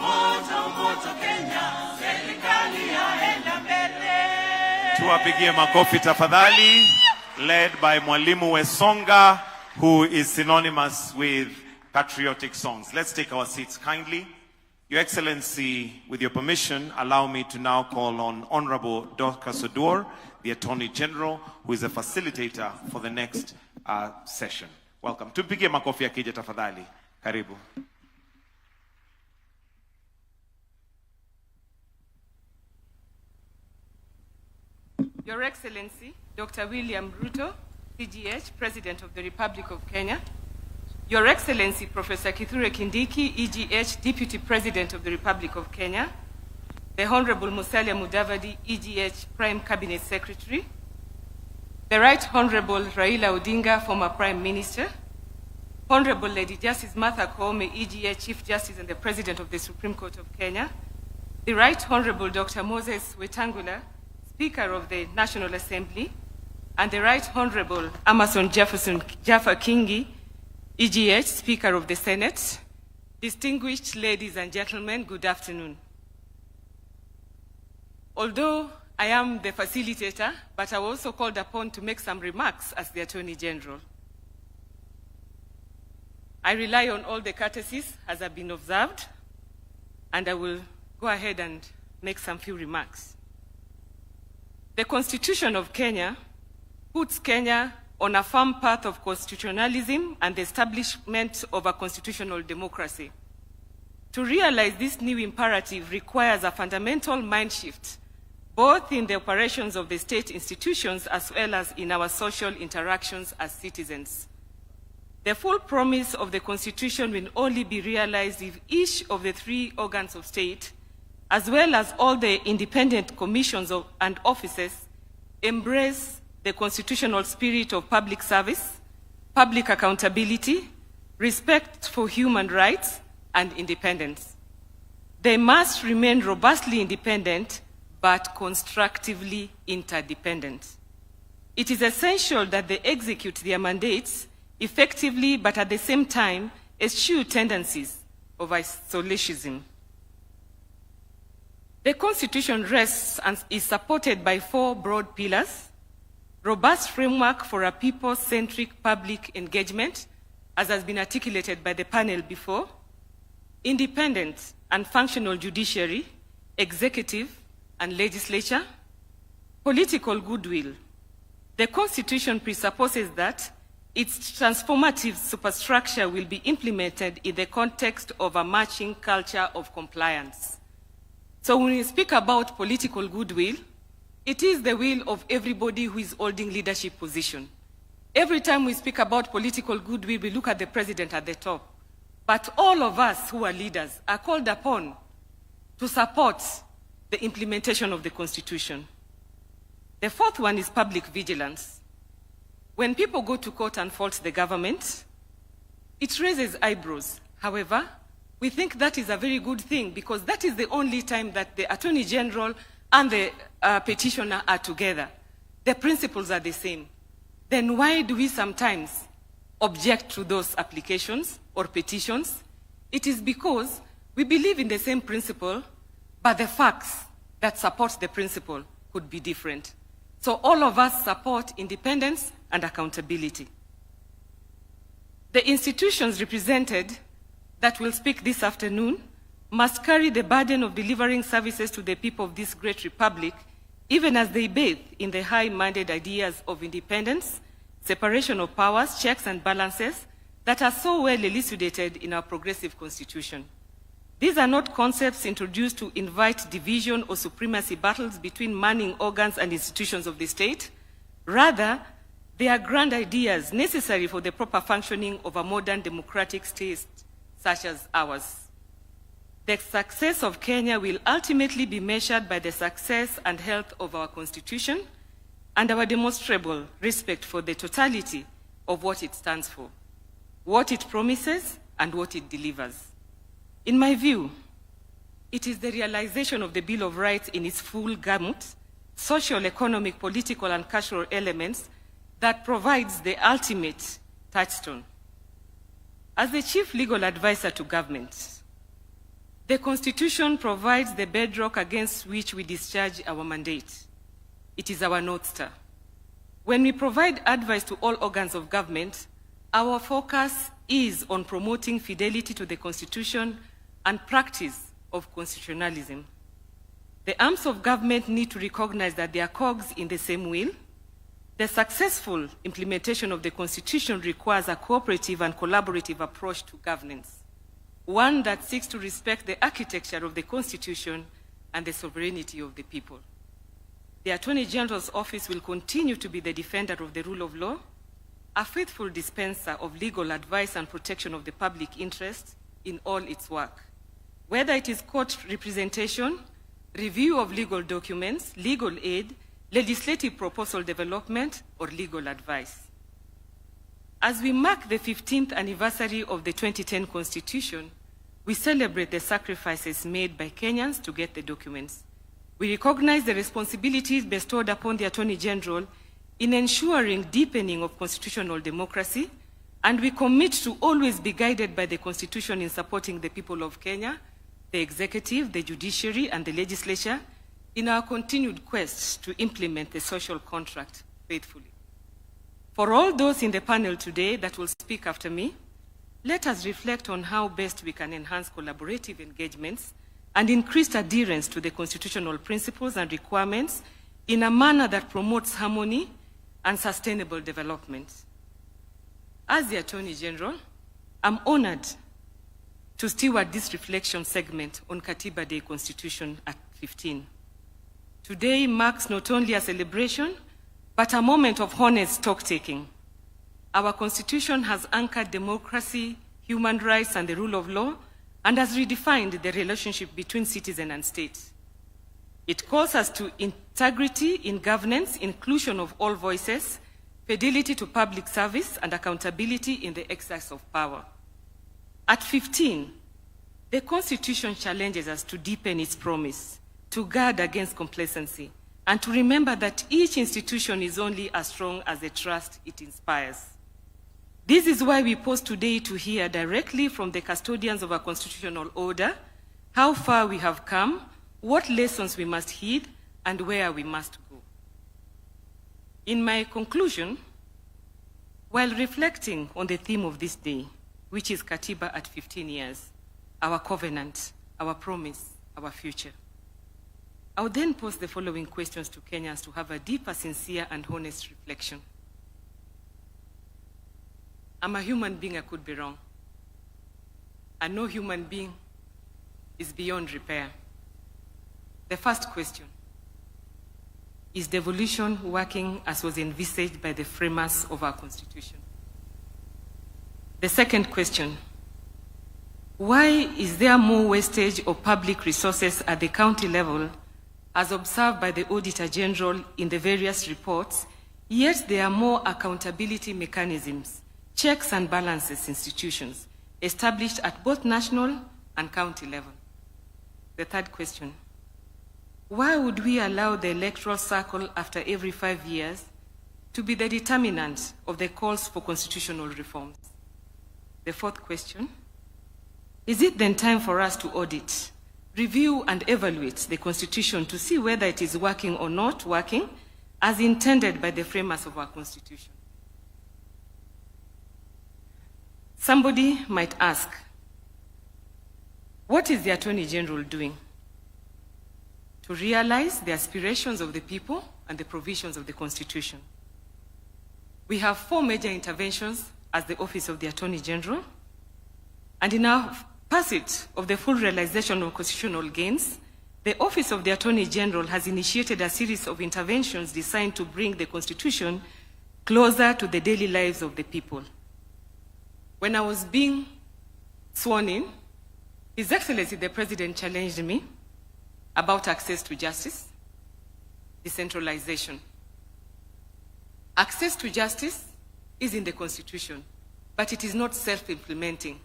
moto moto Kenya, serikali yaenda mbele. Tuwapigie makofi tafadhali. Led by Mwalimu Wesonga, who is synonymous with patriotic songs. Let's take our seats kindly. Your Excellency, with your permission, allow me to now call on Honorable Dorcas Oduor, the Attorney General, who is a facilitator for the next session. Welcome. Tupigie makofi akija tafadhali. Karibu. Your Excellency, Dr. William Ruto, CGH, President of the Republic of Kenya. Your Excellency, Professor Kithure Kindiki, EGH, Deputy President of the Republic of Kenya. The Honorable Musalia Mudavadi, EGH, Prime Cabinet Secretary. The Right Honorable Raila Odinga, former Prime Minister. Honorable Lady Justice Martha Koome, EGH, Chief Justice and the President of the Supreme Court of Kenya. The Right Honorable Dr. Moses Wetangula, Speaker of the National Assembly, and the Right Honorable Amason Jaffa Kingi, EGH, Speaker of the Senate. Distinguished ladies and gentlemen, good afternoon. Although I am the facilitator, but I was also called upon to make some remarks as the Attorney General. I rely on all the courtesies as have been observed, and I will go ahead and make some few remarks. The Constitution of Kenya puts Kenya on a firm path of constitutionalism and the establishment of a constitutional democracy. To realize this new imperative requires a fundamental mind shift, both in the operations of the state institutions as well as in our social interactions as citizens. The full promise of the Constitution will only be realized if each of the three organs of state, as well as all the independent commissions and offices, embrace the constitutional spirit of public service, public accountability, respect for human rights, and independence. They must remain robustly independent, but constructively interdependent. It is essential that they execute their mandates effectively, but at the same time, eschew tendencies of isolationism. The Constitution rests and is supported by four broad pillars: robust framework for a people-centric public engagement, as has been articulated by the panel before, independent and functional judiciary, executive and legislature, political goodwill. The Constitution presupposes that its transformative superstructure will be implemented in the context of a marching culture of compliance. So when we speak about political goodwill, it is the will of everybody who is holding leadership position. Every time we speak about political goodwill, we look at the president at the top. But all of us who are leaders are called upon to support the implementation of the Constitution. The fourth one is public vigilance. When people go to court and fault the government, it raises eyebrows. However, we think that is a very good thing because that is the only time that the Attorney General and the petitioner are together. The principles are the same. Then why do we sometimes object to those applications or petitions? It is because we believe in the same principle, but the facts that support the principle could be different. So all of us support independence and accountability. The institutions represented that will speak this afternoon must carry the burden of delivering services to the people of this great republic, even as they bathe in the high-minded ideas of independence, separation of powers, checks and balances that are so well elucidated in our progressive constitution. These are not concepts introduced to invite division or supremacy battles between manning organs and institutions of the state. Rather, they are grand ideas necessary for the proper functioning of a modern democratic state such as ours. The success of Kenya will ultimately be measured by the success and health of our constitution and our demonstrable respect for the totality of what it stands for, what it promises, and what it delivers. In my view, it is the realization of the Bill of Rights in its full gamut, social, economic, political, and cultural elements that provides the ultimate touchstone. As the chief legal advisor to government, the Constitution provides the bedrock against which we discharge our mandate. It is our North Star. When we provide advice to all organs of government, our focus is on promoting fidelity to the Constitution and practice of constitutionalism. The arms of government need to recognize that they are cogs in the same wheel. The successful implementation of the Constitution requires a cooperative and collaborative approach to governance, one that seeks to respect the architecture of the Constitution and the sovereignty of the people. The Attorney General's office will continue to be the defender of the rule of law, a faithful dispenser of legal advice and protection of the public interest in all its work, whether it is court representation, review of legal documents, legal aid, legislative proposal development, or legal advice. As we mark the 15th anniversary of the 2010 Constitution, we celebrate the sacrifices made by Kenyans to get the documents. We recognize the responsibilities bestowed upon the Attorney General in ensuring deepening of constitutional democracy, and we commit to always be guided by the Constitution in supporting the people of Kenya, the executive, the judiciary, and the legislature in our continued quest to implement the social contract faithfully. For all those in the panel today that will speak after me, let us reflect on how best we can enhance collaborative engagements and increased adherence to the constitutional principles and requirements in a manner that promotes harmony and sustainable development. As the Attorney General, I'm honored to steward this reflection segment on Katiba Day Constitution at 15. Today marks not only a celebration, but a moment of honest stock-taking. Our Constitution has anchored democracy, human rights, and the rule of law, and has redefined the relationship between citizen and state. It calls us to integrity in governance, inclusion of all voices, fidelity to public service, and accountability in the exercise of power. At 15, the Constitution challenges us to deepen its promise, to guard against complacency, and to remember that each institution is only as strong as the trust it inspires. This is why we pause today to hear directly from the custodians of our constitutional order how far we have come, what lessons we must heed, and where we must go. In my conclusion, while reflecting on the theme of this day, which is Katiba at 15 years, our covenant, our promise, our future, I would then pose the following questions to Kenyans to have a deeper, sincere, and honest reflection. I'm a human being, I could be wrong. And no human being is beyond repair. The first question, is devolution working as was envisaged by the framers of our Constitution? The second question, why is there more wastage of public resources at the county level as observed by the Auditor General in the various reports, yet there are more accountability mechanisms, checks and balances institutions established at both national and county level? The third question, why would we allow the electoral cycle after every 5 years to be the determinant of the calls for constitutional reforms? The fourth question, is it then time for us to audit, review and evaluate the Constitution to see whether it is working or not working as intended by the framers of our Constitution? Somebody might ask, What is the Attorney General doing to realize the aspirations of the people and the provisions of the Constitution? We have 4 major interventions as the Office of the Attorney General, and in our pursuit of the full realization of constitutional gains, the Office of the Attorney General has initiated a series of interventions designed to bring the Constitution closer to the daily lives of the people. When I was being sworn in, His Excellency the President challenged me about access to justice, decentralization. Access to justice is in the Constitution, but it is not self-implementing.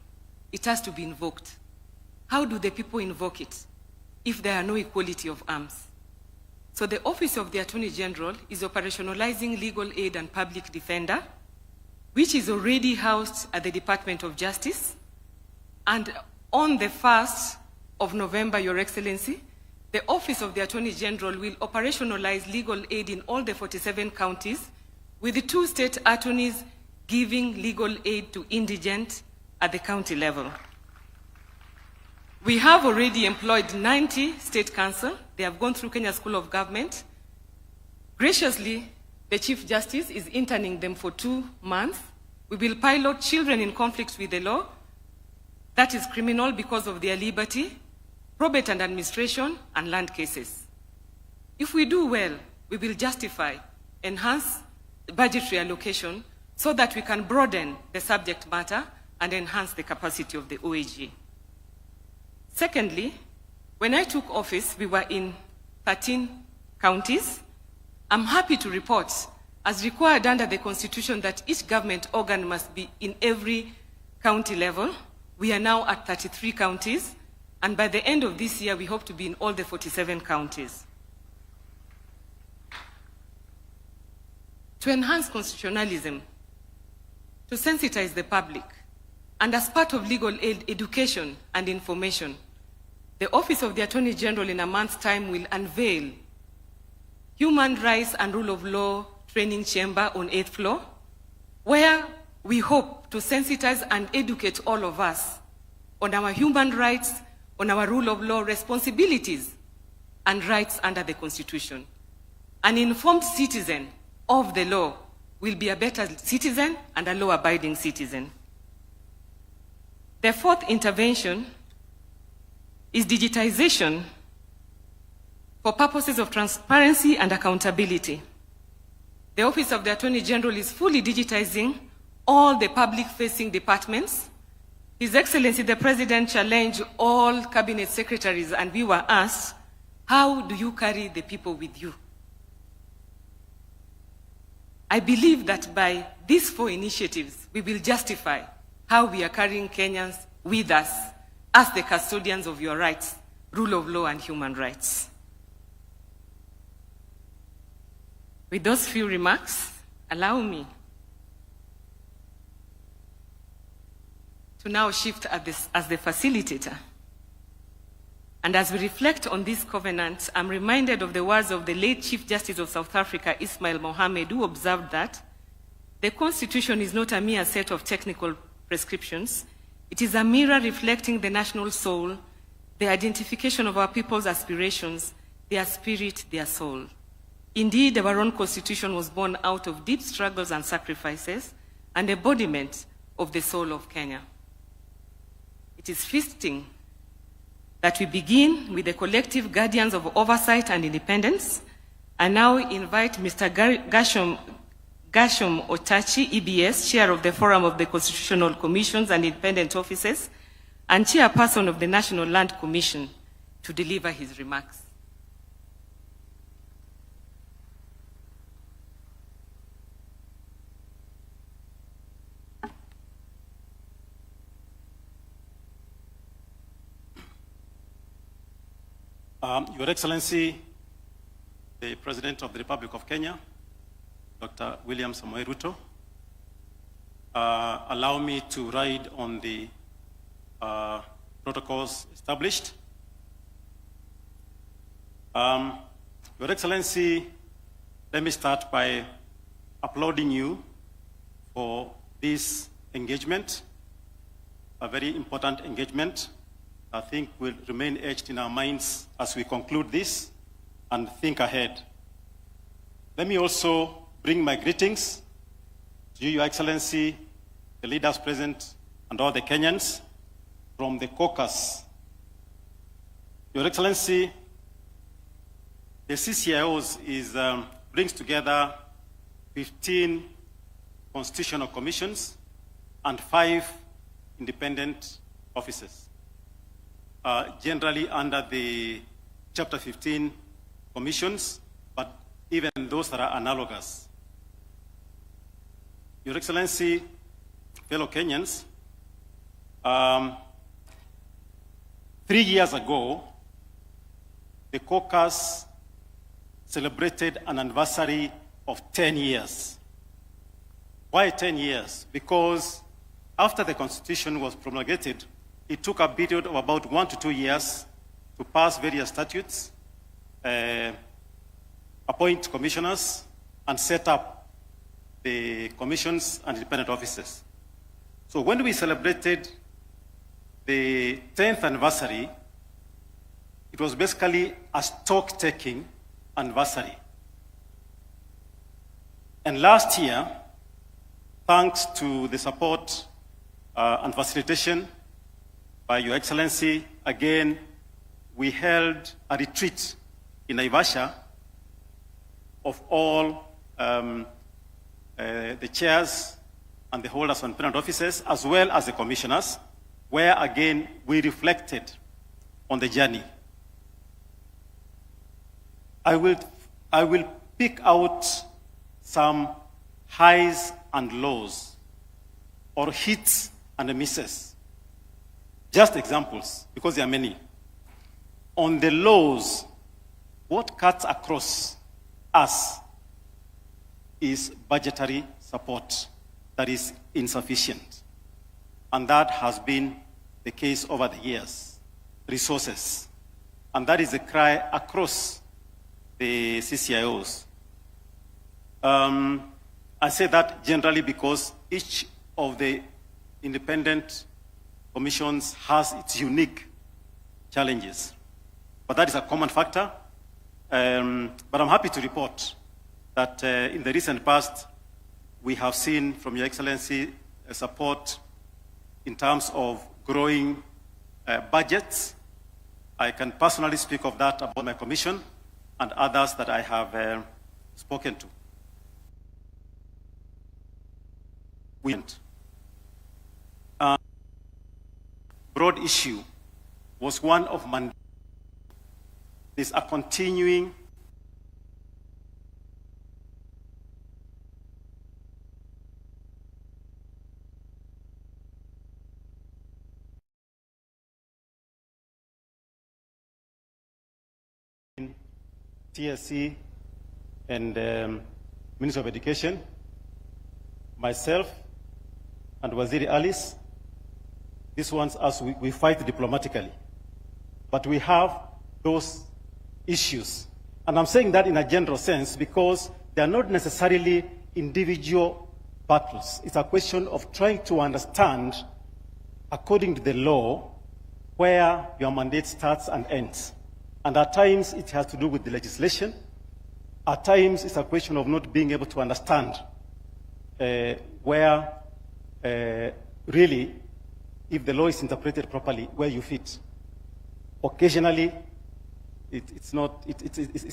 It has to be invoked. How do the people invoke it if there are no equality of arms? So the Office of the Attorney General is operationalizing legal aid and public defender, which is already housed at the Department of Justice. And on the 1st of November, Your Excellency, the Office of the Attorney General will operationalize legal aid in all the 47 counties, with the 2 state attorneys giving legal aid to indigent at the county level. We have already employed 90 state counsel. They have gone through Kenya School of Government. Graciously, the Chief Justice is interning them for 2 months. We will pilot children in conflict with the law. That is criminal because of their liberty, probate and administration, and land cases. If we do well, we will justify, enhance budgetary allocation so that we can broaden the subject matter and enhance the capacity of the OAG. Secondly, when I took office, we were in 13 counties. I'm happy to report, as required under the Constitution, that each government organ must be in every county level. We are now at 33 counties, and by the end of this year, we hope to be in all the 47 counties. To enhance constitutionalism, to sensitize the public, and as part of legal aid education and information, the Office of the Attorney General in a month's time will unveil Human Rights and Rule of Law Training Chamber on 8th floor, where we hope to sensitize and educate all of us on our human rights, on our rule of law responsibilities and rights under the Constitution. An informed citizen of the law will be a better citizen and a law-abiding citizen. The 4th intervention is digitization for purposes of transparency and accountability. The Office of the Attorney General is fully digitizing all the public-facing departments. His Excellency the President challenged all cabinet secretaries, and we were asked, how do you carry the people with you? I believe that by these 4 initiatives, we will justify how we are carrying Kenyans with us as the custodians of your rights, rule of law, and human rights. With those few remarks, allow me to now shift as the facilitator. And as we reflect on this covenant, I'm reminded of the words of the late Chief Justice of South Africa, Ismail Mohammed, who observed that the Constitution is not a mere set of technical prescriptions. It is a mirror reflecting the national soul, the identification of our people's aspirations, their spirit, their soul. Indeed, our own Constitution was born out of deep struggles and sacrifices, an embodiment of the soul of Kenya. It is fitting that we begin with the collective guardians of oversight and independence, and now invite Mr. Gashom Otachi, EBS, Chair of the Forum of the Constitutional Commissions and Independent Offices, and Chairperson of the National Land Commission, to deliver his remarks. Your Excellency, the President of the Republic of Kenya, Dr. William Samoei Ruto, allow me to ride on the protocols established. Your Excellency, let me start by applauding you for this engagement, a very important engagement I think will remain etched in our minds as we conclude this and think ahead. Let me also bring my greetings to you, Your Excellency, the leaders present, and all the Kenyans from the caucus. Your Excellency, the CCIOs brings together 15 constitutional commissions and 5 independent offices, generally under the Chapter 15 commissions, but even those that are analogous. Your Excellency, fellow Kenyans, 3 years ago, the caucus celebrated an anniversary of 10 years. Why 10 years? Because after the Constitution was promulgated, it took a period of about 1 to 2 years to pass various statutes, appoint commissioners, and set up the commissions and independent offices. So when we celebrated the 10th anniversary, it was basically a stock-taking anniversary. And last year, thanks to the support and facilitation by Your Excellency, again, we held a retreat in Naivasha of all the chairs and the holders of independent offices, as well as the commissioners, where again we reflected on the journey. I will pick out some highs and lows, or hits and misses. Just examples, because there are many. On the lows, what cuts across us is budgetary support that is insufficient. And that has been the case over the years. Resources. And that is a cry across the CCIOs. I say that generally because each of the independent commissions has its unique challenges. But that is a common factor. But I'm happy to report that in the recent past, we have seen from Your Excellency support in terms of growing budgets. I can personally speak of that about my commission and others that I have spoken to. Broad issue was one of mandate. There's a continuing TSC and Minister of Education, myself and Waziri Alice. These ones as we fight diplomatically. But we have those issues. And I'm saying that in a general sense because they are not necessarily individual battles. It's a question of trying to understand, according to the law, where your mandate starts and ends. And at times it has to do with the legislation. At times it's a question of not being able to understand where really, if the law is interpreted properly, where you fit. Occasionally, it's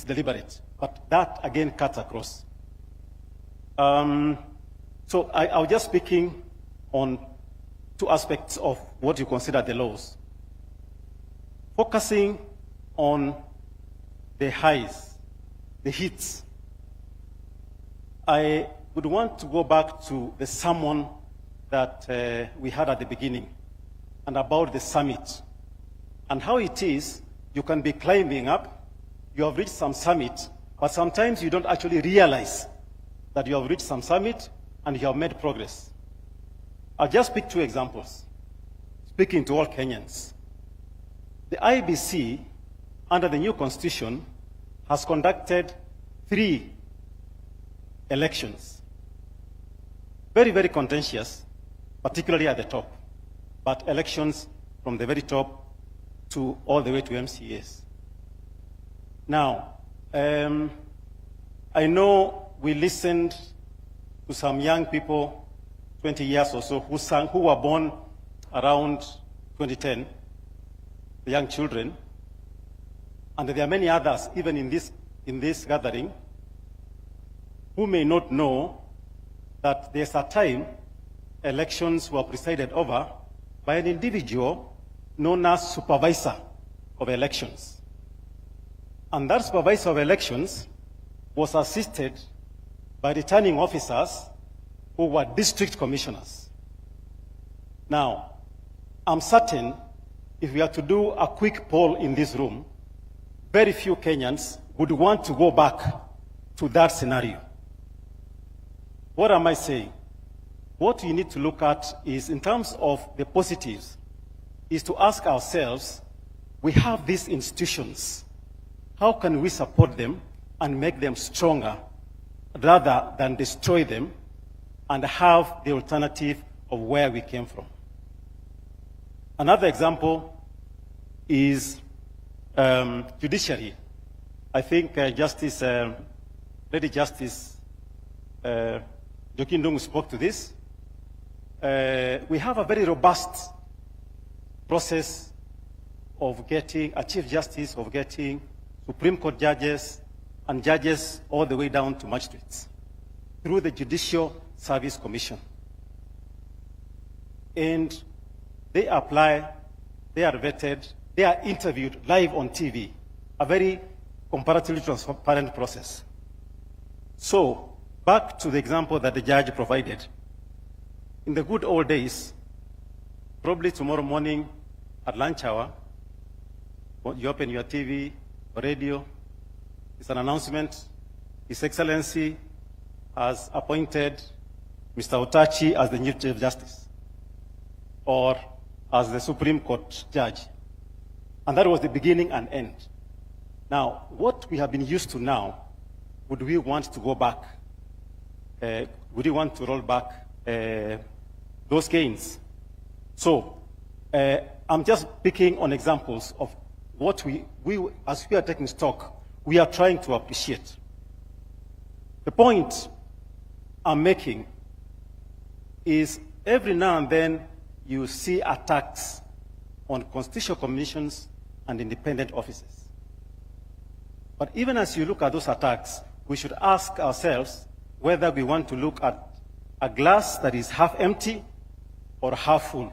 deliberate, but that again cuts across. So I was just speaking on 2 aspects of what you consider the laws. Focusing on the highs, the hits. I would want to go back to the sermon that we had at the beginning and about the summit and how it is you can be climbing up, you have reached some summit, but sometimes you don't actually realize that you have reached some summit and you have made progress. I'll just pick 2 examples, speaking to all Kenyans. The IBC, under the new constitution, has conducted 3 elections. Very, very contentious, particularly at the top. But elections from the very top to all the way to MCAs. Now, I know we listened to some young people, 20 years or so, who were born around 2010, the young children, and there are many others, even in this gathering, who may not know that there's a time elections were presided over by an individual known as supervisor of elections. And that supervisor of elections was assisted by returning officers who were district commissioners. Now, I'm certain if we are to do a quick poll in this room, very few Kenyans would want to go back to that scenario. What am I saying? What we need to look at is, in terms of the positives, is to ask ourselves, we have these institutions. How can we support them and make them stronger rather than destroy them and have the alternative of where we came from? Another example is judiciary. I think Lady Justice Jokin Dung spoke to this. We have a very robust process of getting a Chief Justice, of getting Supreme Court judges and judges all the way down to magistrates through the Judicial Service Commission. And they apply, they are vetted, they are interviewed live on TV, a very comparatively transparent process. So, back to the example that the judge provided. In the good old days, probably tomorrow morning at lunch hour, you open your TV or radio, it's an announcement. His Excellency has appointed Mr. Otachi as the new Chief Justice or as the Supreme Court judge. And that was the beginning and end. Now, what we have been used to now, would we want to go back? Would we want to roll back those gains? So, I'm just picking on examples of what we, as we are taking stock, we are trying to appreciate. The point I'm making is every now and then you see attacks on constitutional commissions and independent offices. But even as you look at those attacks, we should ask ourselves whether we want to look at a glass that is half empty or half full.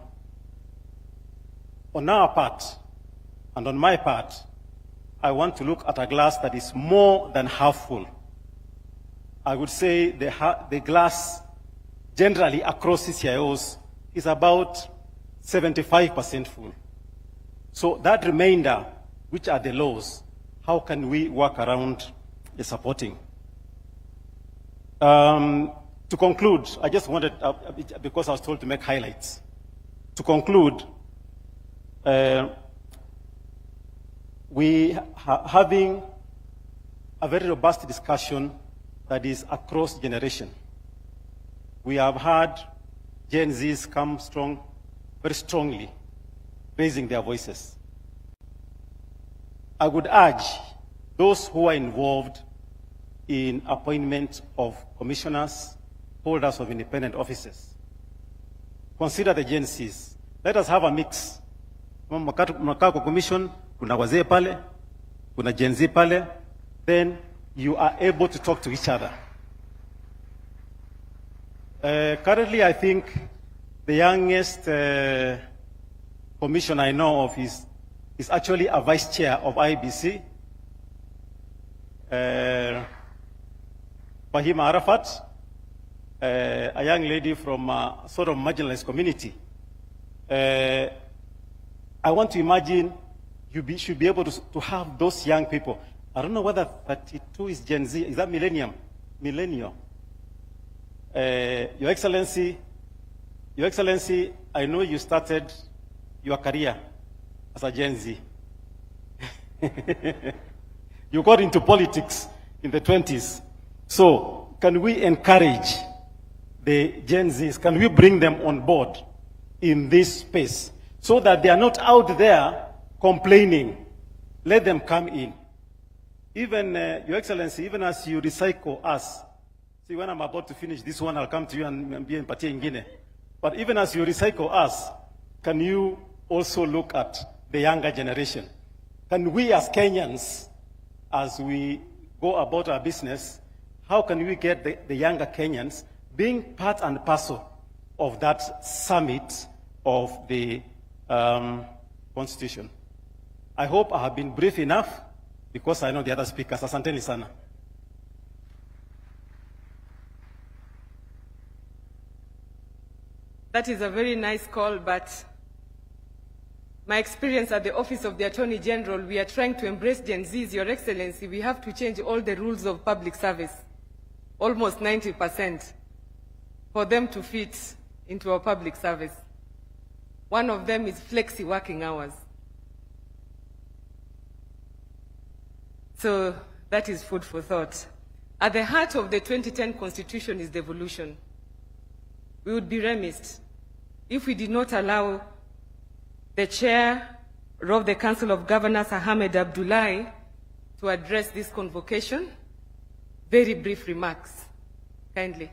On our part, and on my part, I want to look at a glass that is more than half full. I would say the glass generally across CCIOs is about 75% full. So that remainder, which are the laws, how can we work around the supporting? To conclude, I just wanted, because I was told to make highlights. To conclude, we are having a very robust discussion that is across generation. We have had Gen Zs come strong, very strongly, raising their voices. I would urge those who are involved in appointment of commissioners, holders of independent offices, consider the Gen Zs. Let us have a mix. Mnakaa kwa commission, kuna wazee pale, kuna Gen Z pale, then you are able to talk to each other. Currently, I think the youngest commission I know of is actually a vice chair of IBC, Fahima Arafat, a young lady from a sort of marginalized community. I want to imagine you should be able to have those young people. I don't know whether 32 is Gen Z. Is that millennium? Millennial. Your Excellency, I know you started your career as a Gen Z. You got into politics in the 20s. So, can we encourage the Gen Zs? Can we bring them on board in this space so that they are not out there complaining, let them come in. Even, Your Excellency, even as you recycle us, see, when I'm about to finish this one, I'll come to you and be in MATIANG'I. But even as you recycle us, can you also look at the younger generation? Can we as Kenyans, as we go about our business, how can we get the younger Kenyans being part and parcel of that summit of the Constitution? I hope I have been brief enough, because I know the other speakers. Asanteni sana. That is a very nice call, but my experience at the Office of the Attorney General, we are trying to embrace Gen Zs, Your Excellency. We have to change all the rules of public service, almost 90%, for them to fit into our public service. One of them is flexi working hours. So that is food for thought. At the heart of the 2010 Constitution is devolution. We would be remiss if we did not allow the chair of the Council of Governors, Ahmed Abdullahi, to address this convocation. Very brief remarks, kindly.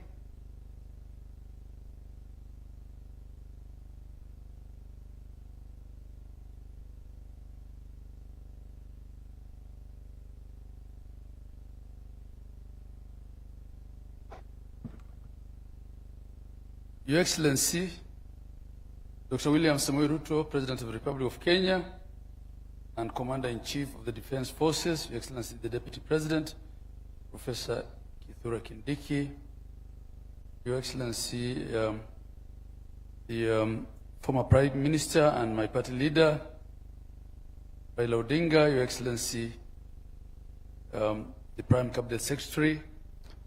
Your Excellency, Dr. William Samoei Ruto, President of the Republic of Kenya and Commander-in-Chief of the Defense Forces, Your Excellency, the Deputy President, Professor Kithure Kindiki, Your Excellency, the former Prime Minister and my party leader, Raila Odinga, Your Excellency, the Prime Cabinet Secretary,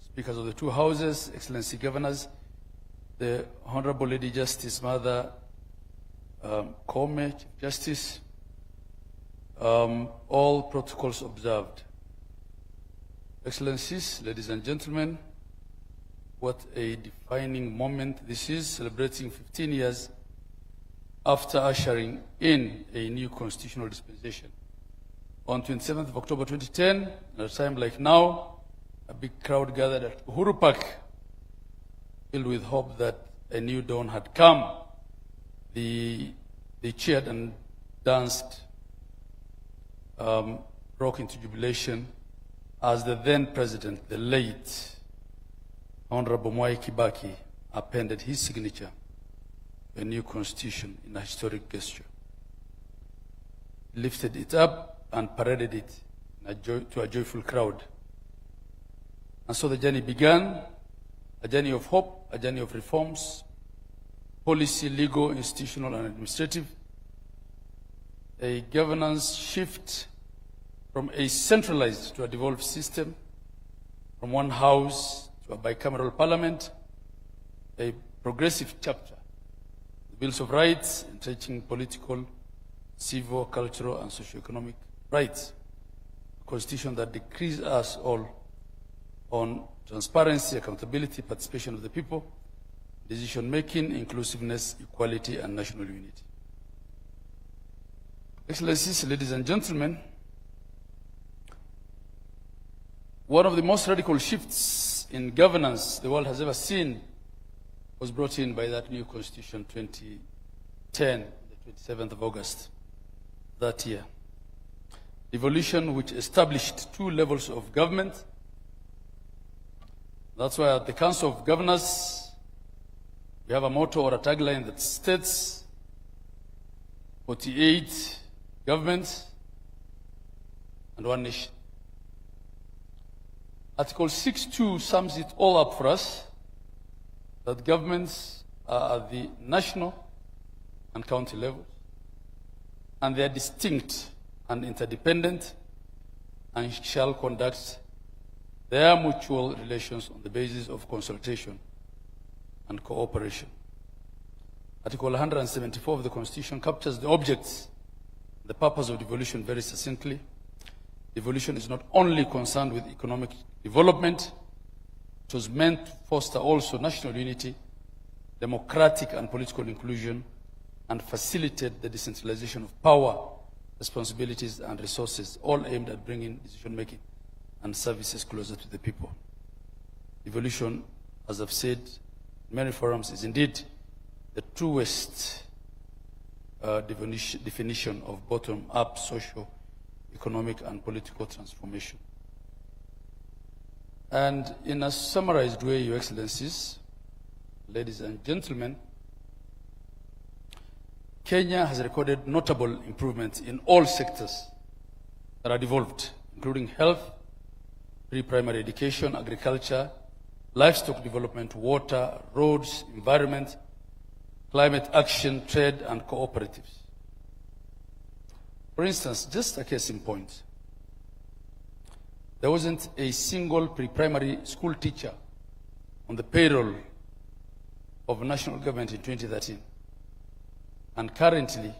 Speakers of the two Houses, Excellency Governors, the Honorable Lady Justice Mother Kome, Chief Justice, all protocols observed. Excellencies, ladies and gentlemen, what a defining moment this is, celebrating 15 years after ushering in a new constitutional dispensation. On 27th of October 2010, at a time like now, a big crowd gathered at Uhuru Park, filled with hope that a new dawn had come. They cheered and danced, broke into jubilation as the then president, the late Honorable Mwai Kibaki, appended his signature to a new constitution in a historic gesture. He lifted it up and paraded it to a joyful crowd. And so the journey began, a journey of hope, a journey of reforms, policy, legal, institutional, and administrative, a governance shift from a centralized to a devolved system, from one house to a bicameral parliament, a progressive chapter, the Bills of Rights, entrenching political, civil, cultural, and socio-economic rights, a constitution that decrees us all on transparency, accountability, participation of the people, decision-making, inclusiveness, equality, and national unity. Excellencies, ladies and gentlemen, one of the most radical shifts in governance the world has ever seen was brought in by that new constitution 2010, the 27th of August that year. Devolution, which established two levels of government. That's why at the Council of Governors, we have a motto or a tagline that states 48 governments and one nation. Article 6.2 sums it all up for us, that governments are at the national and county levels, and they are distinct and interdependent and shall conduct their mutual relations on the basis of consultation and cooperation. Article 174 of the Constitution captures the objects, the purpose of devolution very succinctly. Devolution is not only concerned with economic development, it was meant to foster also national unity, democratic and political inclusion, and facilitate the decentralization of power responsibilities, and resources, all aimed at bringing decision-making and services closer to the people. Devolution, as I've said in many forums, is indeed the truest definition of bottom-up social, economic, and political transformation. And in a summarized way, Your Excellencies, ladies and gentlemen, Kenya has recorded notable improvements in all sectors that are devolved, including health, pre-primary education, agriculture, livestock development, water, roads, environment, climate action, trade, and cooperatives. For instance, just a case in point, there wasn't a single pre-primary school teacher on the payroll of national government in 2013. And currently,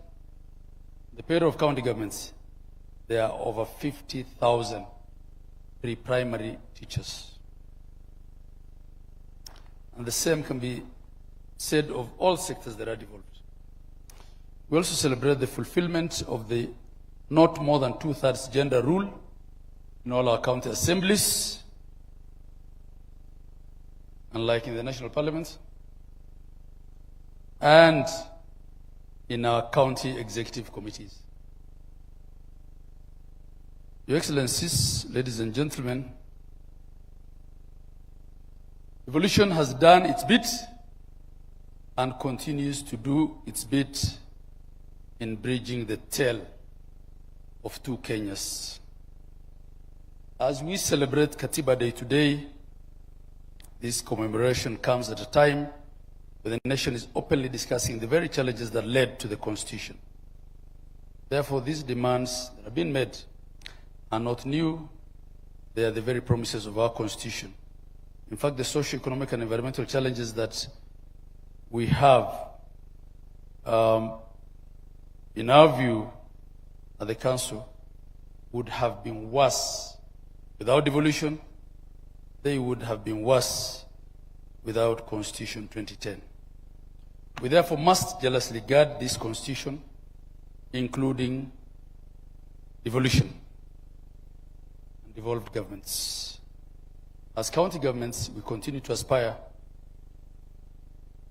the payroll of county governments, there are over 50,000 pre-primary teachers. And the same can be said of all sectors that are devolved. We also celebrate the fulfillment of the not more than 2/3 gender rule in all our county assemblies, unlike in the national parliament, and in our county executive committees. Your Excellencies, ladies and gentlemen, Devolution has done its bit and continues to do its bit in bridging the tale of two Kenyas. As we celebrate Katiba Day today, this commemoration comes at a time when the nation is openly discussing the very challenges that led to the Constitution. Therefore, these demands that have been made are not new. They are the very promises of our Constitution. In fact, the socio-economic and environmental challenges that we have, in our view, at the Council, would have been worse without devolution. They would have been worse without Constitution 2010. We therefore must jealously guard this Constitution, including devolution and devolved governments. As county governments, we continue to aspire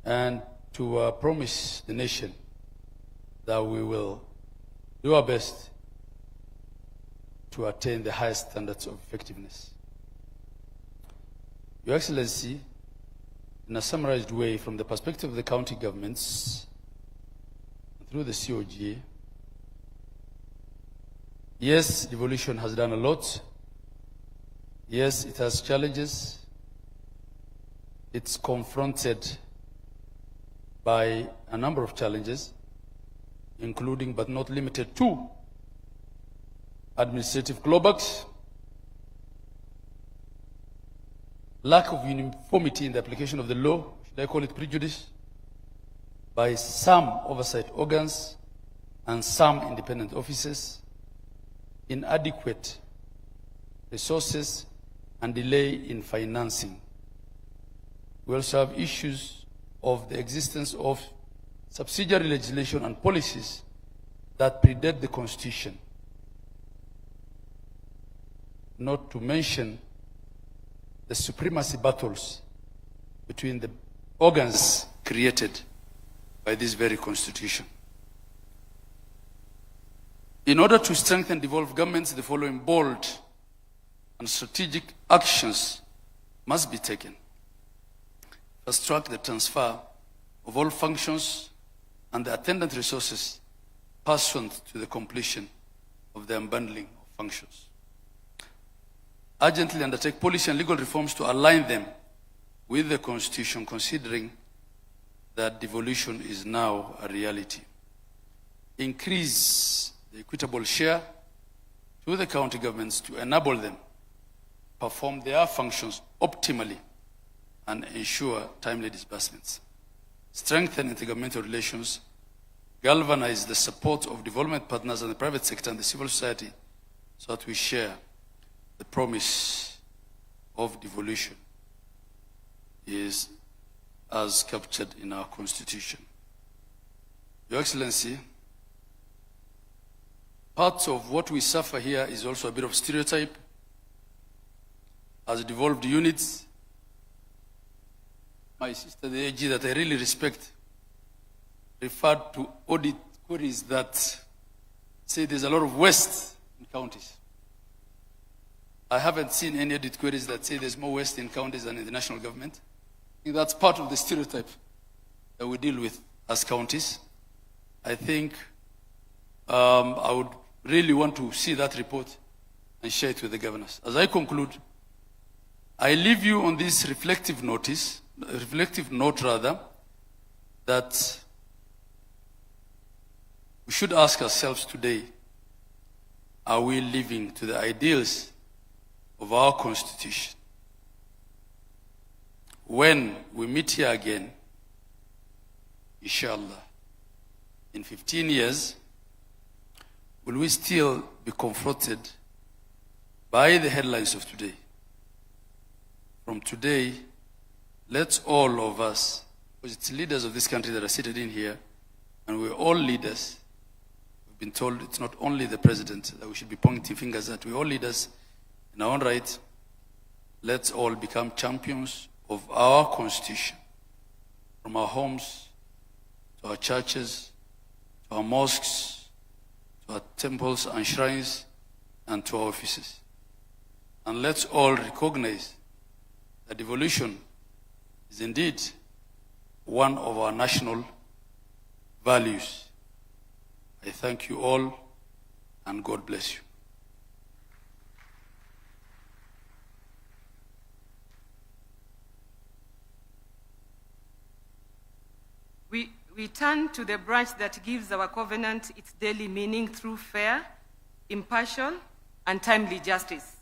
and to promise the nation that we will do our best to attain the highest standards of effectiveness. Your Excellency, in a summarized way, from the perspective of the county governments, through the COGA, yes, devolution has done a lot. Yes, it has challenges. It's confronted by a number of challenges, including but not limited to administrative clawbacks, lack of uniformity in the application of the law, should I call it prejudice, by some oversight organs and some independent officers, inadequate resources, and delay in financing. We also have issues of the existence of subsidiary legislation and policies that predate the Constitution, not to mention the supremacy battles between the organs created by this very Constitution. In order to strengthen devolved governments, the following bold and strategic actions must be taken. Fast track the transfer of all functions and the attendant resources pursuant to the completion of the unbundling of functions. Urgently undertake policy and legal reforms to align them with the Constitution, considering that devolution is now a reality. Increase the equitable share to the county governments to enable them perform their functions optimally and ensure timely disbursements. Strengthen intergovernmental relations, galvanize the support of development partners and the private sector and the civil society so that we share the promise of devolution is as captured in our Constitution. Your Excellency, part of what we suffer here is also a bit of stereotype. As devolved units, my sister, the AG that I really respect, referred to audit queries that say there's a lot of waste in counties. I haven't seen any audit queries that say there's more waste in counties than in the national government. I think that's part of the stereotype that we deal with as counties. I think I would really want to see that report and share it with the governors. As I conclude, I leave you on this reflective note, that we should ask ourselves today, are we living to the ideals of our Constitution? When we meet here again, inshallah, in 15 years, will we still be confronted by the headlines of today? From today, let's all of us, because it's leaders of this country that are seated in here, and we're all leaders. We've been told it's not only the president that we should be pointing fingers at, we're all leaders in our own right. Let's all become champions of our Constitution, from our homes, to our churches, to our mosques, to our temples and shrines, and to our offices. And let's all recognize that devolution is indeed one of our national values. I thank you all, and God bless you. We turn to the branch that gives our covenant its daily meaning through fair, impartial, and timely justice.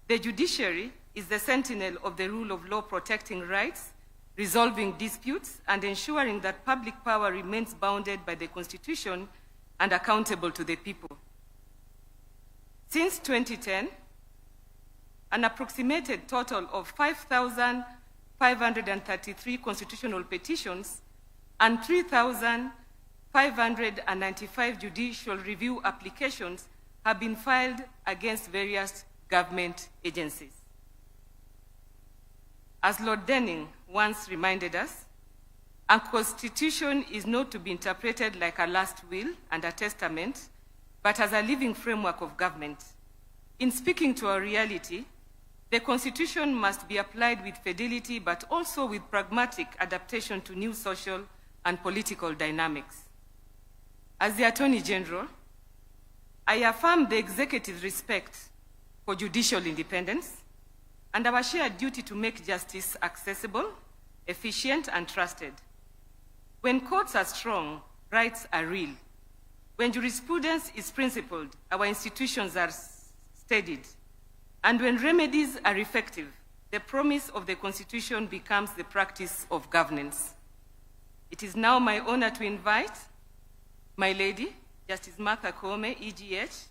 The judiciary is the sentinel of the rule of law, protecting rights, resolving disputes, and ensuring that public power remains bounded by the Constitution and accountable to the people. Since 2010, an approximated total of 5,533 constitutional petitions and 3,595 judicial review applications have been filed against various government agencies. As Lord Denning once reminded us, a constitution is not to be interpreted like a last will and a testament, but as a living framework of government. In speaking to our reality, the Constitution must be applied with fidelity, but also with pragmatic adaptation to new social and political dynamics. As the Attorney General, I affirm the executive's respect for judicial independence and our shared duty to make justice accessible, efficient, and trusted. When courts are strong, rights are real. When jurisprudence is principled, our institutions are steadied. And when remedies are effective, the promise of the Constitution becomes the practice of governance. It is now my honor to invite my lady, Justice Martha Koome, EGH,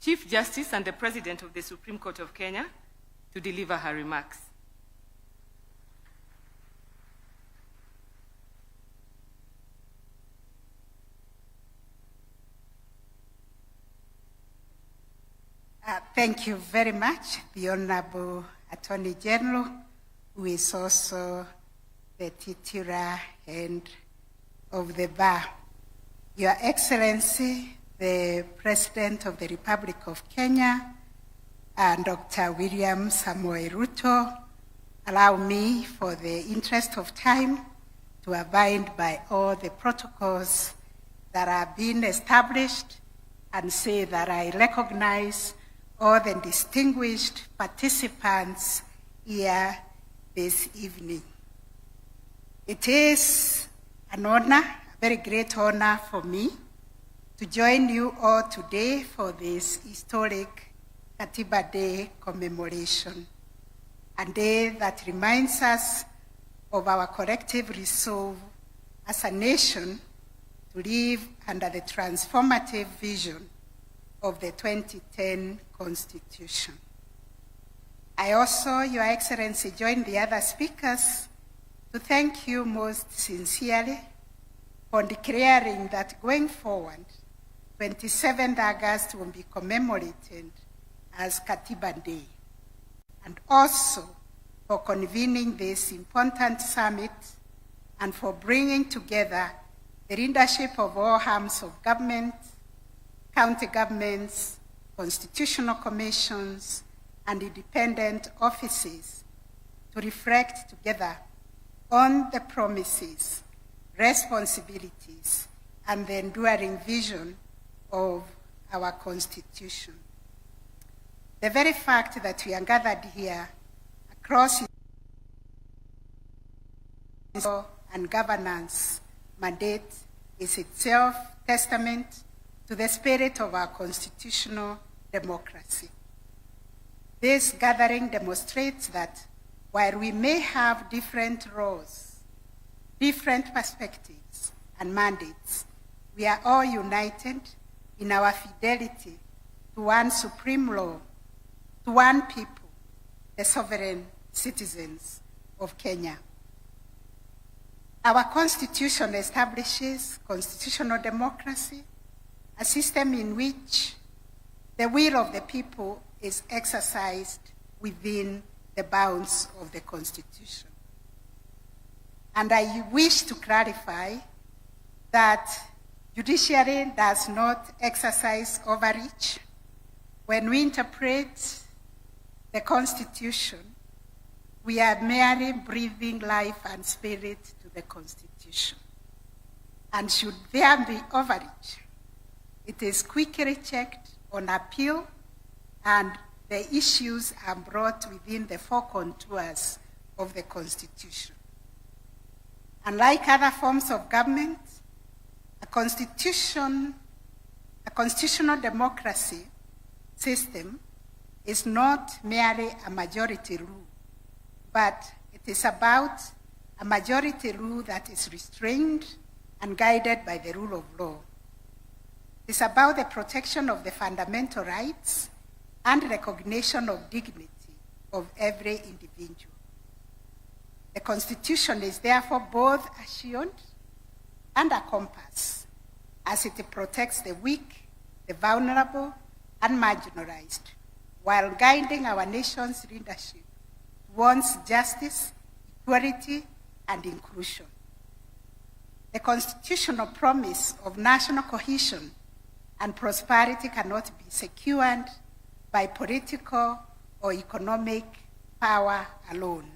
Chief Justice and the President of the Supreme Court of Kenya, to deliver her remarks. Thank you very much, the Honorable Attorney General, who is also the titular head of the bar. Your Excellency, the President of the Republic of Kenya, and Dr. William Samoei Ruto, allow me, for the interest of time, to abide by all the protocols that are being established and say that I recognize all the distinguished participants here this evening. It is an honor, a very great honor for me, to join you all today for this historic Katiba Day commemoration, a day that reminds us of our collective resolve as a nation to live under the transformative vision of the 2010 Constitution. I also, Your Excellency, join the other speakers to thank you most sincerely for declaring that going forward, 27th August will be commemorated as Katiba Day, and also for convening this important summit and for bringing together the leadership of all arms of government, county governments, constitutional commissions, and independent offices to reflect together on the promises, responsibilities, and the enduring vision of our Constitution. The very fact that we are gathered here across and governance mandate is itself testament to the spirit of our constitutional democracy. This gathering demonstrates that while we may have different roles, different perspectives and mandates, we are all united in our fidelity to one supreme law, to one people, the sovereign citizens of Kenya. Our Constitution establishes constitutional democracy, a system in which the will of the people is exercised within the bounds of the Constitution. And I wish to clarify that Judiciary does not exercise overreach. When we interpret the Constitution, we are merely breathing life and spirit to the Constitution. And should there be overreach, it is quickly checked on appeal, and the issues are brought within the four contours of the Constitution. Unlike other forms of government, a constitutional democracy system is not merely a majority rule, but it is about a majority rule that is restrained and guided by the rule of law. It is about the protection of the fundamental rights and recognition of dignity of every individual. The Constitution is therefore both a shield and a compass, as it protects the weak, the vulnerable, and marginalized, while guiding our nation's leadership towards justice, equality, and inclusion. The constitutional promise of national cohesion and prosperity cannot be secured by political or economic power alone.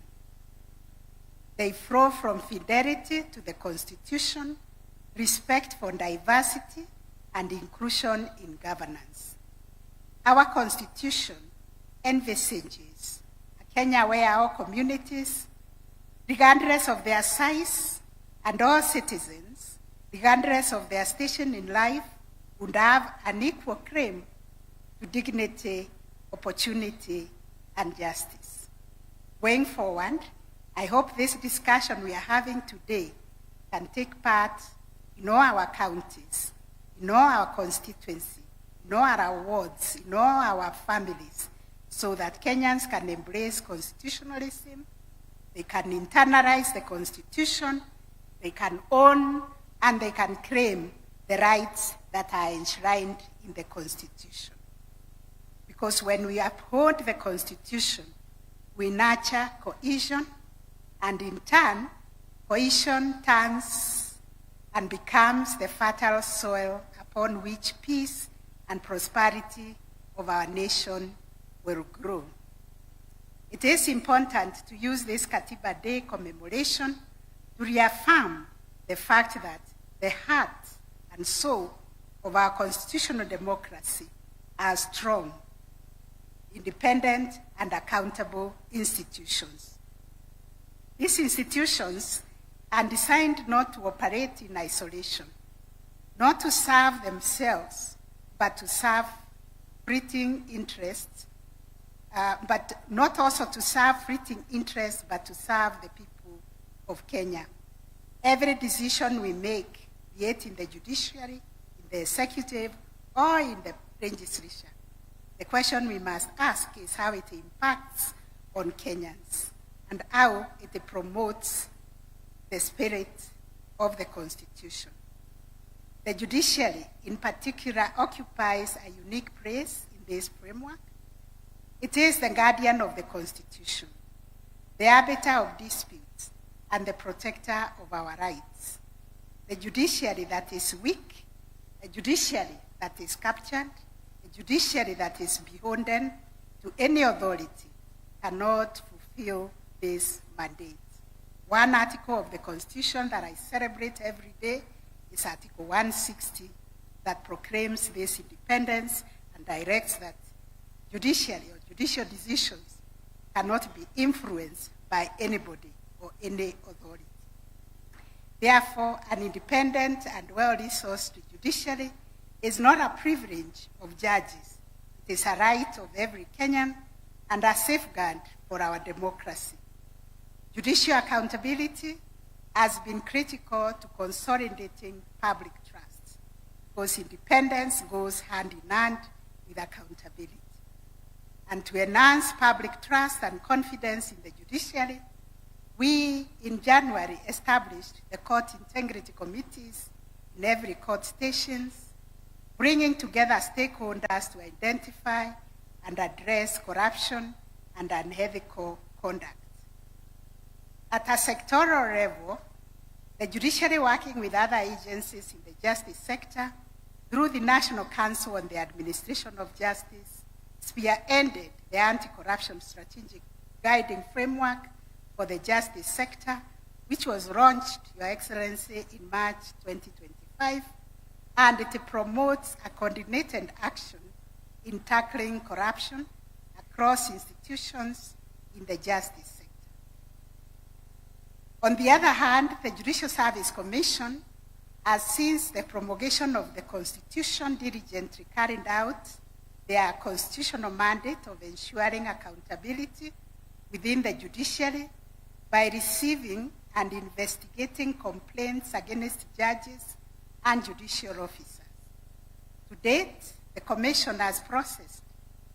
They flow from fidelity to the Constitution, respect for diversity, and inclusion in governance. Our Constitution envisages a Kenya where all communities, regardless of their size, and all citizens, regardless of their station in life, would have an equal claim to dignity, opportunity, and justice. Going forward, I hope this discussion we are having today can take part in all our counties, in all our constituency, in all our wards, in all our families, so that Kenyans can embrace constitutionalism, they can internalize the Constitution, they can own and they can claim the rights that are enshrined in the Constitution. Because when we uphold the Constitution, we nurture cohesion, and in turn, cohesion turns and becomes the fertile soil upon which peace and prosperity of our nation will grow. It is important to use this Katiba Day commemoration to reaffirm the fact that the heart and soul of our constitutional democracy are strong, independent, and accountable institutions. These institutions are designed not to operate in isolation, not to serve themselves, but to serve fleeting interests, but not also to serve fleeting interests, but to serve the people of Kenya. Every decision we make, be it in the judiciary, in the executive, or in the legislature, the question we must ask is how it impacts on Kenyans and how it promotes the spirit of the Constitution. The judiciary, in particular, occupies a unique place in this framework. It is the guardian of the Constitution, the arbiter of disputes, and the protector of our rights. The judiciary that is weak, a judiciary that is captured, a judiciary that is beholden to any authority cannot fulfill this mandate. One article of the Constitution that I celebrate every day is Article 160 that proclaims this independence and directs that judiciary or judicial decisions cannot be influenced by anybody or any authority. Therefore, an independent and well-resourced judiciary is not a privilege of judges. It is a right of every Kenyan and a safeguard for our democracy. Judicial accountability has been critical to consolidating public trust, because independence goes hand in hand with accountability. And to enhance public trust and confidence in the judiciary, we, in January, established the court integrity committees in every court stations, bringing together stakeholders to identify and address corruption and unethical conduct. At a sectoral level, the judiciary, working with other agencies in the justice sector through the National Council on the Administration of Justice, spearheaded the anti-corruption strategic guiding framework for the justice sector, which was launched, Your Excellency, in March 2025, and it promotes a coordinated action in tackling corruption across institutions in the justice sector. On the other hand, the Judicial Service Commission has, since the promulgation of the Constitution, diligently carried out their constitutional mandate of ensuring accountability within the judiciary by receiving and investigating complaints against judges and judicial officers. To date, the Commission has processed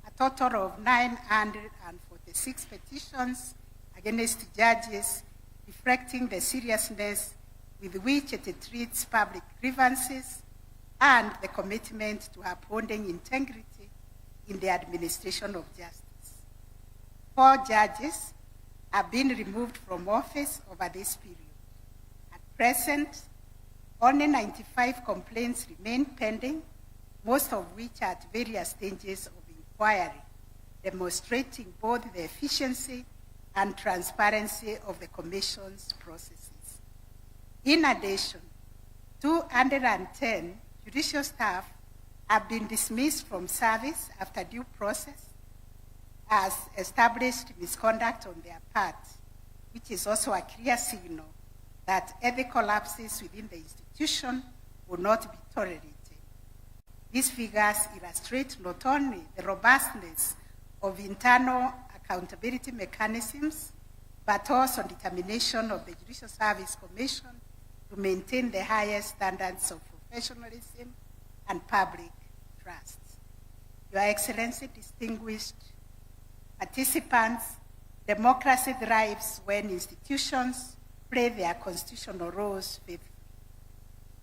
a total of 946 petitions against judges, reflecting the seriousness with which it treats public grievances and the commitment to upholding integrity in the administration of justice. 4 judges have been removed from office over this period. At present, only 95 complaints remain pending, most of which are at various stages of inquiry, demonstrating both the efficiency and transparency of the Commission's processes. In addition, 210 judicial staff have been dismissed from service after due process as established misconduct on their part, which is also a clear signal that ethical lapses within the institution will not be tolerated. These figures illustrate not only the robustness of internal accountability mechanisms, but also determination of the Judicial Service Commission to maintain the highest standards of professionalism and public trust. Your Excellency, distinguished participants, democracy thrives when institutions play their constitutional roles faithfully.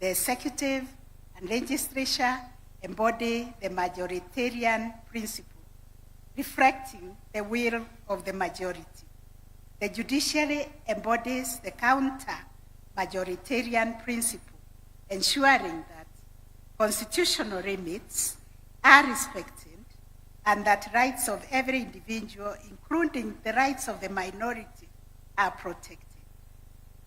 The executive and legislature embody the majoritarian principle, reflecting the will of the majority. The judiciary embodies the counter-majoritarian principle, ensuring that constitutional limits are respected and that rights of every individual, including the rights of the minority, are protected.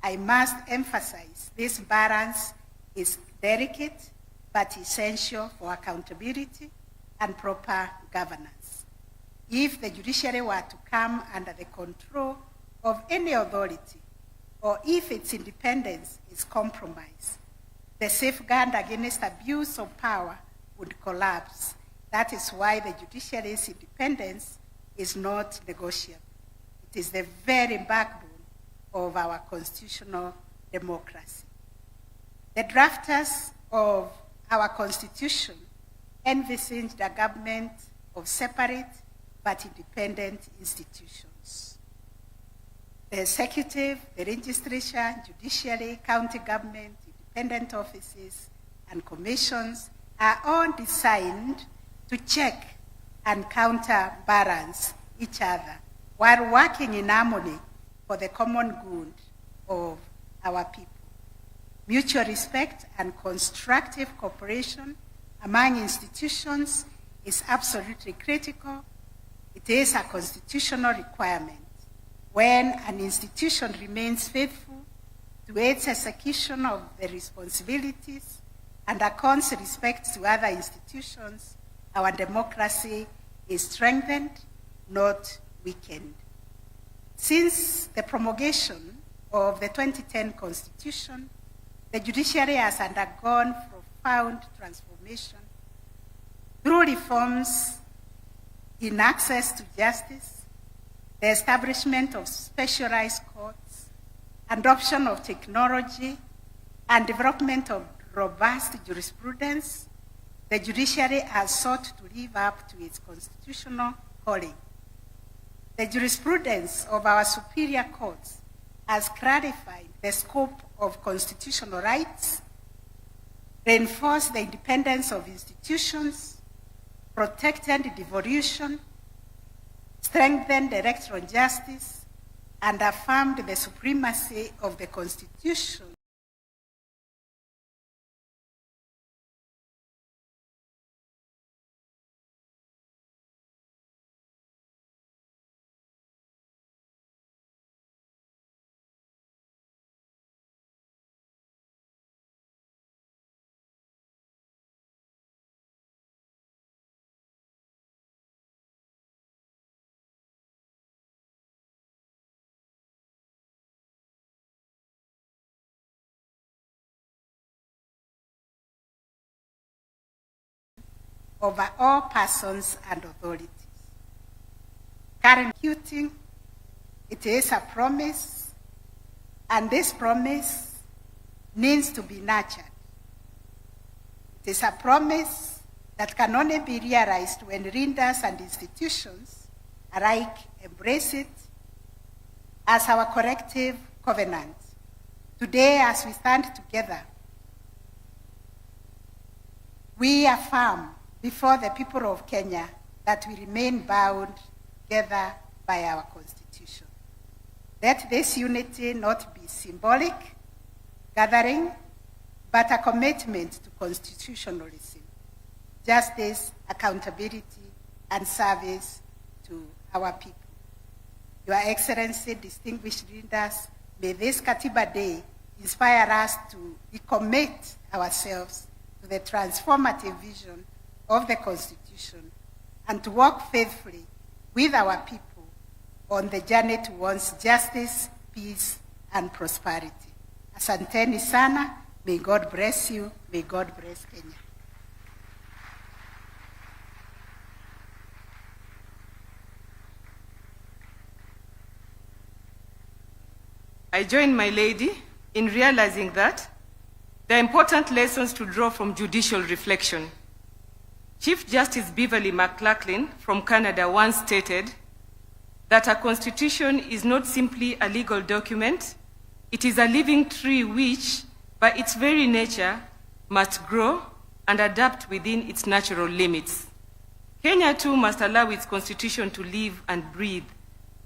I must emphasize this balance is delicate but essential for accountability and proper governance. If the judiciary were to come under the control of any authority, or if its independence is compromised, the safeguard against abuse of power would collapse. That is why the judiciary's independence is not negotiable. It is the very backbone of our constitutional democracy. The drafters of our constitution envisaged a government of separate but independent institutions. The executive, the legislature, judiciary, county government, independent offices, and commissions are all designed to check and counterbalance each other while working in harmony for the common good of our people. Mutual respect and constructive cooperation among institutions is absolutely critical. It is a constitutional requirement. When an institution remains faithful to its execution of the responsibilities and accords respect to other institutions, our democracy is strengthened, not weakened. Since the promulgation of the 2010 Constitution, the judiciary has undergone profound transformation through reforms in access to justice, the establishment of specialized courts, adoption of technology, and development of robust jurisprudence. The judiciary has sought to live up to its constitutional calling. The jurisprudence of our superior courts has clarified the scope of constitutional rights, reinforced the independence of institutions, protected devolution, strengthened electoral justice, and affirmed the supremacy of the Constitution. Over all persons and authorities. Current executing, it is a promise, and this promise needs to be nurtured. It is a promise that can only be realized when leaders and institutions alike embrace it as our collective covenant. Today, as we stand together, we affirm before the people of Kenya that we remain bound together by our Constitution. Let this unity not be symbolic gathering, but a commitment to constitutionalism, justice, accountability, and service to our people. Your Excellency, distinguished leaders, may this Katiba Day inspire us to recommit ourselves to the transformative vision of the Constitution and to work faithfully with our people on the journey towards justice, peace, and prosperity. Asanteni sana. May God bless you. May God bless Kenya. I join my lady in realizing that there are important lessons to draw from judicial reflection. Chief Justice Beverly McLaughlin from Canada once stated that a constitution is not simply a legal document, it is a living tree which, by its very nature, must grow and adapt within its natural limits. Kenya too must allow its constitution to live and breathe,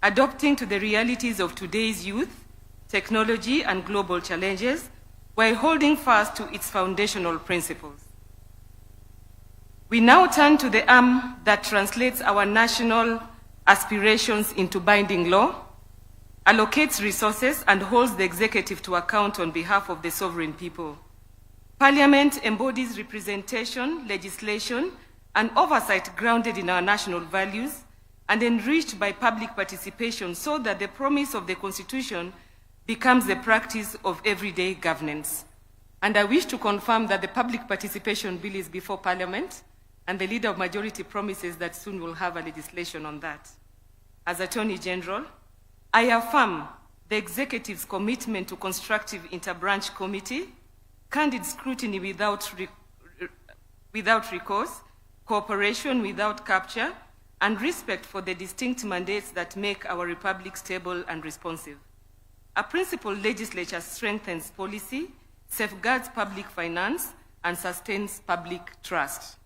adapting to the realities of today's youth, technology, and global challenges, while holding fast to its foundational principles. We now turn to the arm that translates our national aspirations into binding law, allocates resources, and holds the executive to account on behalf of the sovereign people. Parliament embodies representation, legislation, and oversight grounded in our national values and enriched by public participation so that the promise of the Constitution becomes the practice of everyday governance. And I wish to confirm that the public participation bill is before Parliament, and the Leader of Majority promises that soon we'll have a legislation on that. As Attorney General, I affirm the Executive's commitment to constructive interbranch committee, candid scrutiny without recourse, cooperation without capture, and respect for the distinct mandates that make our republic stable and responsive. A principled legislature strengthens policy, safeguards public finance, and sustains public trust.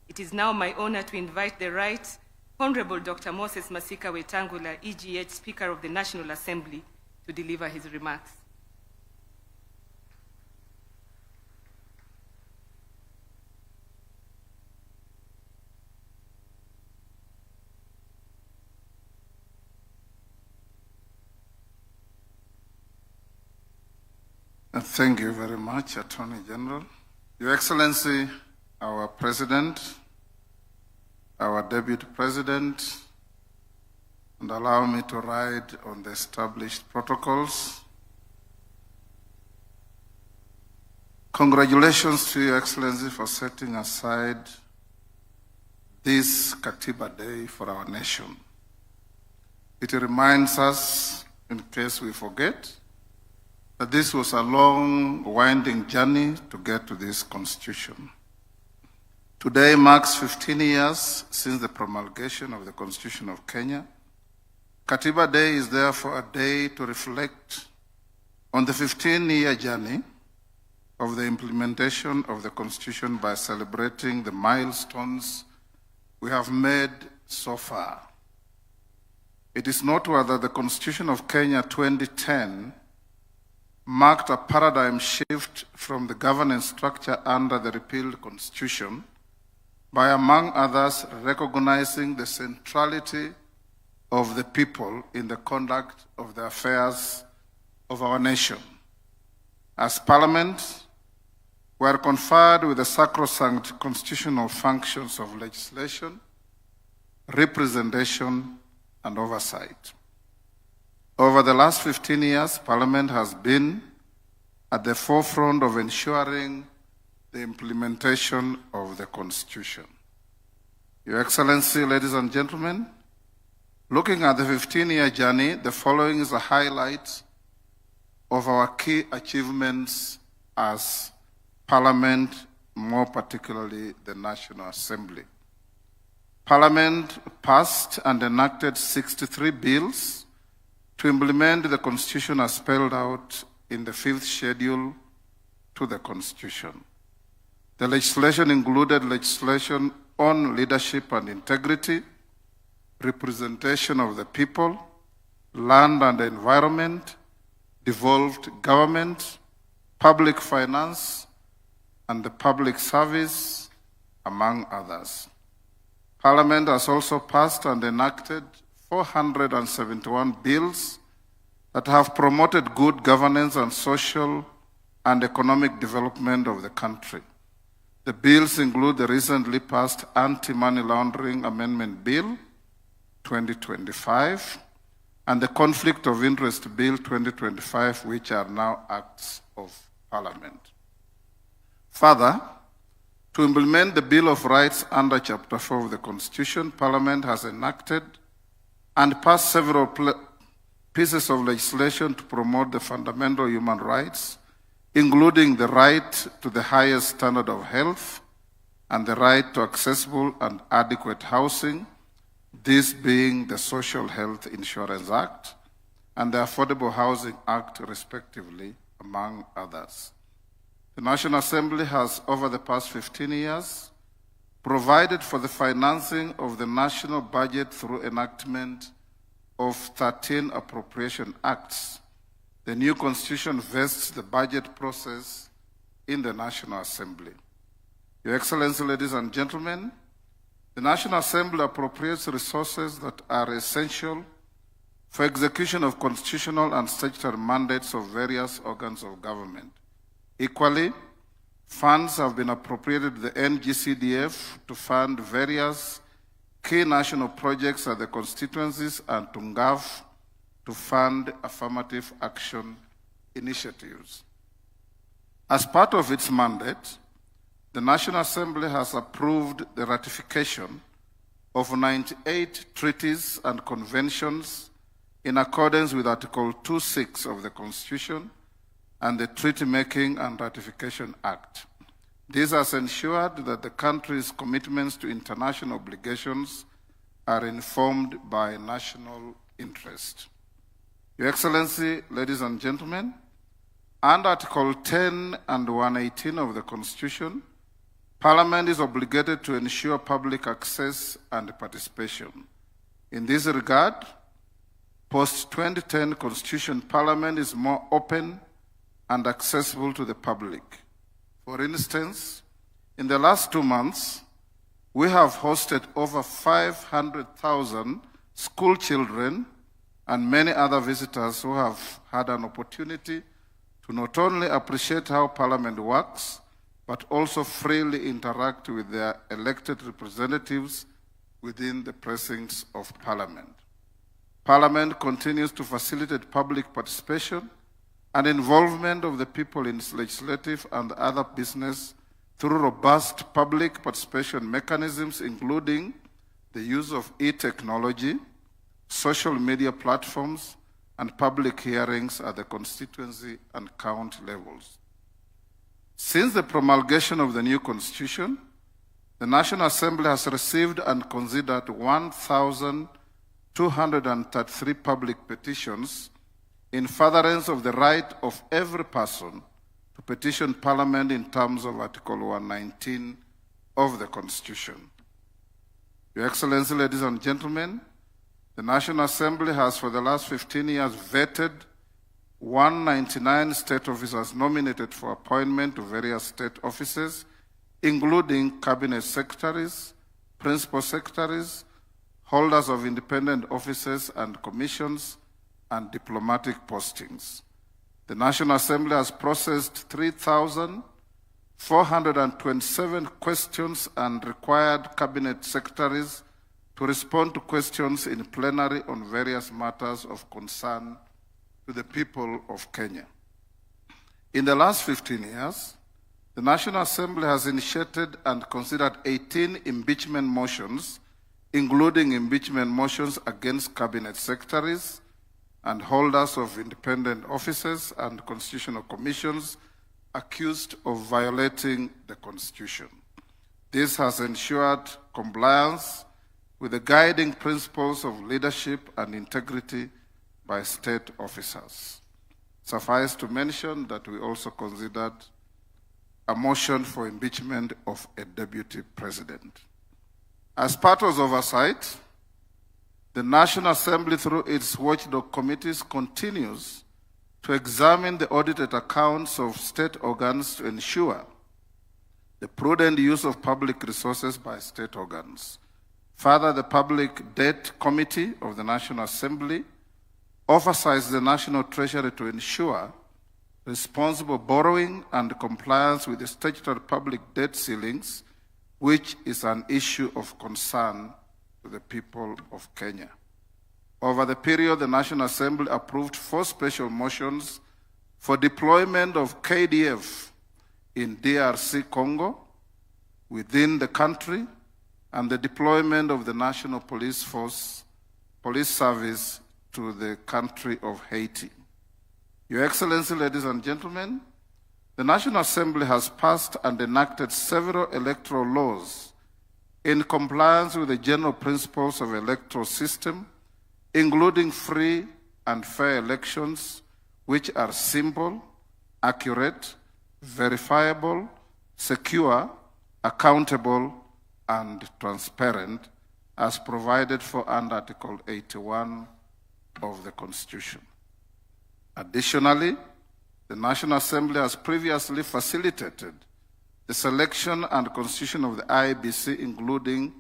It is now my honor to invite the Right Honorable Dr. Moses Masika Wetangula, EGH Speaker of the National Assembly, to deliver his remarks. Thank you very much, Attorney General. Your Excellency, our President, our Deputy President, and allow me to ride on the established protocols. Congratulations to Your Excellency for setting aside this Katiba Day for our nation. It reminds us, in case we forget, that this was a long, winding journey to get to this Constitution. Today marks 15 years since the promulgation of the Constitution of Kenya. Katiba Day is therefore a day to reflect on the 15-year journey of the implementation of the Constitution by celebrating the milestones we have made so far. It is noteworthy that the Constitution of Kenya 2010 marked a paradigm shift from the governance structure under the repealed Constitution by, among others, recognizing the centrality of the people in the conduct of the affairs of our nation. As Parliament, we are conferred with the sacrosanct constitutional functions of legislation, representation, and oversight. Over the last 15 years, Parliament has been at the forefront of ensuring the implementation of the Constitution. Your Excellency, ladies and gentlemen, looking at the 15-year journey, the following is a highlight of our key achievements as Parliament, more particularly the National Assembly. Parliament passed and enacted 63 bills to implement the Constitution as spelled out in the 5th schedule to the Constitution. The legislation included legislation on leadership and integrity, representation of the people, land and environment, devolved government, public finance, and the public service, among others. Parliament has also passed and enacted 471 bills that have promoted good governance and social and economic development of the country. The bills include the recently passed Anti-Money Laundering Amendment Bill 2025 and the Conflict of Interest Bill 2025, which are now acts of Parliament. Further, to implement the Bill of Rights under Chapter 4 of the Constitution, Parliament has enacted and passed several pieces of legislation to promote the fundamental human rights, including the right to the highest standard of health and the right to accessible and adequate housing, this being the Social Health Insurance Act and the Affordable Housing Act, respectively, among others. The National Assembly has, over the past 15 years, provided for the financing of the national budget through enactment of 13 appropriation acts. The new Constitution vests the budget process in the National Assembly. Your Excellency, ladies and gentlemen, the National Assembly appropriates resources that are essential for execution of constitutional and statutory mandates of various organs of government. Equally, funds have been appropriated to the NGCDF to fund various key national projects at the constituencies and to NGAV to fund affirmative action initiatives. As part of its mandate, the National Assembly has approved the ratification of 98 treaties and conventions in accordance with Article 26 of the Constitution and the Treaty Making and Ratification Act. This has ensured that the country's commitments to international obligations are informed by national interest. Your Excellency, ladies and gentlemen, Under Article 10 and 118 of the Constitution, Parliament is obligated to ensure public access and participation. In this regard, post-2010 Constitution, Parliament is more open and accessible to the public. For instance, in the last 2 months, we have hosted over 500,000 school children and many other visitors who have had an opportunity to not only appreciate how Parliament works, but also freely interact with their elected representatives within the precincts of Parliament. Parliament continues to facilitate public participation and involvement of the people in its legislative and other business through robust public participation mechanisms, including the use of e-technology, social media platforms, and public hearings at the constituency and county levels. Since the promulgation of the new Constitution, the National Assembly has received and considered 1,233 public petitions in furtherance of the right of every person to petition Parliament in terms of Article 119 of the Constitution. Your Excellency, ladies and gentlemen, the National Assembly has for the last 15 years vetted 199 state officers nominated for appointment to various state offices, including cabinet secretaries, principal secretaries, holders of independent offices and commissions, and diplomatic postings. The National Assembly has processed 3,427 questions and required cabinet secretaries to respond to questions in plenary on various matters of concern to the people of Kenya. In the last 15 years, the National Assembly has initiated and considered 18 impeachment motions, including impeachment motions against cabinet secretaries and holders of independent offices and constitutional commissions accused of violating the Constitution. This has ensured compliance with the guiding principles of leadership and integrity by state officers. Suffice to mention that we also considered a motion for impeachment of a deputy president. As part of oversight, the National Assembly, through its watchdog committees, continues to examine the audited accounts of state organs to ensure the prudent use of public resources by state organs. Further, the Public Debt Committee of the National Assembly oversights the National Treasury to ensure responsible borrowing and compliance with the statutory public debt ceilings, which is an issue of concern to the people of Kenya. Over the period, the National Assembly approved 4 special motions for deployment of KDF in DRC Congo, within the country, and the deployment of the National Police Service to the country of Haiti. Your Excellency, ladies and gentlemen, the National Assembly has passed and enacted several electoral laws in compliance with the general principles of the electoral system, including free and fair elections, which are simple, accurate, verifiable, secure, accountable, and transparent, as provided for under Article 81 of the Constitution. Additionally, the National Assembly has previously facilitated the selection and constitution of the IEBC, including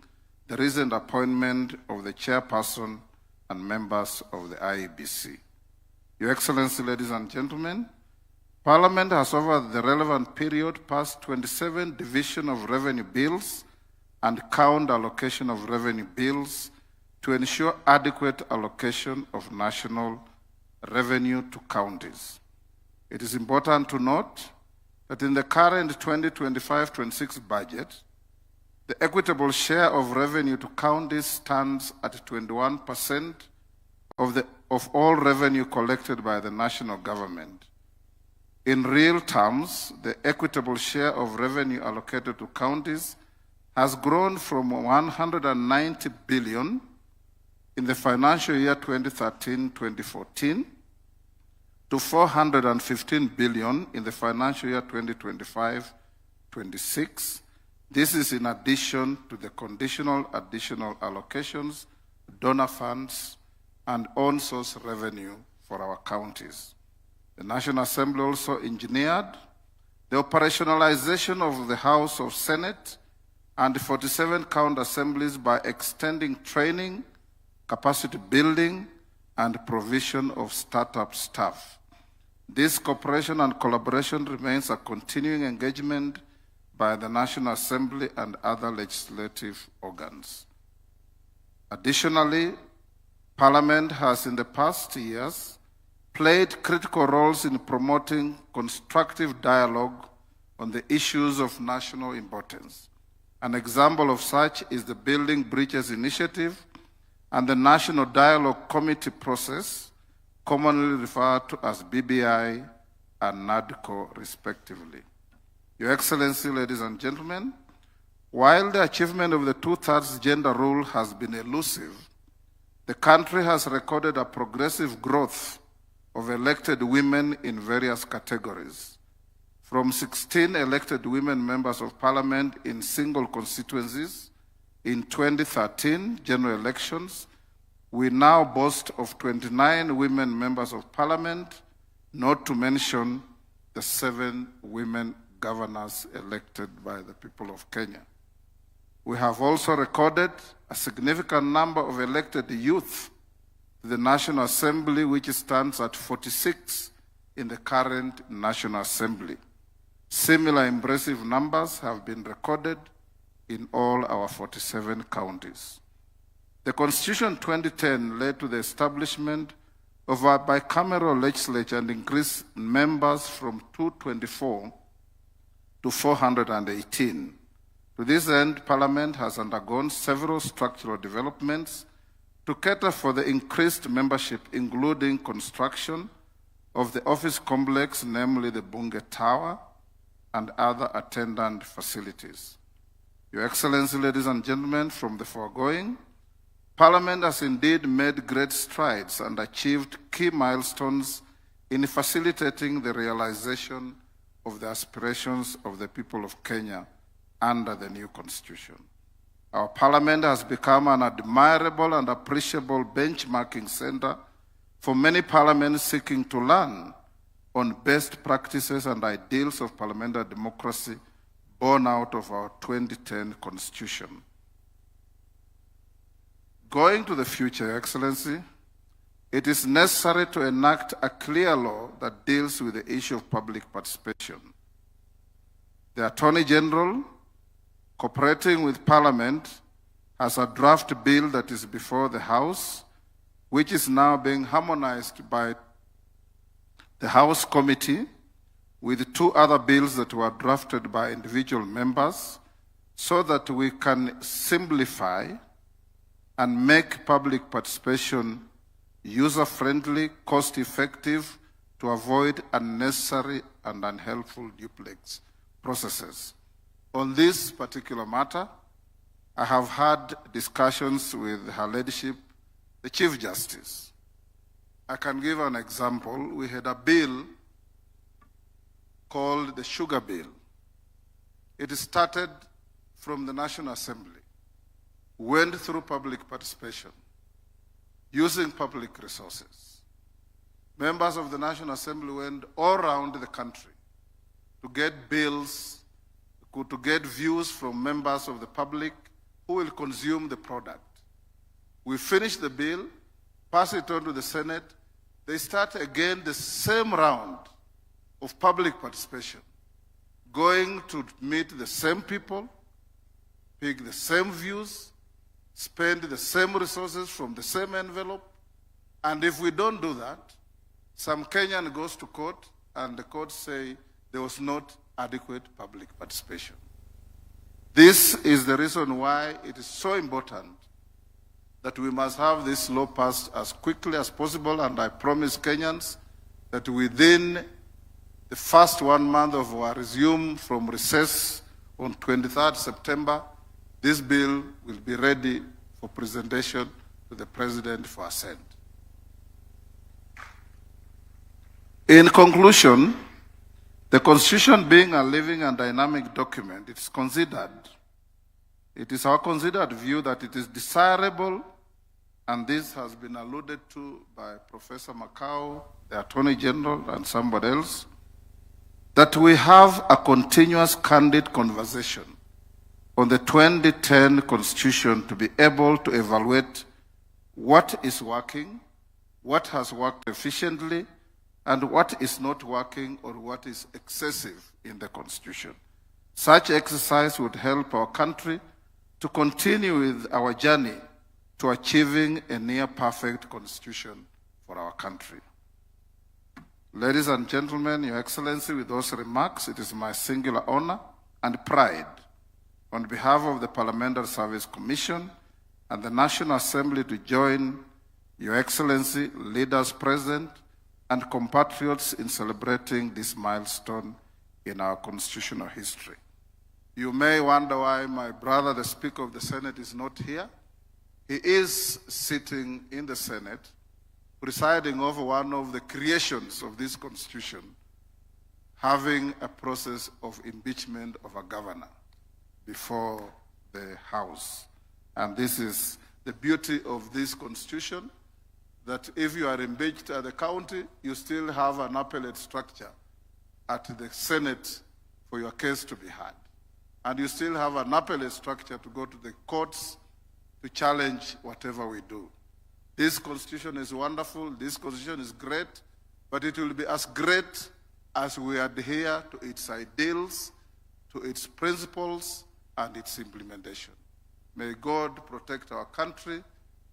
the recent appointment of the chairperson and members of the IEBC. Your Excellency, ladies and gentlemen, Parliament has over the relevant period passed 27 division of revenue bills and count allocation of revenue bills to ensure adequate allocation of national revenue to counties. It is important to note that in the current 2025-26 budget, the equitable share of revenue to counties stands at 21% of all revenue collected by the national government. In real terms, the equitable share of revenue allocated to counties has grown from 190 billion in the financial year 2013-2014 to 415 billion in the financial year 2025-26. This is in addition to the conditional additional allocations, donor funds, and on-source revenue for our counties. The National Assembly also engineered the operationalization of the House of Senate and 47 county assemblies by extending training, capacity building, and provision of startup staff. This cooperation and collaboration remains a continuing engagement by the National Assembly and other legislative organs. Additionally, Parliament has in the past years played critical roles in promoting constructive dialogue on the issues of national importance. An example of such is the Building Bridges Initiative and the National Dialogue Committee process, commonly referred to as BBI and NADCO, respectively. Your Excellency, ladies and gentlemen, while the achievement of the 2/3 gender rule has been elusive, the country has recorded a progressive growth of elected women in various categories. From 16 elected women members of parliament in single constituencies in 2013 general elections, we now boast of 29 women members of parliament, not to mention the 7 women governors elected by the people of Kenya. We have also recorded a significant number of elected youth to the National Assembly, which stands at 46 in the current National Assembly. Similar impressive numbers have been recorded in all our 47 counties. The Constitution 2010 led to the establishment of a bicameral legislature and increased members from 224 to 418. To this end, Parliament has undergone several structural developments to cater for the increased membership, including construction of the office complex, namely the Bunge Tower, and other attendant facilities. Your Excellency, ladies and gentlemen, from the foregoing, Parliament has indeed made great strides and achieved key milestones in facilitating the realization of the aspirations of the people of Kenya under the new Constitution. Our Parliament has become an admirable and appreciable benchmarking center for many parliaments seeking to learn on best practices and ideals of parliamentary democracy born out of our 2010 Constitution. Going to the future, Your Excellency, it is necessary to enact a clear law that deals with the issue of public participation. The Attorney General, cooperating with Parliament, has a draft bill that is before the House, which is now being harmonized by the House Committee with 2 other bills that were drafted by individual members, so that we can simplify and make public participation user-friendly, cost-effective, to avoid unnecessary and unhelpful duplex processes. On this particular matter, I have had discussions with Her Ladyship, the Chief Justice. I can give an example. We had a bill called the Sugar Bill. It started from the National Assembly, went through public participation, using public resources. Members of the National Assembly went all around the country to get bills, to get views from members of the public who will consume the product. We finish the bill, pass it on to the Senate. They start again the same round of public participation, going to meet the same people, pick the same views, spend the same resources from the same envelope, and if we don't do that, some Kenyan goes to court and the court say there was not adequate public participation. This is the reason why it is so important that we must have this law passed as quickly as possible, and I promise Kenyans that within the first 1 month of our resume from recess on 23rd September, this bill will be ready for presentation to the President for assent. In conclusion, the Constitution being a living and dynamic document, it is our considered view that it is desirable, and this has been alluded to by Professor Makau, the Attorney General, and somebody else, that we have a continuous, candid conversation on the 2010 Constitution to be able to evaluate what is working, what has worked efficiently, and what is not working or what is excessive in the Constitution. Such exercise would help our country to continue with our journey to achieving a near-perfect Constitution for our country. Ladies and gentlemen, Your Excellency, with those remarks, it is my singular honor and pride on behalf of the Parliamentary Service Commission and the National Assembly to join Your Excellency, leaders present, and compatriots in celebrating this milestone in our constitutional history. You may wonder why my brother, the Speaker of the Senate, is not here. He is sitting in the Senate, presiding over one of the creations of this Constitution, having a process of impeachment of a governor before the House. And this is the beauty of this Constitution, that if you are impeached at the county, you still have an appellate structure at the Senate for your case to be heard. And you still have an appellate structure to go to the courts to challenge whatever we do. This Constitution is wonderful, this Constitution is great, but it will be as great as we adhere to its ideals, to its principles, and its implementation. May God protect our country.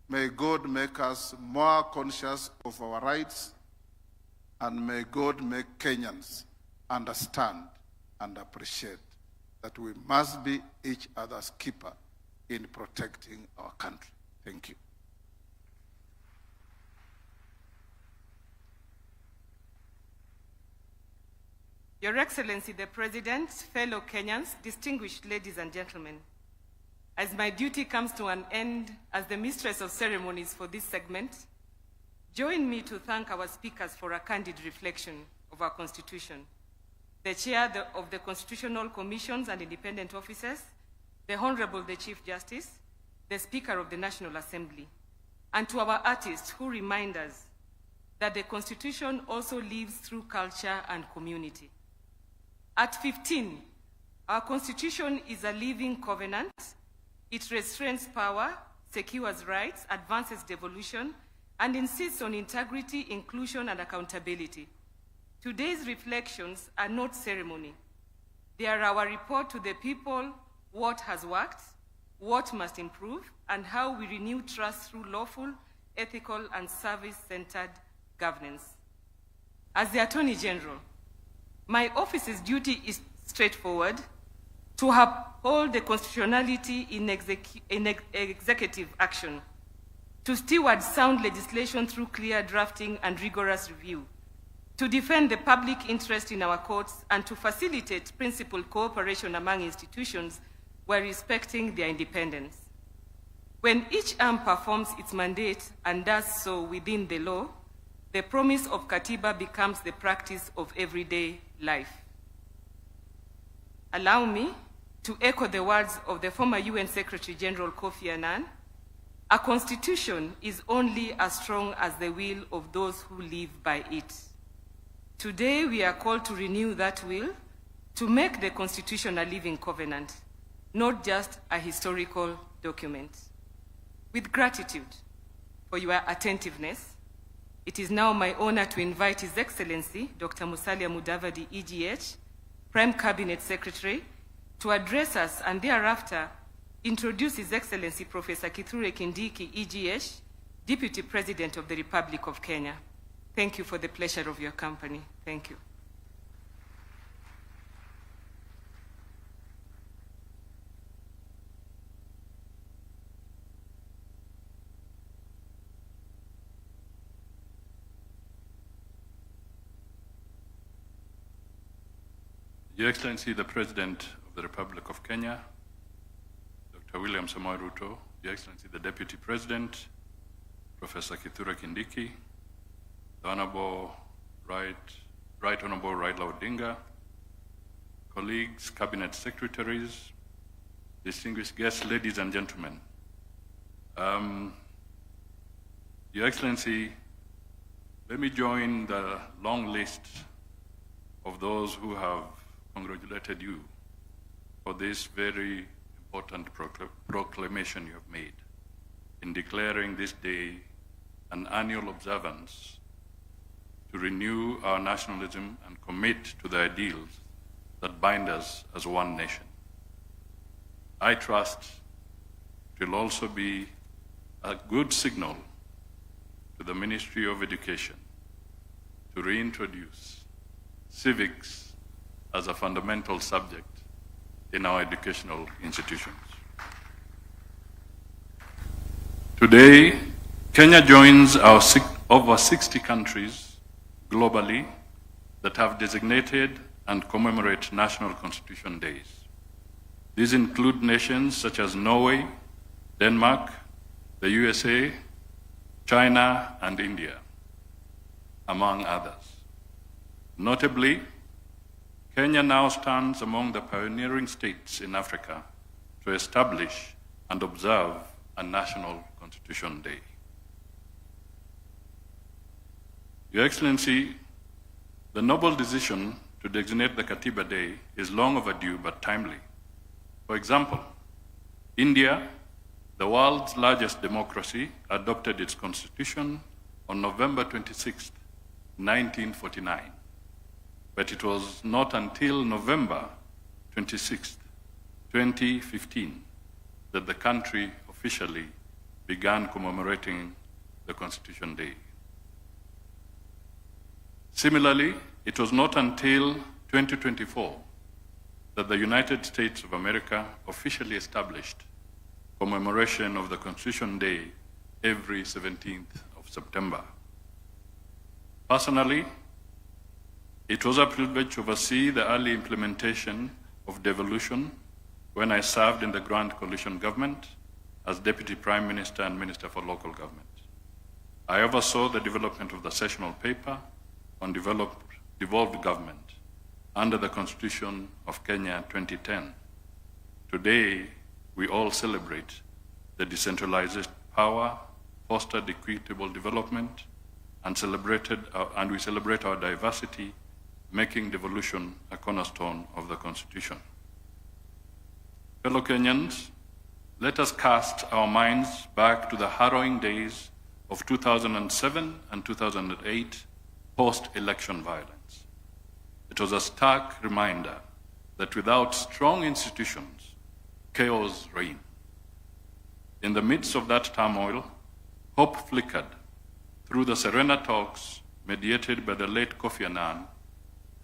May God make us more conscious of our rights, and may God make Kenyans understand and appreciate that we must be each other's keeper in protecting our country. Thank you. Your Excellency, the President, fellow Kenyans, distinguished ladies and gentlemen, as my duty comes to an end as the mistress of ceremonies for this segment, join me to thank our speakers for a candid reflection of our Constitution, the Chair of the Constitutional Commissions and Independent Officers, the Honorable the Chief Justice, the Speaker of the National Assembly, and to our artists who remind us that the Constitution also lives through culture and community. At 15, our Constitution is a living covenant. It restrains power, secures rights, advances devolution, and insists on integrity, inclusion, and accountability. Today's reflections are not ceremony. They are our report to the people, what has worked, what must improve, and how we renew trust through lawful, ethical, and service-centered governance. As the Attorney General, my office's duty is straightforward: to uphold the constitutionality in executive action, to steward sound legislation through clear drafting and rigorous review, to defend the public interest in our courts, and to facilitate principled cooperation among institutions while respecting their independence. When each arm performs its mandate and does so within the law, the promise of Katiba becomes the practice of everyday life. Allow me to echo the words of the former UN Secretary General Kofi Annan: a constitution is only as strong as the will of those who live by it. Today we are called to renew that will, to make the Constitution a living covenant, not just a historical document. With gratitude for your attentiveness, it is now my honor to invite His Excellency, Dr. Musalia Mudavadi, EGH, Prime Cabinet Secretary, to address us and thereafter introduce His Excellency Professor Kithure Kindiki, EGH, Deputy President of the Republic of Kenya. Thank you for the pleasure of your company. Thank you. Your Excellency, the President of the Republic of Kenya, Dr. William Samoei Ruto, Your Excellency, the Deputy President, Professor Kithure Kindiki, the Honorable Right Right Honorable Raila Odinga, colleagues, cabinet secretaries, distinguished guests, ladies and gentlemen. Your Excellency, let me join the long list of those who have congratulated you for this very important proclamation you have made in declaring this day an annual observance to renew our nationalism and commit to the ideals that bind us as one nation. I trust it will also be a good signal to the Ministry of Education to reintroduce civics as a fundamental subject in our educational institutions. Today, Kenya joins our over 60 countries globally that have designated and commemorate National Constitution Days. These include nations such as Norway, Denmark, the USA, China, and India, among others. Notably, Kenya now stands among the pioneering states in Africa to establish and observe a National Constitution Day. Your Excellency, the noble decision to designate the Katiba Day is long overdue but timely. For example, India, the world's largest democracy, adopted its constitution on November 26, 1949. But it was not until November 26, 2015, that the country officially began commemorating the Constitution Day. Similarly, it was not until 2024 that the United States of America officially established commemoration of the Constitution Day every 17th of September. Personally, it was a privilege to oversee the early implementation of devolution when I served in the Grand Coalition government as Deputy Prime Minister and Minister for Local Government. I oversaw the development of the sessional paper on devolved government under the Constitution of Kenya 2010. Today, we all celebrate the decentralized power, fostered equitable development, and we celebrate our diversity, making devolution a cornerstone of the Constitution. Fellow Kenyans, let us cast our minds back to the harrowing days of 2007 and 2008 post-election violence. It was a stark reminder that without strong institutions, chaos reigned. In the midst of that turmoil, hope flickered through the Serena talks mediated by the late Kofi Annan,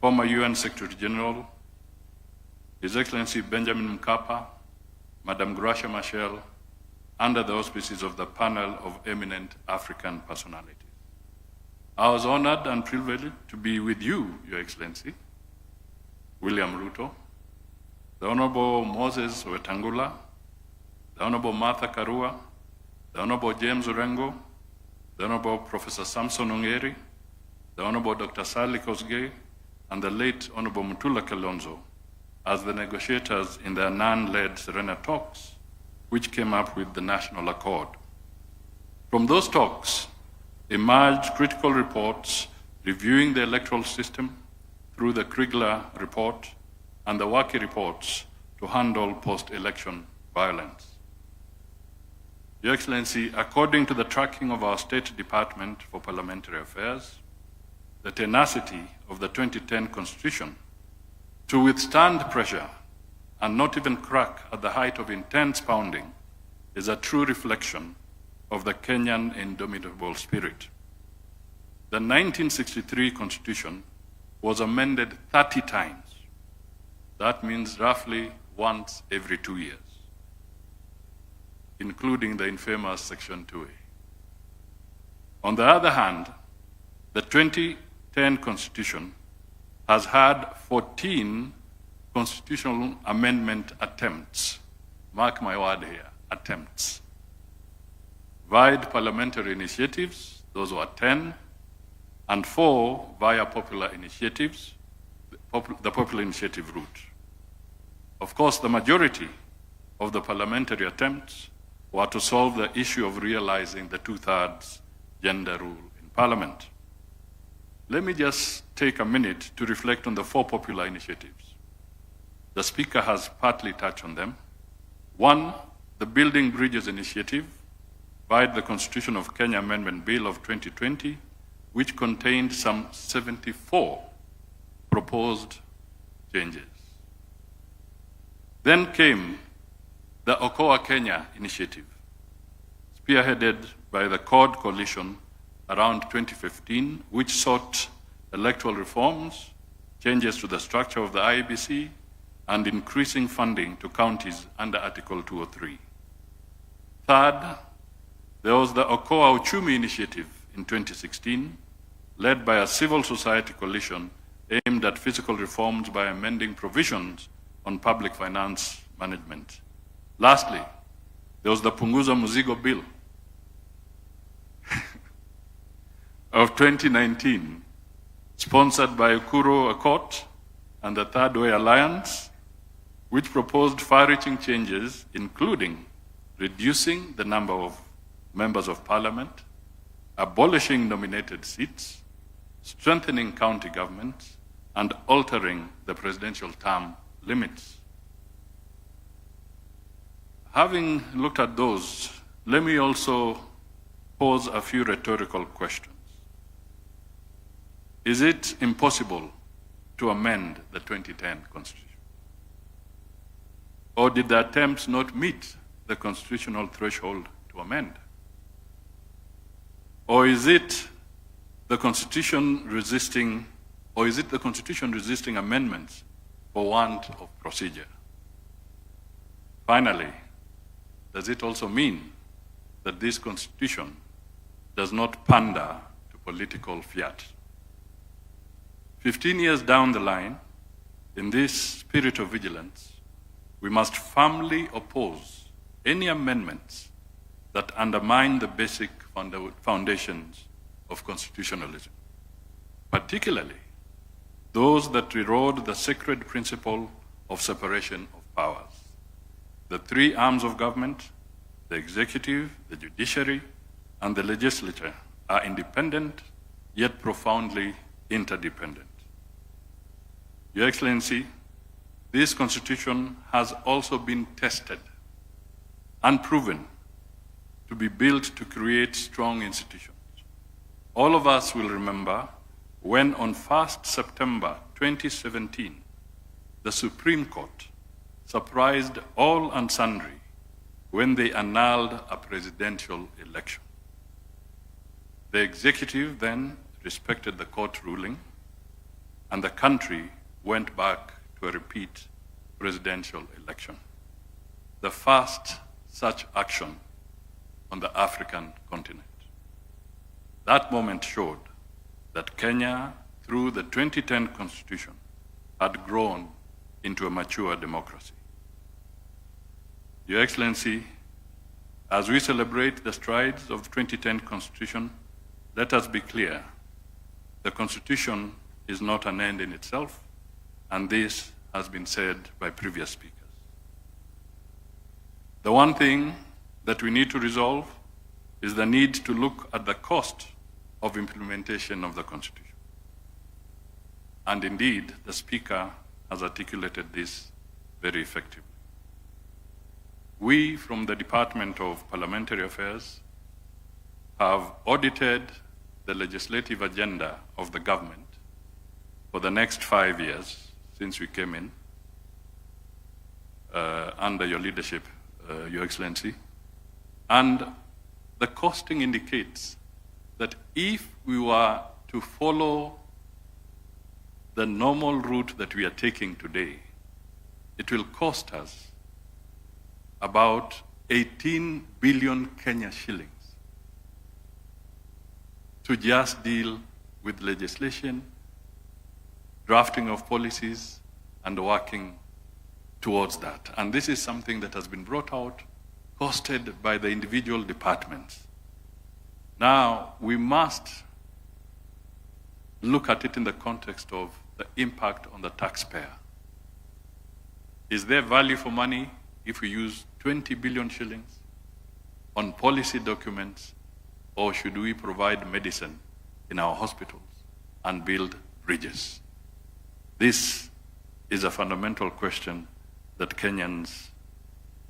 former UN Secretary General, His Excellency Benjamin Mkapa, Madame Gracia Machel, under the auspices of the panel of eminent African personalities. I was honored and privileged to be with you, Your Excellency, William Ruto, the Honorable Moses Wetangula, the Honorable Martha Karua, the Honorable James Orengo, the Honorable Professor Samson Ongeri, the Honorable Dr. Sally Kosgei, and the late Honorable Mutula Kalonzo as the negotiators in the Annan-led Serena talks, which came up with the National Accord. From those talks emerged critical reports reviewing the electoral system through the Kriegler report and the Waki reports to handle post-election violence. Your Excellency, according to the tracking of our State Department for Parliamentary Affairs, the tenacity of the 2010 Constitution to withstand pressure and not even crack at the height of intense pounding is a true reflection of the Kenyan indomitable spirit. The 1963 Constitution was amended 30 times. That means roughly once every 2 years, including the infamous Section 2A. On the other hand, the 2010 Constitution has had 14 constitutional amendment attempts. Mark my word here, attempts. Vide parliamentary initiatives, those were 10, and 4 via popular initiatives, the popular initiative route. Of course, the majority of the parliamentary attempts were to solve the issue of realizing the 2/3 gender rule in Parliament. Let me just take a minute to reflect on the 4 popular initiatives. The Speaker has partly touched on them. 1, the Building Bridges Initiative, via the Constitution of Kenya Amendment Bill of 2020, which contained some 74 proposed changes. Then came the Okoa Kenya initiative, spearheaded by the CORD coalition around 2015, which sought electoral reforms, changes to the structure of the IEBC, and increasing funding to counties under Article 203. Third, there was the Okoa Uchumi initiative in 2016, led by a civil society coalition aimed at physical reforms by amending provisions on public finance management. Lastly, there was the Punguza Muzigo Bill of 2019, sponsored by Ukuru Akot and the Third Way Alliance, which proposed far-reaching changes, including reducing the number of members of parliament, abolishing nominated seats, strengthening county governments, and altering the presidential term limits. Having looked at those, let me also pose a few rhetorical questions. Is it impossible to amend the 2010 Constitution? Or did the attempts not meet the constitutional threshold to amend? Or is it the Constitution resisting, amendments for want of procedure? Finally, does it also mean that this Constitution does not pander to political fiat? 15 years down the line, in this spirit of vigilance, we must firmly oppose any amendments that undermine the basic foundations of constitutionalism, particularly those that erode the sacred principle of separation of powers. The 3 arms of government, the executive, the judiciary, and the legislature, are independent, yet profoundly interdependent. Your Excellency, this Constitution has also been tested and proven to be built to create strong institutions. All of us will remember when on 1st September 2017, the Supreme Court surprised all and sundry when they annulled a presidential election. The executive then respected the court ruling, and the country went back to a repeat presidential election, the first such action on the African continent. That moment showed that Kenya, through the 2010 Constitution, had grown into a mature democracy. Your Excellency, as we celebrate the strides of the 2010 Constitution, let us be clear, the Constitution is not an end in itself, and this has been said by previous speakers. The one thing that we need to resolve is the need to look at the cost of implementation of the Constitution. And indeed, the Speaker has articulated this very effectively. We, from the Department of Parliamentary Affairs, have audited the legislative agenda of the government for the next 5 years since we came in under your leadership, Your Excellency. And the costing indicates that if we were to follow the normal route that we are taking today, it will cost us about 18 billion Kenya shillings to just deal with legislation, drafting of policies, and working towards that. And this is something that has been brought out, costed by the individual departments. Now, we must look at it in the context of the impact on the taxpayer. Is there value for money if we use 20 billion shillings on policy documents, or should we provide medicine in our hospitals and build bridges? This is a fundamental question that Kenyans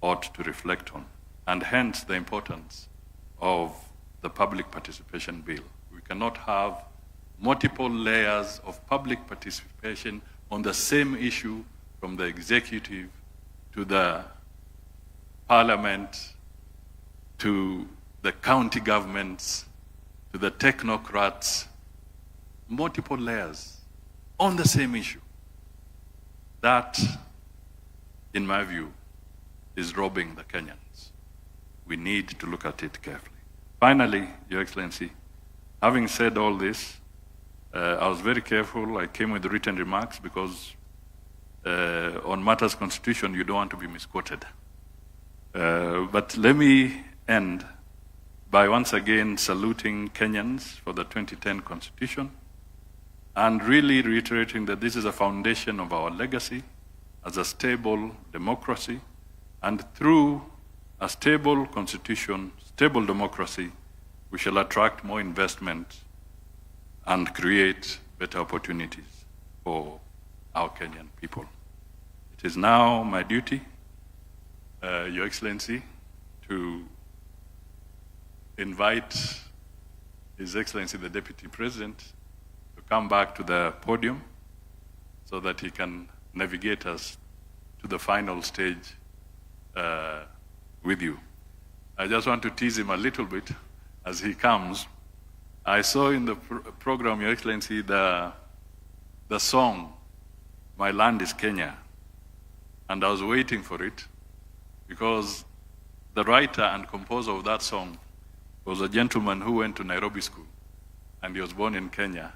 ought to reflect on, and hence the importance of the public participation bill. We cannot have multiple layers of public participation on the same issue, from the executive to the parliament, to the county governments, to the technocrats, multiple layers on the same issue. That, in my view, is robbing the Kenyans. We need to look at it carefully. Finally, Your Excellency, having said all this, I was very careful. I came with written remarks because on matters constitution, you don't want to be misquoted. But let me end by once again saluting Kenyans for the 2010 Constitution and really reiterating that this is a foundation of our legacy as a stable democracy, and through a stable constitution, stable democracy, we shall attract more investment and create better opportunities for our Kenyan people. It is now my duty, Your Excellency, to invite His Excellency the Deputy President to come back to the podium so that he can navigate us to the final stage with you. I just want to tease him a little bit as he comes. I saw in the program, Your Excellency, the song, My Land is Kenya, and I was waiting for it because the writer and composer of that song was a gentleman who went to Nairobi School, and he was born in Kenya.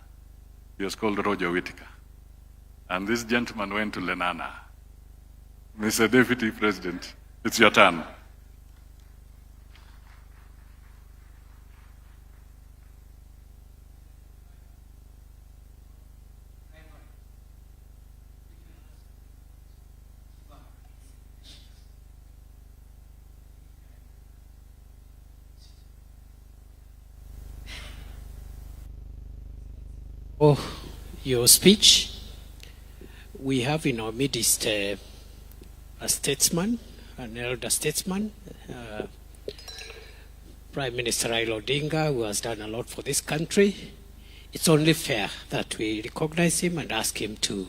He was called Roger Whittaker. And this gentleman went to Lenana. Mr. Deputy President, it's your turn. Oh, your speech. We have in our midst a statesman, an elder statesman, Prime Minister Raila Odinga, who has done a lot for this country. It's only fair that we recognize him and ask him to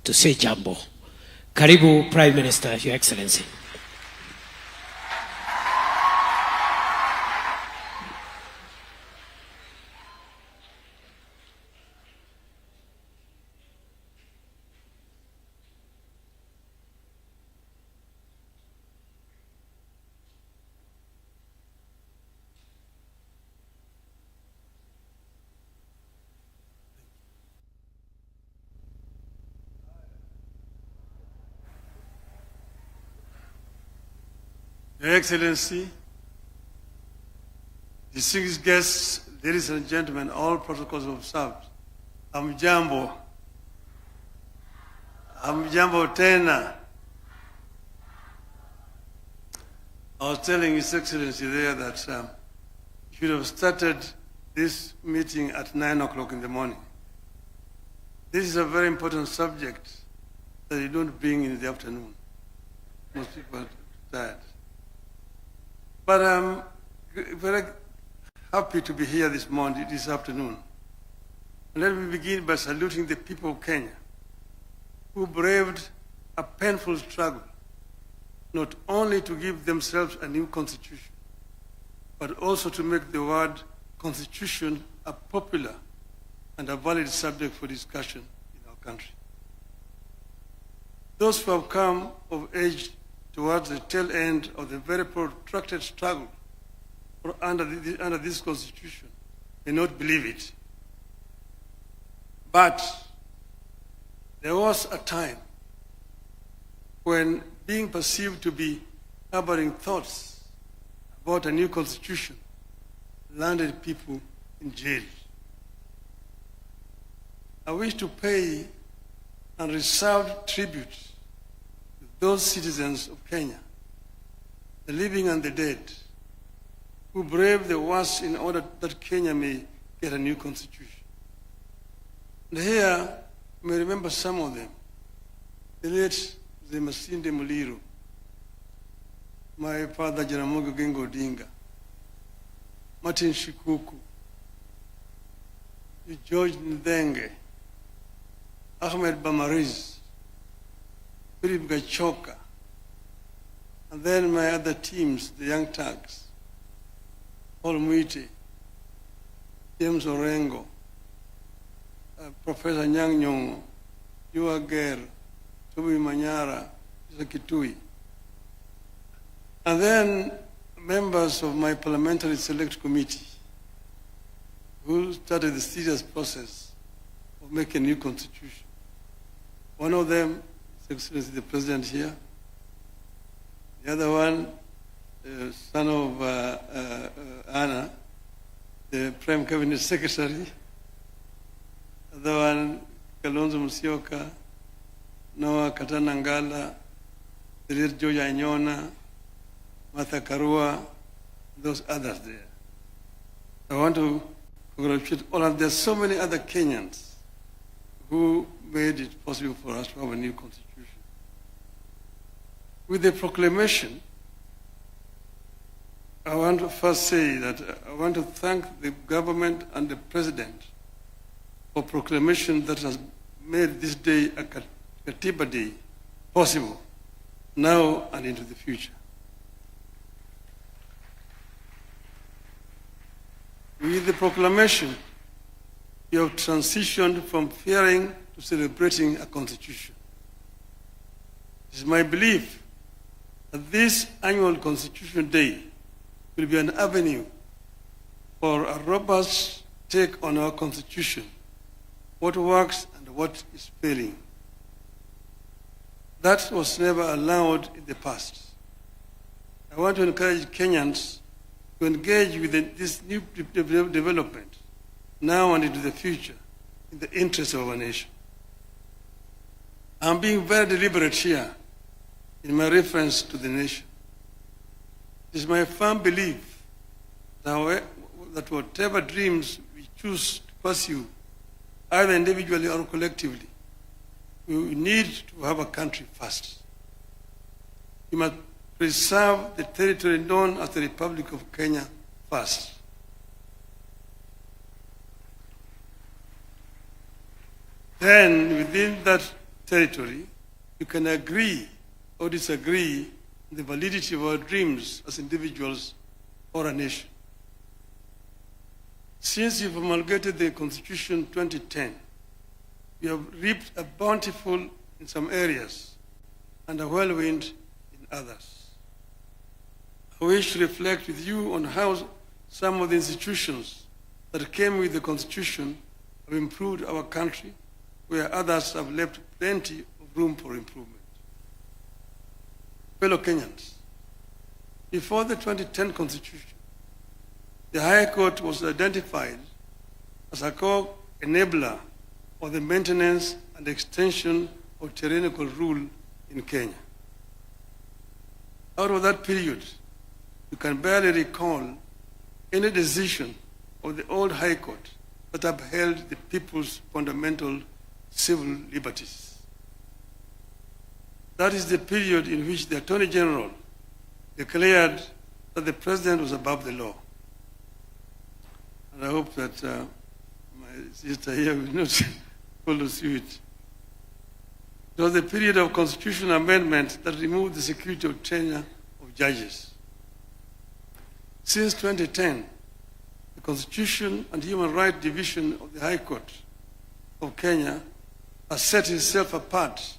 say jambo. Karibu, Prime Minister, Your Excellency. Your Excellency, distinguished guests, ladies and gentlemen, all protocols observed. Hamjambo. Hamjambo tena. I was telling His Excellency there that you should have started this meeting at 9 o'clock in the morning. This is a very important subject that you don't bring in the afternoon. Most people are tired. But I'm very happy to be here this morning, this afternoon. And let me begin by saluting the people of Kenya who braved a painful struggle, not only to give themselves a new constitution, but also to make the word constitution a popular and a valid subject for discussion in our country. Those who have come of age towards the tail end of the very protracted struggle under this constitution may not believe it. But there was a time when being perceived to be harboring thoughts about a new constitution landed people in jail. I wish to pay unreserved tribute to those citizens of Kenya, the living and the dead, who braved the worst in order that Kenya may get a new constitution. And here, you may remember some of them. The late Masinde Muliro, my father Jaramogi Oginga Odinga, Martin Shikuku, George Ndenge, Ahmed Bamariz, Philip Gachoka, and then my other teams, the Young Turks, Paul Mwite, James Orengo, Professor Nyang' Nyong'o, Yua Ger, Toby Manyara, Kitui. And then members of my parliamentary select committee who started the serious process of making a new constitution. One of them, His Excellency the President here. The other one, son of Anna, the Prime Cabinet Secretary. The other one, Kalonzo Musyoka, Noah Katanangala, the late George Anyona, Martha Karua, those others there. I want to congratulate all of them. There's so many other Kenyans who made it possible for us to have a new constitution. With the proclamation, I want to first say that I want to thank the government and the president for proclamation that has made this day a Katiba Day possible now and into the future. With the proclamation, you have transitioned from fearing to celebrating a constitution. It is my belief that this annual Constitution Day will be an avenue for a robust take on our constitution, what works and what is failing. That was never allowed in the past. I want to encourage Kenyans to engage with this new development now and into the future in the interest of our nation. I'm being very deliberate here in my reference to the nation. It is my firm belief that whatever dreams we choose to pursue, either individually or collectively, we need to have a country first. We must preserve the territory known as the Republic of Kenya first. Then, within that territory, you can agree or disagree on the validity of our dreams as individuals or a nation. Since you promulgated the Constitution 2010, we have reaped a bountiful in some areas and a whirlwind in others. I wish to reflect with you on how some of the institutions that came with the Constitution have improved our country, where others have left plenty of room for improvement. Fellow Kenyans, before the 2010 Constitution, the High Court was identified as a core enabler of the maintenance and extension of tyrannical rule in Kenya. Out of that period, you can barely recall any decision of the old High Court that upheld the people's fundamental civil liberties. That is the period in which the Attorney General declared that the President was above the law. And I hope that my sister here will not follow suit. It was the period of constitutional amendment that removed the security of tenure of judges. Since 2010, the Constitution and Human Rights Division of the High Court of Kenya has set itself apart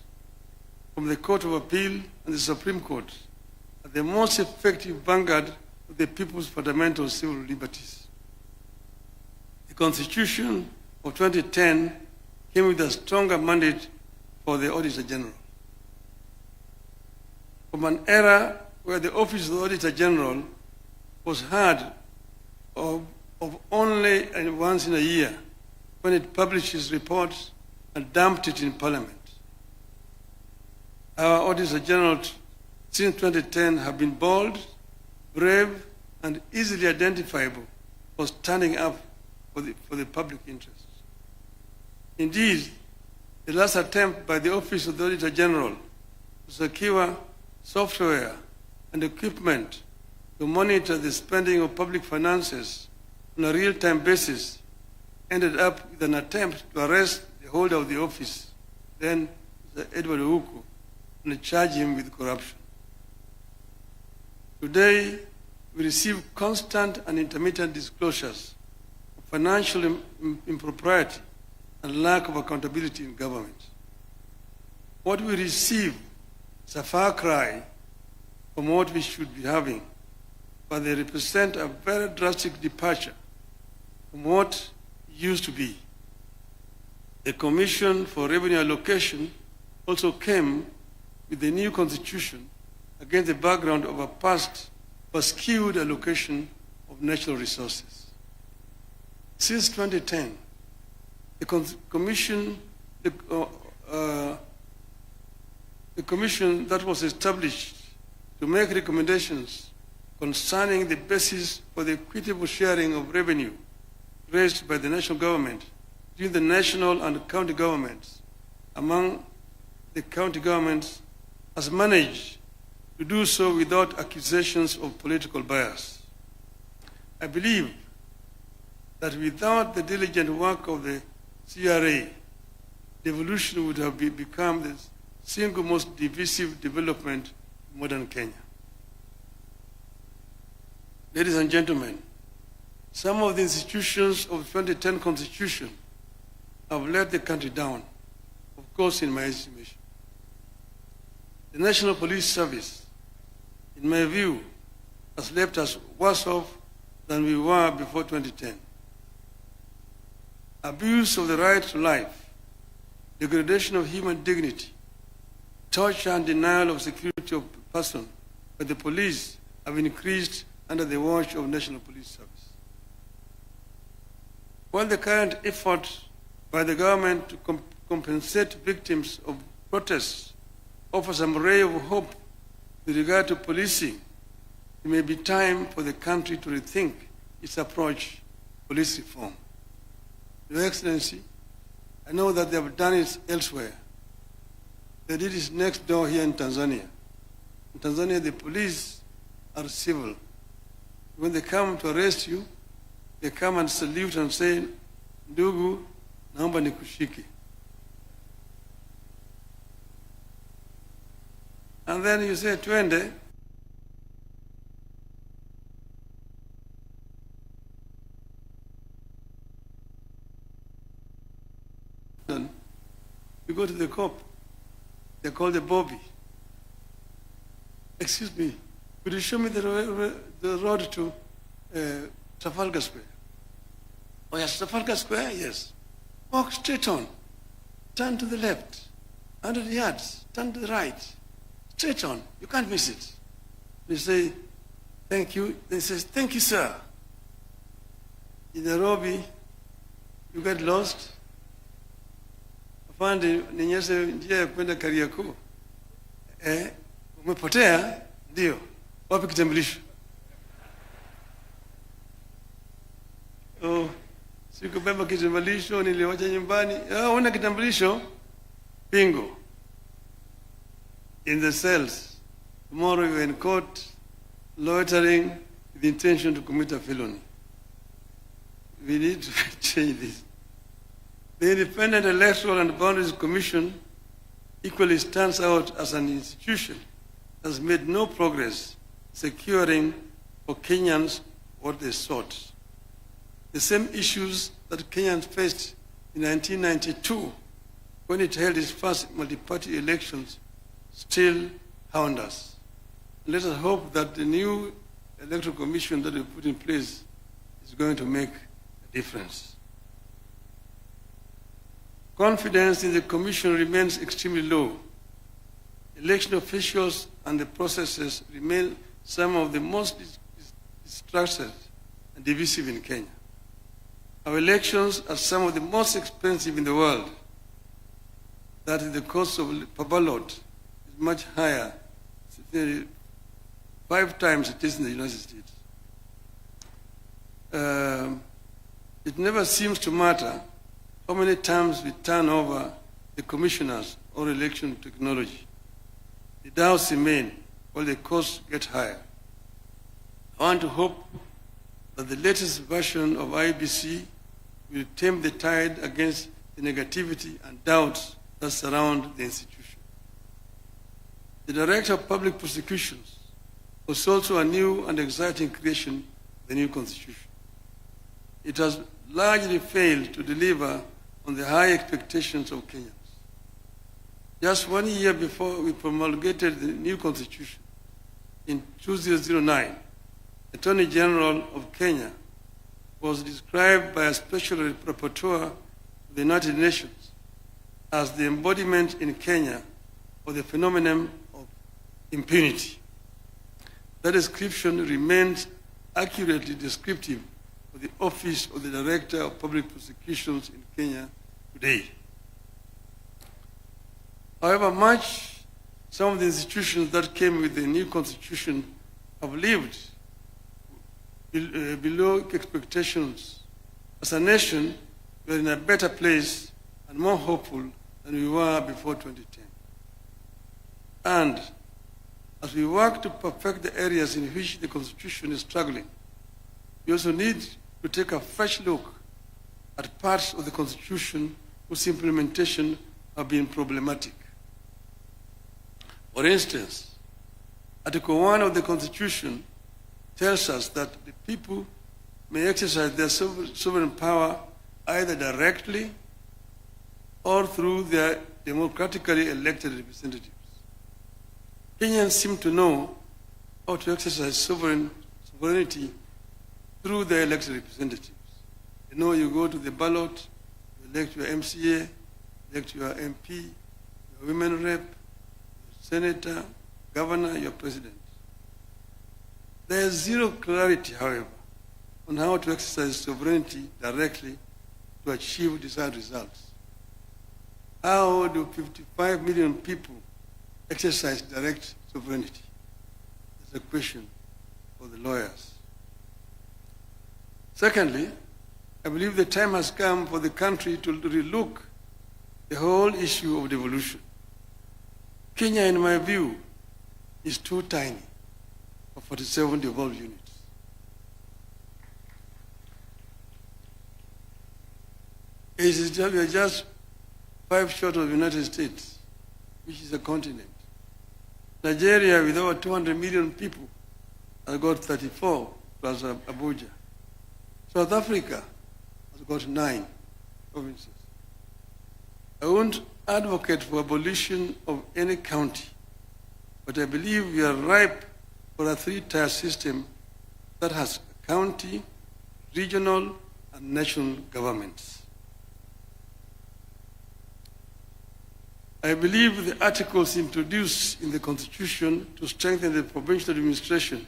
from the Court of Appeal and the Supreme Court as the most effective vanguard of the people's fundamental civil liberties. The Constitution of 2010 came with a stronger mandate for the Auditor General. From an era where the Office of the Auditor General was heard of only once in a year when it publishes reports and dumped it in Parliament. Our Auditor General since 2010 have been bold, brave, and easily identifiable for standing up for the public interest. Indeed, the last attempt by the Office of the Auditor General to secure software and equipment to monitor the spending of public finances on a real-time basis ended up with an attempt to arrest the holder of the office, then Mr. Edward Ouko, and charge him with corruption. Today, we receive constant and intermittent disclosures of financial impropriety and lack of accountability in government. What we receive is a far cry from what we should be having, but they represent a very drastic departure from what used to be. The Commission for Revenue Allocation also came with the new constitution against the background of a past skewed allocation of natural resources. Since 2010, the commission that was established to make recommendations concerning the basis for the equitable sharing of revenue raised by the national government between the national and county governments among the county governments has managed to do so without accusations of political bias. I believe that without the diligent work of the CRA, devolution would have become the single most divisive development in modern Kenya. Ladies and gentlemen, some of the institutions of the 2010 Constitution have let the country down, of course, in my estimation. The National Police Service, in my view, has left us worse off than we were before 2010. Abuse of the right to life, degradation of human dignity, torture and denial of security of person by the police have increased under the watch of National Police Service. While the current effort by the government to compensate victims of protests offers some ray of hope with regard to policing, it may be time for the country to rethink its approach to police reform. Your Excellency, I know that they have done it elsewhere. They did it next door here in Tanzania. In Tanzania, the police are civil. When they come to arrest you, they come and salute and say, "Ndugu, naomba nikushike." And then you say, "Twende." You go to the cop. They call the Bobby. "Excuse me, could you show me the road to Trafalgar Square?" "Oh yes, Trafalgar Square, yes. Walk straight on. Turn to the left. 100 yards. Turn to the right. Straight on. You can't miss it." They say, "Thank you." They say, "Thank you, sir." In Nairobi, you get lost. Afande, ninyeshe njia ya kwenda Kariakoo. Umepotea? Ndio. Wapi kitambulisho? "Oh, sikubeba kitambulisho, niliwacha nyumbani." "Una kitambulisho?" Bingo. In the cells. Tomorrow you're in court, loitering with the intention to commit a felony. We need to change this. The Independent Electoral and Boundaries Commission equally stands out as an institution that has made no progress securing for Kenyans what they sought. The same issues that Kenyans faced in 1992 when it held its first multi-party elections still hound us. Let us hope that the new electoral commission that we put in place is going to make a difference. Confidence in the commission remains extremely low. Election officials and the processes remain some of the most distrusted and divisive in Kenya. Our elections are some of the most expensive in the world. that the cost of per ballot is much higher, 5 times it is in the United States. It never seems to matter how many times we turn over the commissioners or election technology. The doubts remain while the costs get higher. I want to hope that the latest version of IBC will tame the tide against the negativity and doubts that surround the institution. The Director of Public Prosecutions was also a new and exciting creation of the new Constitution. It has largely failed to deliver on the high expectations of Kenyans. Just 1 year before we promulgated the new Constitution, in 2009, Attorney General of Kenya was described by a special rapporteur of the United Nations as the embodiment in Kenya of the phenomenon of impunity. That description remains accurately descriptive of the Office of the Director of Public Prosecutions in Kenya today. However much some of the institutions that came with the new constitution have lived below expectations, as a nation, we are in a better place and more hopeful than we were before 2010. And as we work to perfect the areas in which the Constitution is struggling, we also need to take a fresh look at parts of the Constitution whose implementation have been problematic. For instance, Article 1 of the Constitution tells us that the people may exercise their sovereign power either directly or through their democratically elected representatives. Kenyans seem to know how to exercise sovereignty through their elected representatives. You know, you go to the ballot, you elect your MCA, elect your MP, your women rep, your senator, governor, your president. There is zero clarity, however, on how to exercise sovereignty directly to achieve desired results. How do 55 million people exercise direct sovereignty? That's a question for the lawyers. Secondly, I believe the time has come for the country to relook the whole issue of devolution. Kenya, in my view, is too tiny for 47 devolved units. We are just 5 short of the United States, which is a continent. Nigeria, with over 200 million people, has got 34 plus Abuja. South Africa has got 9 provinces. I won't advocate for abolition of any county, but I believe we are ripe for a 3-tier system that has county, regional, and national governments. I believe the articles introduced in the Constitution to strengthen the provincial administration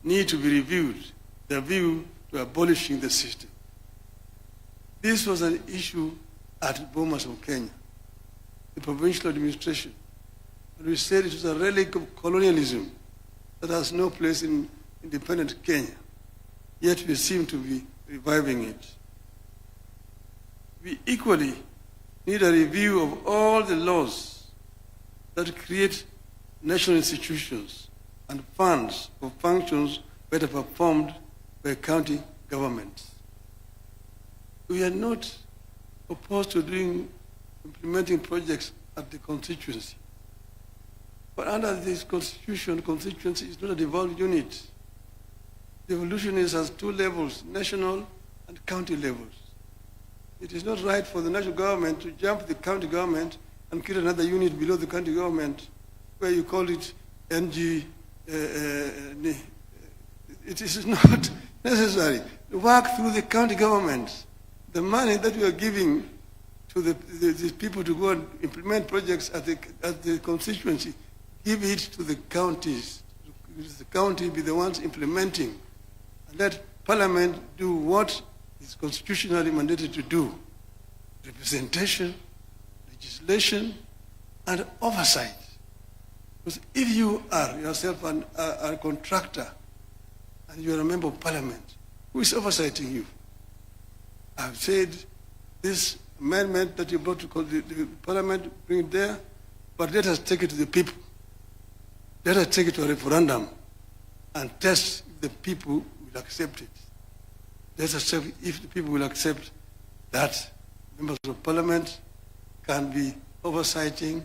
need to be reviewed, with a view to abolishing the system. This was an issue at Bomas of Kenya, the provincial administration. And we said it was a relic of colonialism that has no place in independent Kenya, yet we seem to be reviving it. We equally need a review of all the laws that create national institutions and funds for functions better performed by county governments. We are not opposed to implementing projects at the constituency. But under this constitution, constituency is not a devolved unit. Devolution has 2 levels, national and county levels. It is not right for the national government to jump the county government and create another unit below the county government where you call it NG. It is not necessary. Work through the county government. The money that we are giving to the people to go and implement projects at the constituency, give it to the counties. The county be the ones implementing. And let Parliament do what is constitutionally mandated to do. Representation, legislation, and oversight. Because if you are yourself a contractor and you are a member of parliament, who is oversighting you? I've said this amendment that you brought to the parliament, bring it there, but let us take it to the people. Let us take it to a referendum and test if the people will accept it. Let us check if the people will accept that members of parliament can be oversighting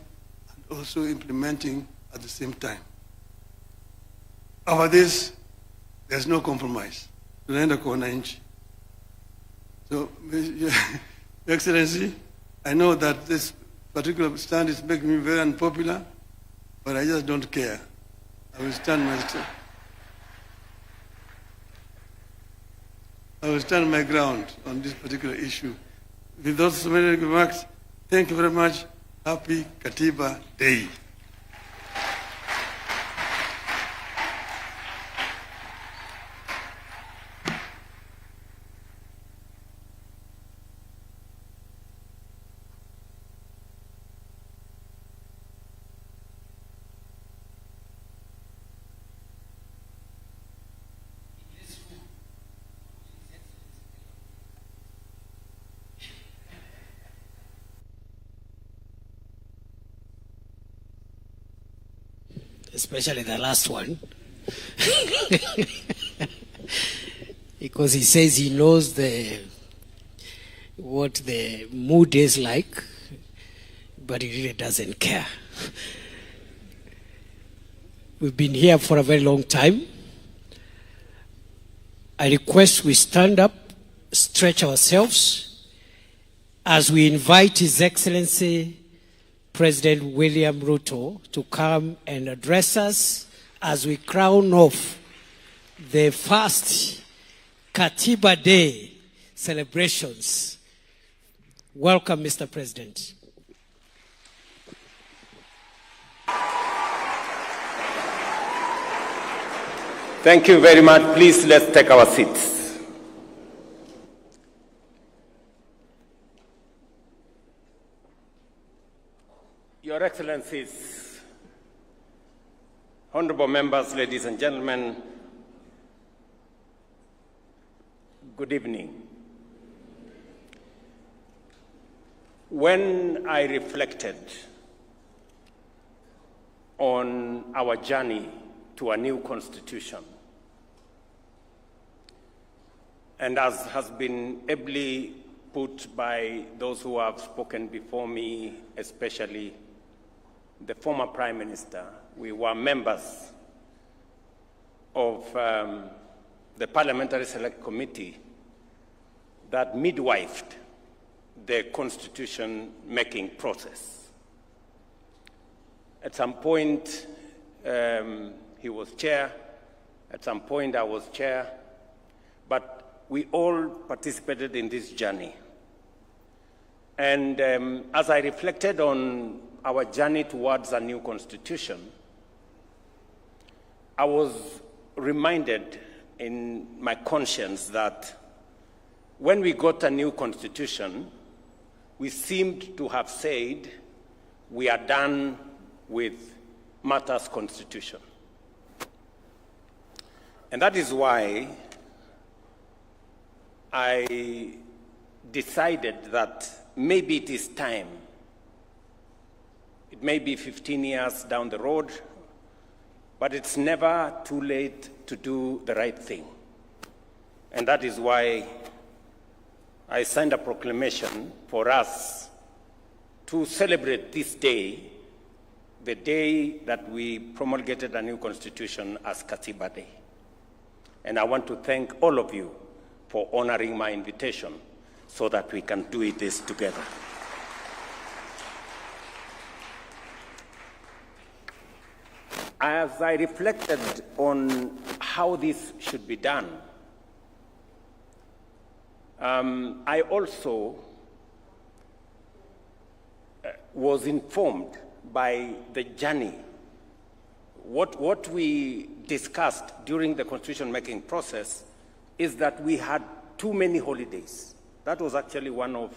and also implementing at the same time. Over this, there's no compromise. So, Your Excellency, I know that this particular stand is making me very unpopular, but I just don't care. I will stand my ground on this particular issue. With those many remarks, thank you very much. Happy Katiba Day. Especially the last one, because he says he knows what the mood is like, but he really doesn't care. We've been here for a very long time. I request we stand up, stretch ourselves, as we invite His Excellency President William Ruto to come and address us as we crown off the first Katiba Day celebrations. Welcome, Mr. President. Thank you very much. Please, let's take our seats. Your Excellencies, honorable members, ladies and gentlemen, good evening. When I reflected on our journey to a new constitution, and as has been ably put by those who have spoken before me, especially the former Prime Minister, we were members of the Parliamentary Select Committee that midwifed the constitution-making process. At some point, he was chair. At some point, I was chair. But we all participated in this journey. And as I reflected on our journey towards a new constitution, I was reminded in my conscience that when we got a new constitution, we seemed to have said we are done with matters constitution. And that is why I decided that maybe it is time. It may be 15 years down the road, but it's never too late to do the right thing. And that is why I signed a proclamation for us to celebrate this day, the day that we promulgated a new constitution, as Katiba Day. And I want to thank all of you for honoring my invitation so that we can do this together. As I reflected on how this should be done, I also was informed by the journey. What we discussed during the constitution-making process is that we had too many holidays. That was actually one of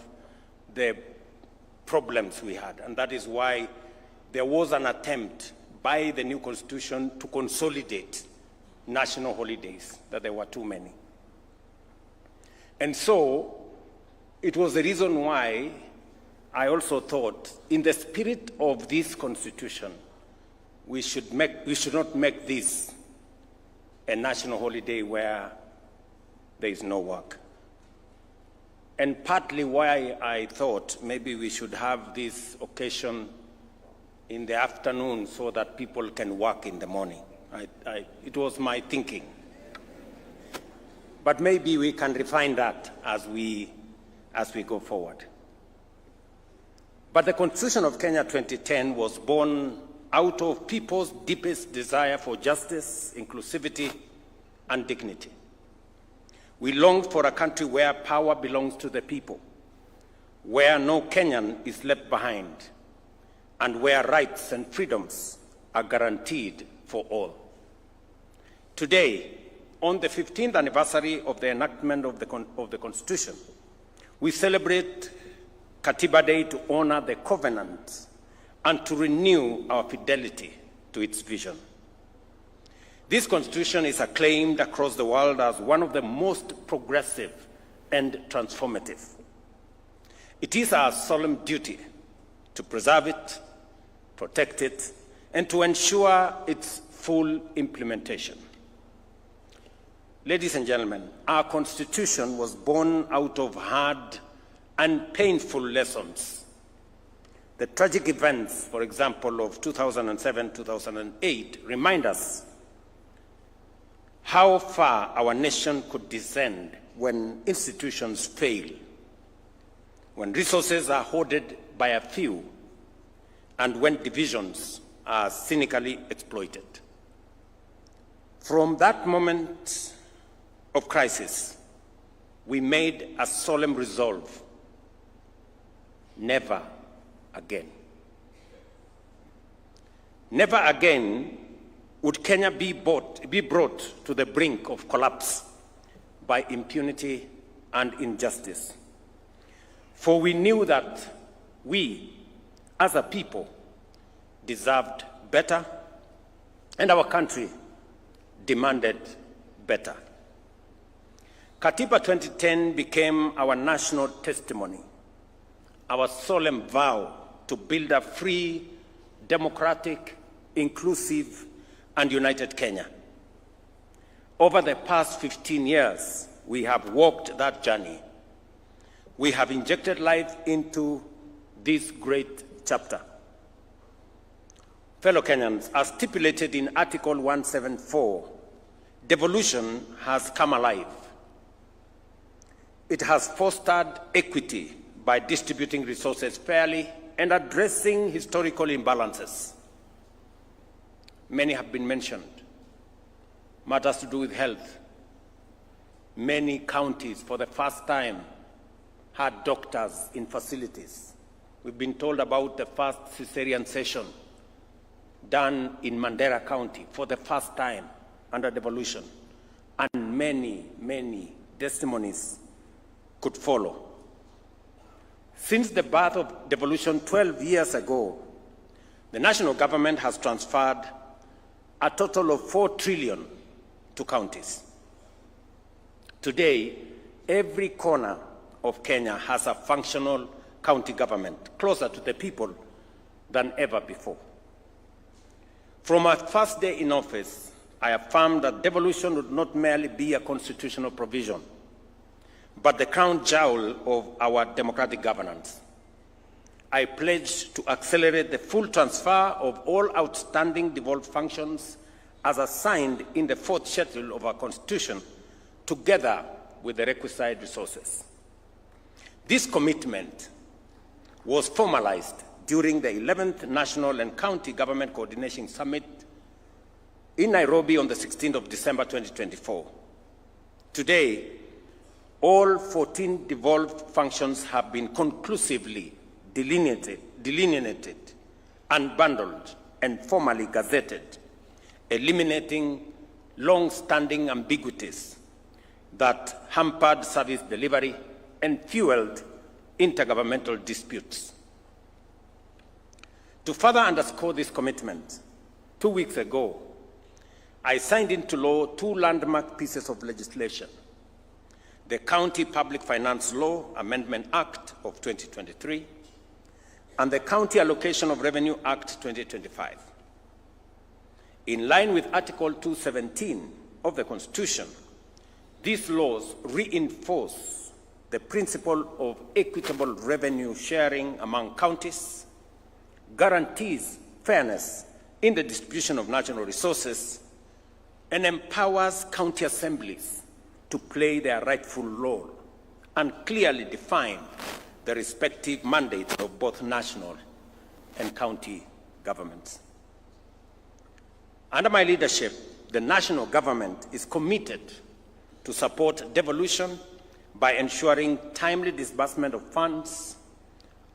the problems we had. And that is why there was an attempt by the new constitution to consolidate national holidays, that there were too many. And so it was the reason why I also thought, in the spirit of this constitution, we should not make this a national holiday where there is no work. And partly why I thought maybe we should have this occasion in the afternoon so that people can work in the morning. It was my thinking. But maybe we can refine that as we go forward. But the Constitution of Kenya 2010 was born out of people's deepest desire for justice, inclusivity, and dignity. We longed for a country where power belongs to the people, where no Kenyan is left behind, and where rights and freedoms are guaranteed for all. Today, on the 15th anniversary of the enactment of the Constitution, we celebrate Katiba Day to honor the covenant and to renew our fidelity to its vision. This Constitution is acclaimed across the world as one of the most progressive and transformative. It is our solemn duty to preserve it, protect it, and to ensure its full implementation. Ladies and gentlemen, our Constitution was born out of hard and painful lessons. The tragic events, for example, of 2007-2008 remind us how far our nation could descend when institutions fail, when resources are hoarded by a few, and when divisions are cynically exploited. From that moment of crisis, we made a solemn resolve: never again. Never again would Kenya be brought to the brink of collapse by impunity and injustice. For we knew that we, as a people, deserved better, and our country demanded better. Katiba 2010 became our national testimony, our solemn vow to build a free, democratic, inclusive, and united Kenya. Over the past 15 years, we have walked that journey. We have injected life into this great chapter. Fellow Kenyans, as stipulated in Article 174, devolution has come alive. It has fostered equity by distributing resources fairly and addressing historical imbalances. Many have been mentioned. Matters to do with health. Many counties, for the first time, had doctors in facilities. We've been told about the first cesarean session done in Mandera County for the first time under devolution. And many, many testimonies could follow. Since the birth of devolution 12 years ago, the national government has transferred a total of 4 trillion to counties. Today, every corner of Kenya has a functional county government, closer to the people than ever before. From my first day in office, I affirmed that devolution would not merely be a constitutional provision, but the crown jewel of our democratic governance. I pledged to accelerate the full transfer of all outstanding devolved functions as assigned in the 4th schedule of our Constitution, together with the requisite resources. This commitment was formalized during the 11th National and County Government Coordination Summit in Nairobi on the 16th of December 2024. Today, all 14 devolved functions have been conclusively delineated, unbundled, and formally gazetted, eliminating long-standing ambiguities that hampered service delivery and fueled intergovernmental disputes. To further underscore this commitment, 2 weeks ago, I signed into law 2 landmark pieces of legislation: the County Public Finance Law Amendment Act of 2023 and the County Allocation of Revenue Act 2025. In line with Article 217 of the Constitution, these laws reinforce the principle of equitable revenue sharing among counties, guarantees fairness in the distribution of national resources, and empowers county assemblies to play their rightful role and clearly define the respective mandates of both national and county governments. Under my leadership, the national government is committed to support devolution by ensuring timely disbursement of funds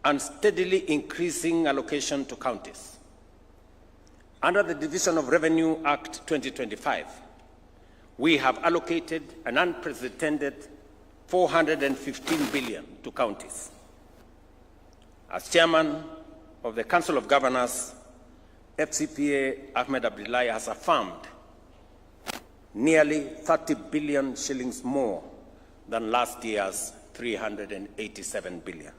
and steadily increasing allocation to counties. Under the Division of Revenue Act 2025, we have allocated an unprecedented $415 billion to counties. As chairman of the Council of Governors, FCPA Ahmed Abdullahi has affirmed nearly 30 billion shillings more than last year's 387 billion.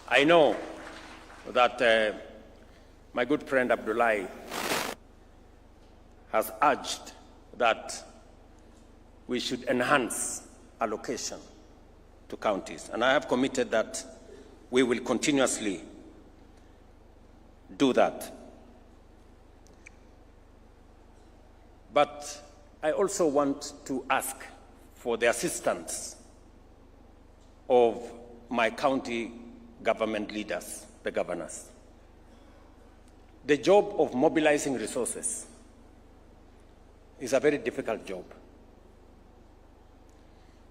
I know that my good friend Abdullahi has urged that we should enhance allocation to counties, and I have committed that we will continuously do that. But I also want to ask for the assistance of my county government leaders, the governors. The job of mobilizing resources is a very difficult job.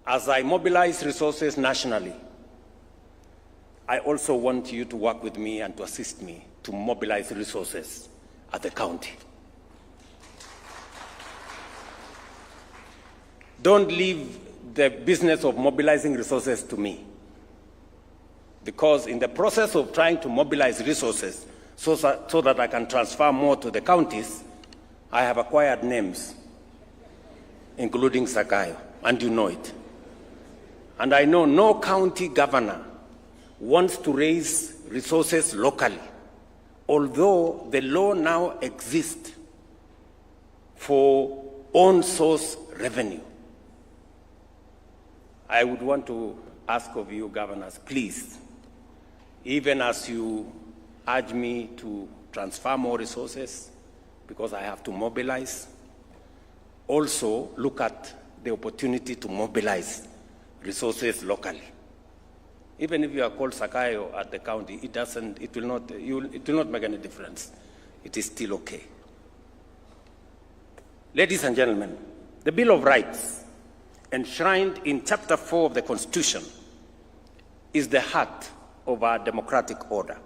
As I mobilize resources nationally, I also want you to work with me and to assist me to mobilize resources at the county. Don't leave the business of mobilizing resources to me, because in the process of trying to mobilize resources so that I can transfer more to the counties, I have acquired names, including Sakayo, and you know it. And I know no county governor wants to raise resources locally, although the law now exists for own source revenue. I would want to ask of you, governors, please, even as you urge me to transfer more resources because I have to mobilize, also look at the opportunity to mobilize resources locally. Even if you are called Sakayo at the county, it will not make any difference. It is still okay. Ladies and gentlemen, the Bill of Rights, enshrined in Chapter 4 of the Constitution, is the heart of our democratic order.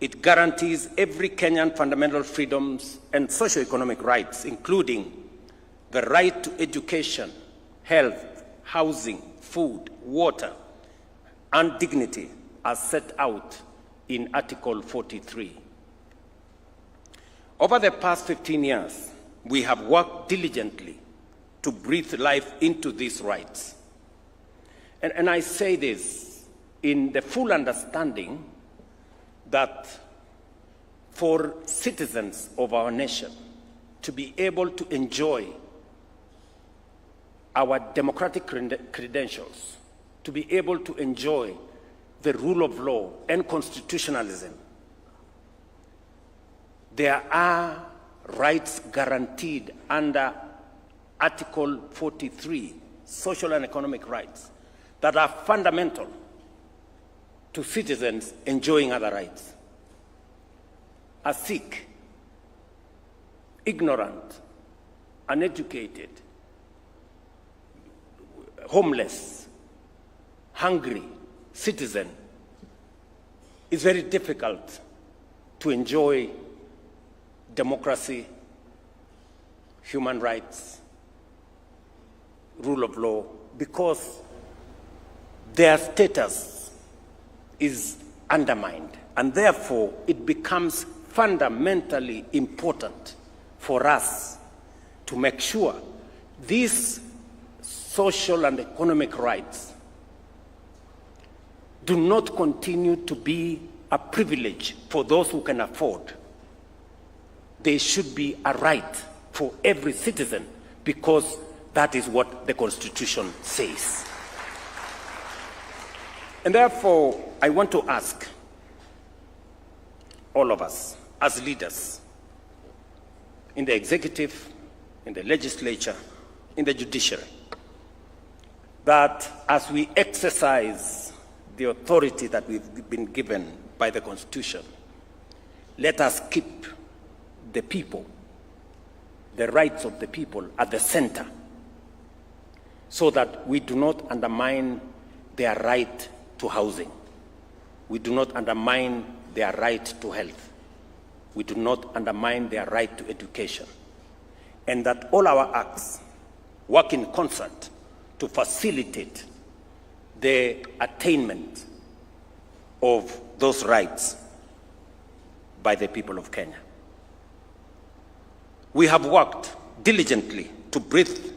It guarantees every Kenyan fundamental freedoms and socio-economic rights, including the right to education, health, housing, food, water, and dignity, as set out in Article 43. Over the past 15 years, we have worked diligently to breathe life into these rights. And I say this in the full understanding that for citizens of our nation to be able to enjoy our democratic credentials, to be able to enjoy the rule of law and constitutionalism, there are rights guaranteed under Article 43, social and economic rights, that are fundamental to citizens enjoying other rights. A Sikh, ignorant, uneducated, homeless, hungry citizen is very difficult to enjoy democracy, human rights, rule of law, because their status is undermined. And therefore, it becomes fundamentally important for us to make sure these social and economic rights do not continue to be a privilege for those who can afford. They should be a right for every citizen, because that is what the Constitution says. And therefore, I want to ask all of us as leaders in the executive, in the legislature, in the judiciary, that as we exercise the authority that we've been given by the Constitution, let us keep the people, the rights of the people at the center, so that we do not undermine their right to housing. We do not undermine their right to health. We do not undermine their right to education. And that all our acts work in concert to facilitate the attainment of those rights by the people of Kenya. We have worked diligently to breathe,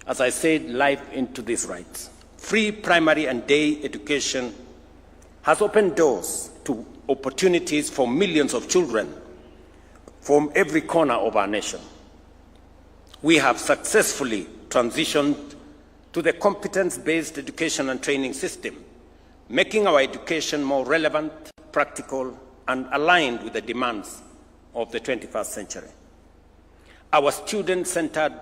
as I said, life into these rights. Free primary and day education has opened doors to opportunities for millions of children from every corner of our nation. We have successfully transitioned to the competence-based education and training system, making our education more relevant, practical, and aligned with the demands of the 21st century. Our student-centered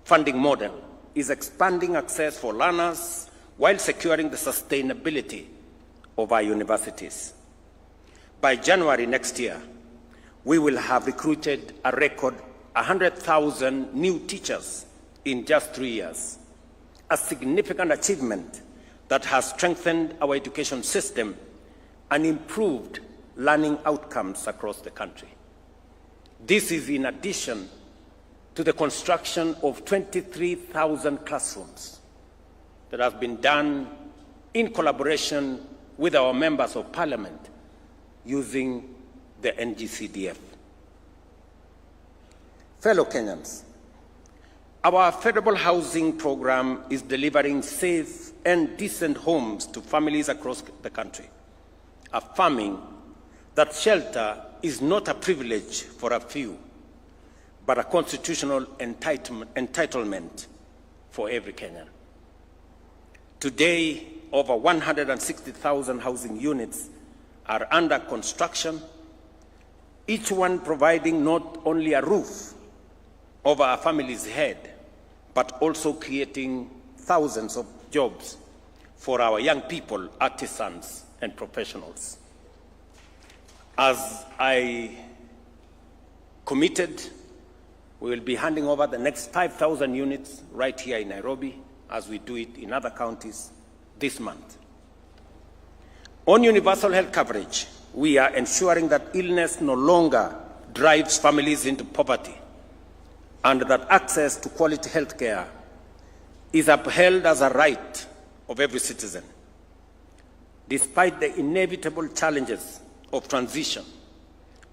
funding model is expanding access for learners while securing the sustainability of our universities. By January next year, we will have recruited a record 100,000 new teachers in just 3 years, a significant achievement that has strengthened our education system and improved learning outcomes across the country. This is in addition to the construction of 23,000 classrooms that have been done in collaboration with our members of parliament using the NGCDF. Fellow Kenyans, our affordable housing program is delivering safe and decent homes to families across the country, affirming that shelter is not a privilege for a few, but a constitutional entitlement for every Kenyan. Today, over 160,000 housing units are under construction, each one providing not only a roof over a family's head, but also creating thousands of jobs for our young people, artisans, and professionals. As I committed, we will be handing over the next 5,000 units right here in Nairobi, as we do it in other counties this month. On universal health coverage, we are ensuring that illness no longer drives families into poverty, and that access to quality health care is upheld as a right of every citizen. Despite the inevitable challenges of transition,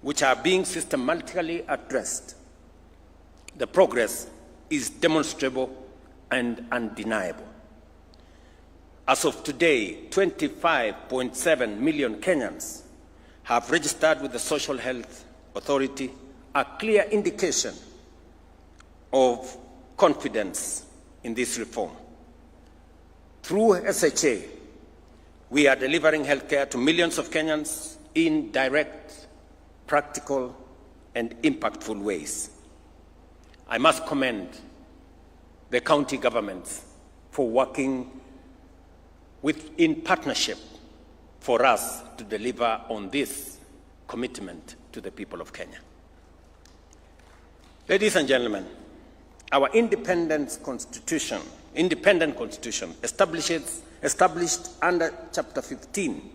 which are being systematically addressed, the progress is demonstrable and undeniable. As of today, 25.7 million Kenyans have registered with the Social Health Authority, a clear indication of confidence in this reform. Through SHA, we are delivering healthcare to millions of Kenyans in direct, practical, and impactful ways. I must commend the county governments for working in partnership for us to deliver on this commitment to the people of Kenya. Ladies and gentlemen, our independent constitution established under Chapter 15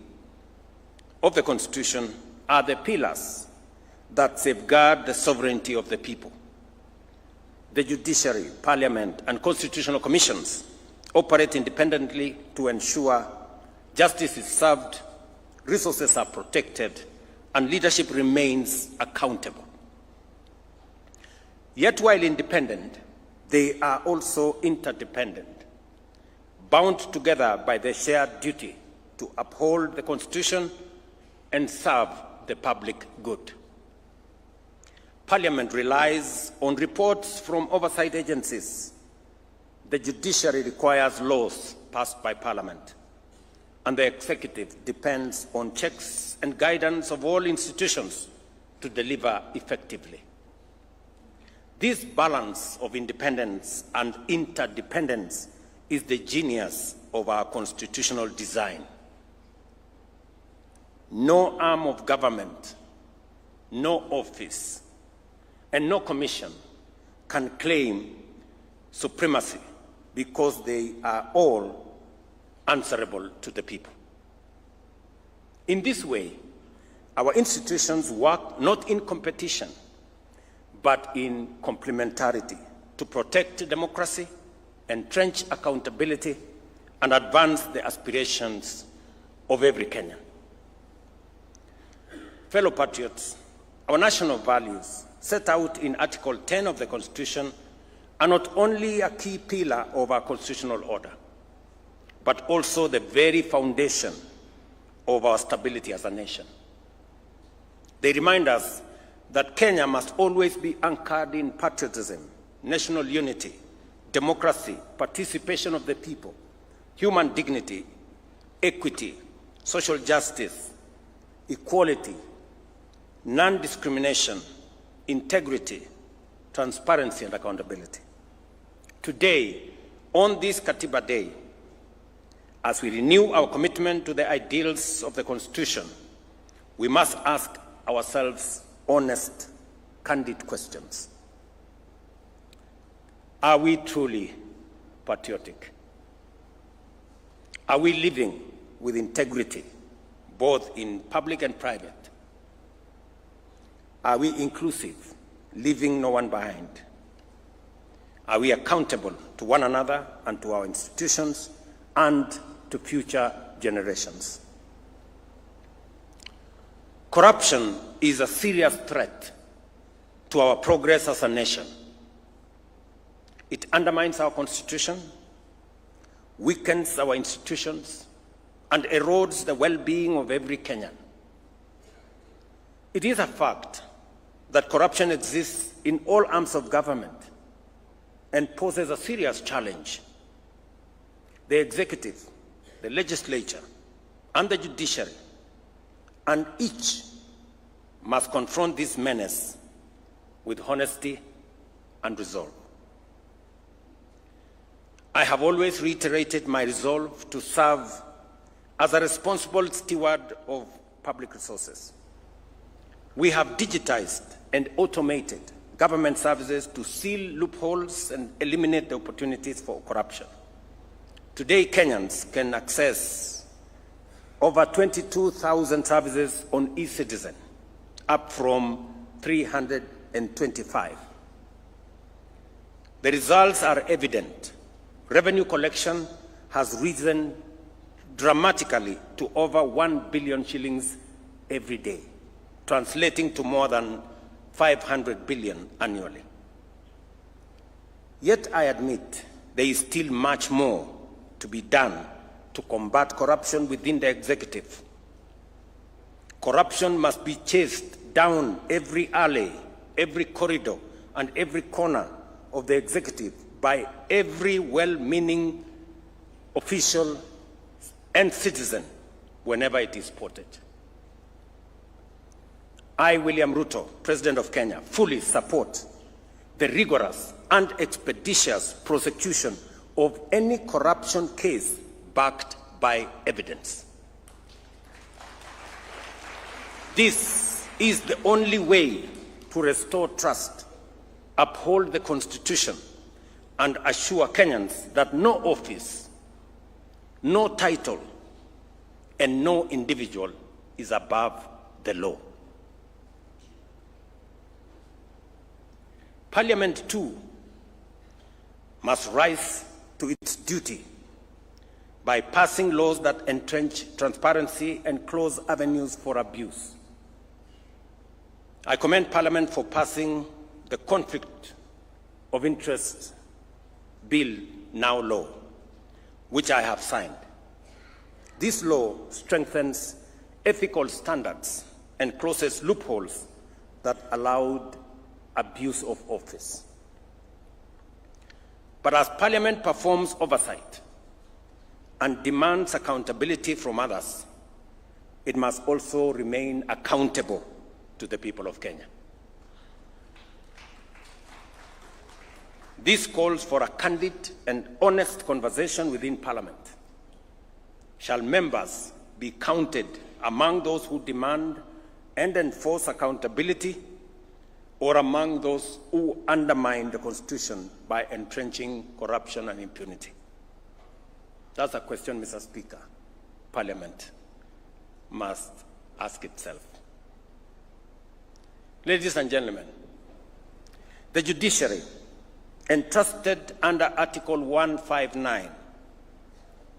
of the Constitution are the pillars that safeguard the sovereignty of the people. The judiciary, parliament, and constitutional commissions operate independently to ensure justice is served resources are protected, and leadership remains accountable. Yet while independent, they are also interdependent, bound together by the shared duty to uphold the Constitution and serve the public good. Parliament relies on reports from oversight agencies. The Judiciary requires laws passed by Parliament, and the executive depends on checks and guidance of all institutions to deliver effectively. This balance of independence and interdependence is the genius of our constitutional design. No arm of government, no office, and no commission can claim supremacy because they are all answerable to the people. In this way, our institutions work not in competition, but in complementarity to protect democracy, entrench accountability, and advance the aspirations of every Kenyan. Fellow patriots, our national values set out in Article 10 of the Constitution are not only a key pillar of our constitutional order, but also the very foundation of our stability as a nation. They remind us that Kenya must always be anchored in patriotism, national unity, democracy, participation of the people, human dignity, equity, social justice, equality, non-discrimination, integrity, transparency, and accountability. Today, on this Katiba Day, as we renew our commitment to the ideals of the Constitution, we must ask ourselves honest, candid questions. Are we truly patriotic? Are we living with integrity, both in public and private? Are we inclusive, leaving no one behind? Are we accountable to one another and to our institutions and to future generations? Corruption is a serious threat to our progress as a nation. It undermines our Constitution, weakens our institutions, and erodes the well-being of every Kenyan. It is a fact that corruption exists in all arms of government and poses a serious challenge. The executive, the legislature, and the judiciary, and each must confront this menace with honesty and resolve. I have always reiterated my resolve to serve as a responsible steward of public resources. We have digitized and automated government services to seal loopholes and eliminate the opportunities for corruption. Today, Kenyans can access over 22,000 services on e-Citizen, up from 325. The results are evident. Revenue collection has risen dramatically to over 1 billion shillings every day, translating to more than 500 billion annually. Yet I admit there is still much more to be done to combat corruption within the executive. Corruption must be chased down every alley, every corridor, and every corner of the executive by every well-meaning official and citizen whenever it is spotted. I, William Ruto, President of Kenya, fully support the rigorous and expeditious prosecution of any corruption case backed by evidence. This is the only way to restore trust, uphold the Constitution, and assure Kenyans that no office, no title, and no individual is above the law. Parliament, too, must rise to its duty by passing laws that entrench transparency and close avenues for abuse. I commend Parliament for passing the Conflict of Interest Bill, now law, which I have signed. This law strengthens ethical standards and closes loopholes that allowed abuse of office. But as Parliament performs oversight and demands accountability from others, it must also remain accountable to the people of Kenya. This calls for a candid and honest conversation within Parliament. Shall members be counted among those who demand and enforce accountability, or among those who undermine the Constitution by entrenching corruption and impunity? That's a question, Mr. Speaker, Parliament must ask itself. Ladies and gentlemen, the judiciary, entrusted under Article 159,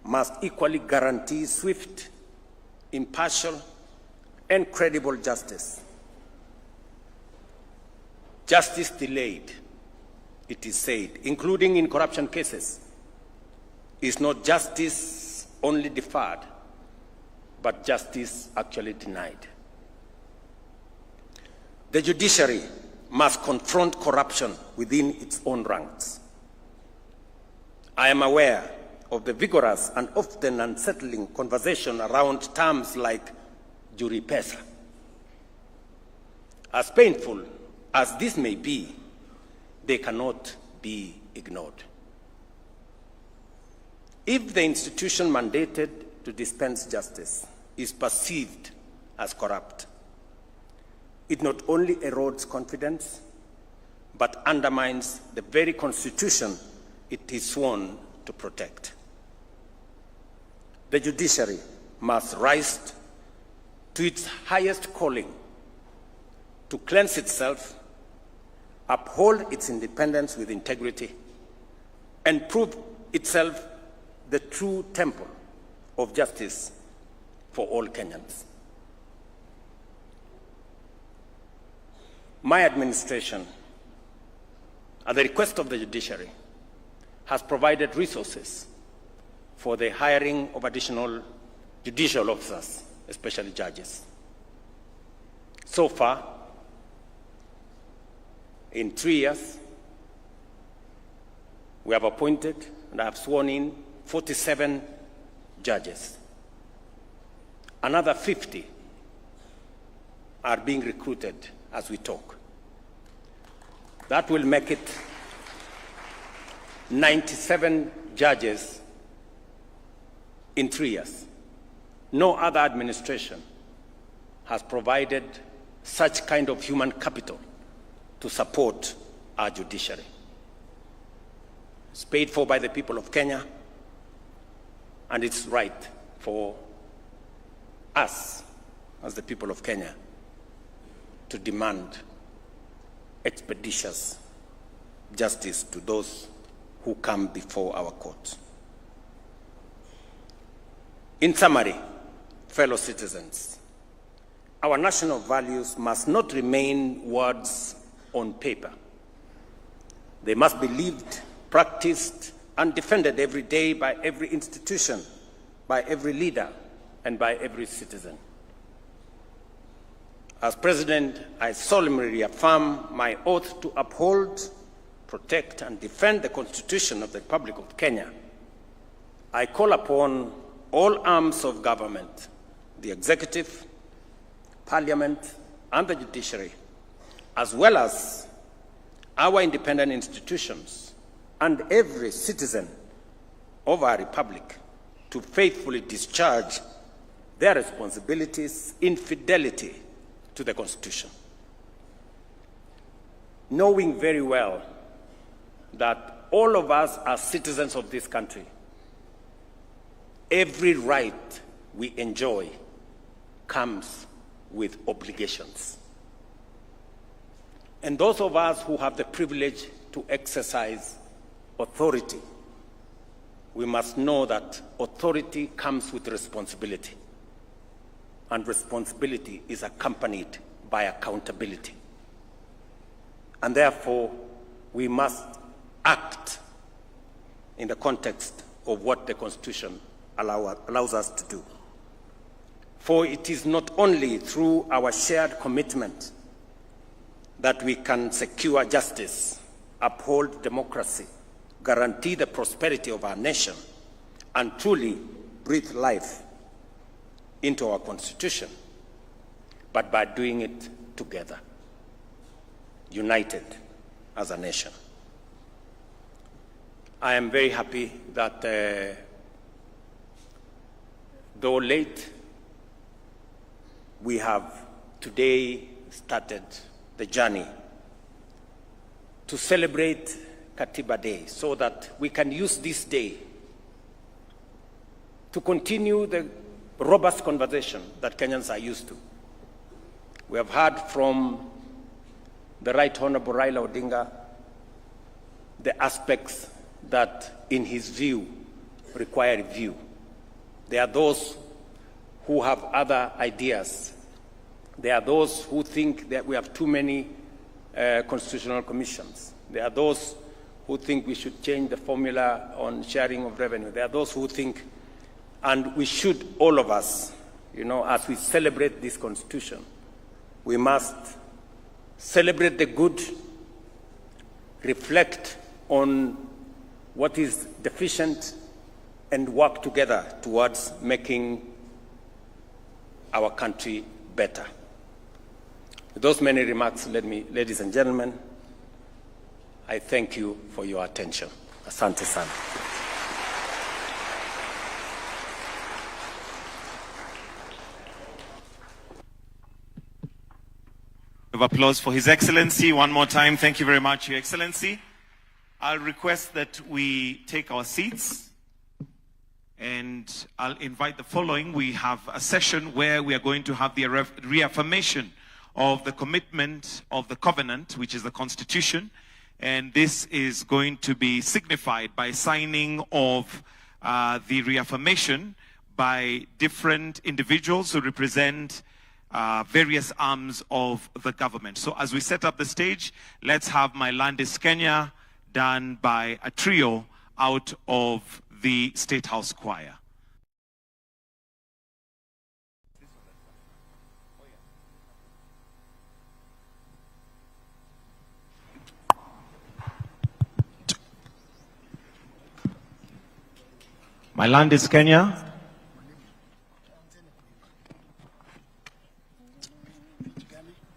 must equally guarantee swift, impartial, and credible justice. Justice delayed, it is said, including in corruption cases, is not justice only deferred, but justice actually denied. The judiciary must confront corruption within its own ranks. I am aware of the vigorous and often unsettling conversation around terms like jury pesa. As painful as this may be, they cannot be ignored. If the institution mandated to dispense justice is perceived as corrupt, it not only erodes confidence, but undermines the very Constitution it is sworn to protect. The judiciary must rise to its highest calling to cleanse itself, uphold its independence with integrity, and prove itself the true temple of justice for all Kenyans. My administration, at the request of the judiciary, has provided resources for the hiring of additional judicial officers, especially judges. So far, in 3 years, we have appointed and I have sworn in 47 judges. Another 50 are being recruited as we talk. That will make it 97 judges in 3 years. No other administration has provided such kind of human capital to support our judiciary. It's paid for by the people of Kenya, and it's right for us, as the people of Kenya, to demand expeditious justice to those who come before our courts. In summary, fellow citizens, our national values must not remain words on paper. They must be lived, practiced, and defended every day by every institution, by every leader, and by every citizen. As President, I solemnly reaffirm my oath to uphold, protect, and defend the Constitution of the Republic of Kenya. I call upon all arms of government, the executive, Parliament, and the judiciary, as well as our independent institutions and every citizen of our republic, to faithfully discharge their responsibilities in fidelity to the Constitution, knowing very well that all of us are citizens of this country. Every right we enjoy comes with obligations. And those of us who have the privilege to exercise authority we must know that authority comes with responsibility, and responsibility is accompanied by accountability. And therefore, we must act in the context of what the Constitution allows us to do. For it is not only through our shared commitment that we can secure justice, uphold democracy, guarantee the prosperity of our nation, and truly breathe life into our Constitution, but by doing it together, united as a nation. I am very happy that, though late, we have today started the journey to celebrate Katiba Day so that we can use this day to continue the robust conversation that Kenyans are used to. We have heard from the Right Honorable Raila Odinga the aspects that, in his view, require review. There are those who have other ideas. There are those who think that we have too many constitutional commissions. There are those who think we should change the formula on sharing of revenue. There are those who think, and we should, all of us, as we celebrate this Constitution, we must celebrate the good, reflect on what is deficient, and work together towards making our country better. With those many remarks, ladies and gentlemen, I thank you for your attention. Asante sana. Of applause for His Excellency. One more time, thank you very much, Your Excellency. I'll request that we take our seats, and I'll invite the following. We have a session where we are going to have the reaffirmation of the commitment of the covenant, which is the Constitution, and this is going to be signified by signing of the reaffirmation by different individuals who represent various arms of the government. So as we set up the stage, let's have My Land is Kenya done by a trio out of the State House Choir. My Land is Kenya.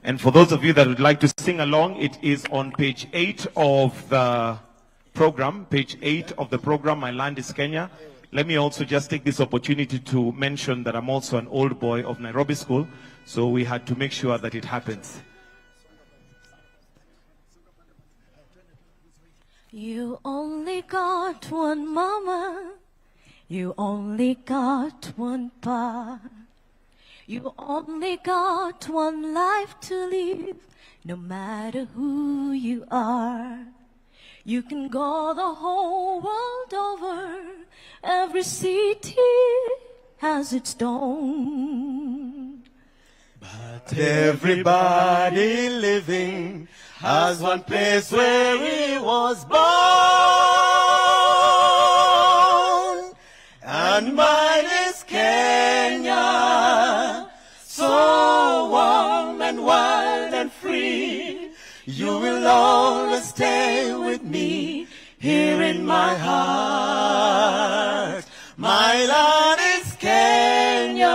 And for those of you that would like to sing along, it is on page 8 of the program, page 8 of the program, My Land is Kenya. Let me also just take this opportunity to mention that I'm also an old boy of Nairobi School, so we had to make sure that it happens. You only got one mama, you only got one pa. You only got one life to live, no matter who you are. You can go the whole world over, every city has its dawn. But everybody living has one place where he was born, and mine is Kenya, so warm and wild and free. You will always stay with me here in my heart. My land is Kenya,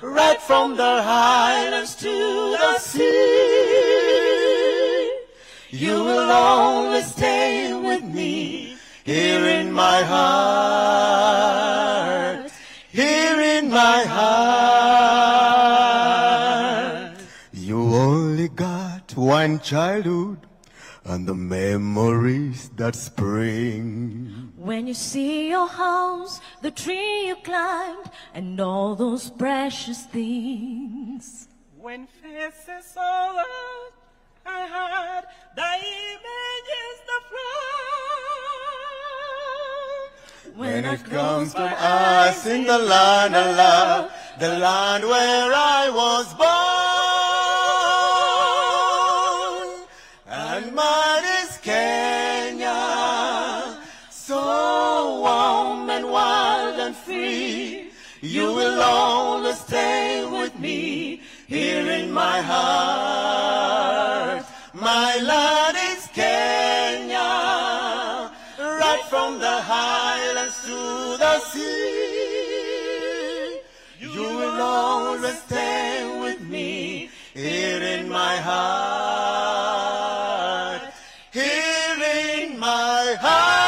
right from the highlands to the sea. You will always stay with me here in my heart, here in my heart. You only got one childhood and the memories that spring. When you see your house, the tree you climbed, and all those precious things. When faces saw that I had, the images, the when it comes to us in the land of love, the land where I was born. And mine is Kenya, so warm and wild and free. You will always stay with me here in my heart. My land is Kenya, right from the highlands to the sea. You will always stay with me here in my heart. Here in my heart.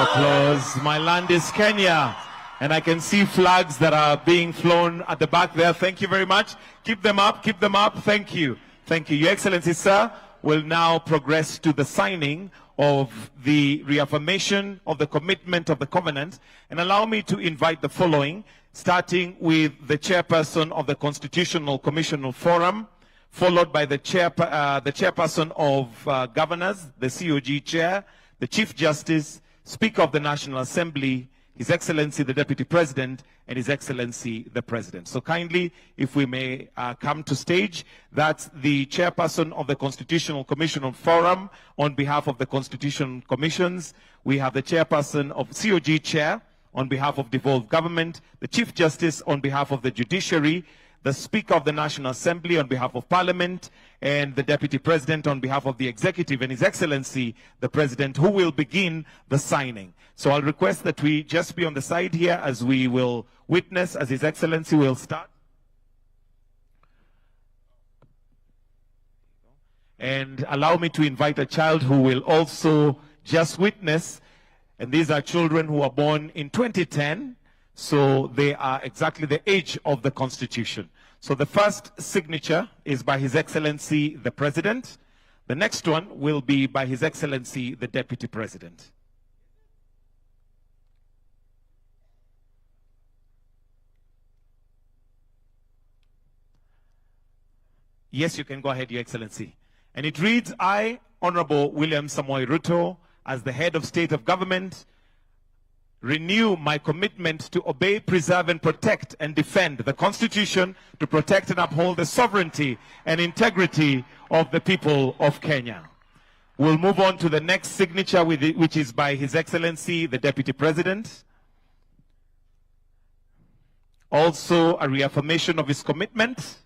Applause. My land is Kenya. And I can see flags that are being flown at the back there. Thank you very much. Keep them up, keep them up. Thank you. Thank you. Your Excellency, sir, will now progress to the signing of the reaffirmation of the commitment of the covenant. And allow me to invite the following, starting with the chairperson of the Constitutional Commissional Forum, followed by the chairperson of governors, the COG chair, the Chief Justice, Speaker of the National Assembly, His Excellency the Deputy President, and His Excellency the President. So kindly, if we may come to stage, that's the chairperson of the Constitutional Commissional Forum on behalf of the Constitutional Commissions. We have the chairperson of COG chair on behalf of devolved government, the Chief Justice on behalf of the Judiciary, the Speaker of the National Assembly on behalf of Parliament, and the Deputy President on behalf of the Executive, and His Excellency the President, who will begin the signing. So I'll request that we just be on the side here as we will witness as His Excellency will start. And allow me to invite a child who will also just witness. And these are children who are born in 2010. So they are exactly the age of the Constitution. So the first signature is by His Excellency the President. The next one will be by His Excellency the Deputy President. Yes, you can go ahead, Your Excellency. And it reads, I, Honorable William Samoei Ruto, as the head of state of government, renew my commitment to obey, preserve, and protect and defend the Constitution, to protect and uphold the sovereignty and integrity of the people of Kenya. We'll move on to the next signature, which is by His Excellency, the Deputy President. Also, a reaffirmation of his commitment.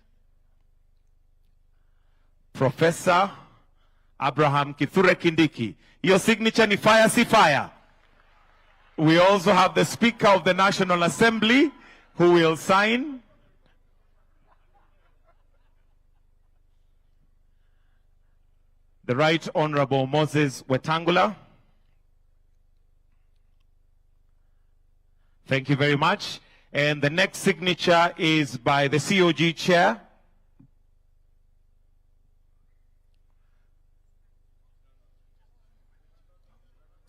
Professor Abraham Kithure Kindiki. Your signature ni fire, si fire. We also have the Speaker of the National Assembly who will sign. The Right Honorable Moses Wetangula. Thank you very much. And the next signature is by the COG Chair.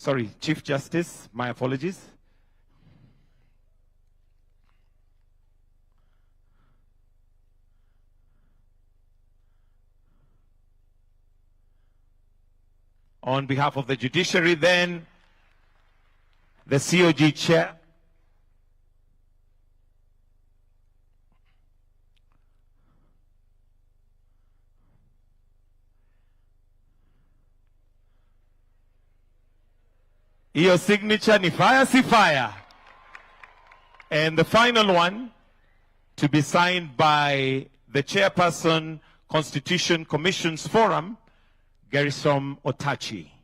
Sorry, Chief Justice, my apologies. On behalf of the Judiciary, then, the COG Chair. Your signature ni fire, si fire. And the final one to be signed by the Chairperson, Constitution Commissions Forum, Gerisom Otachi.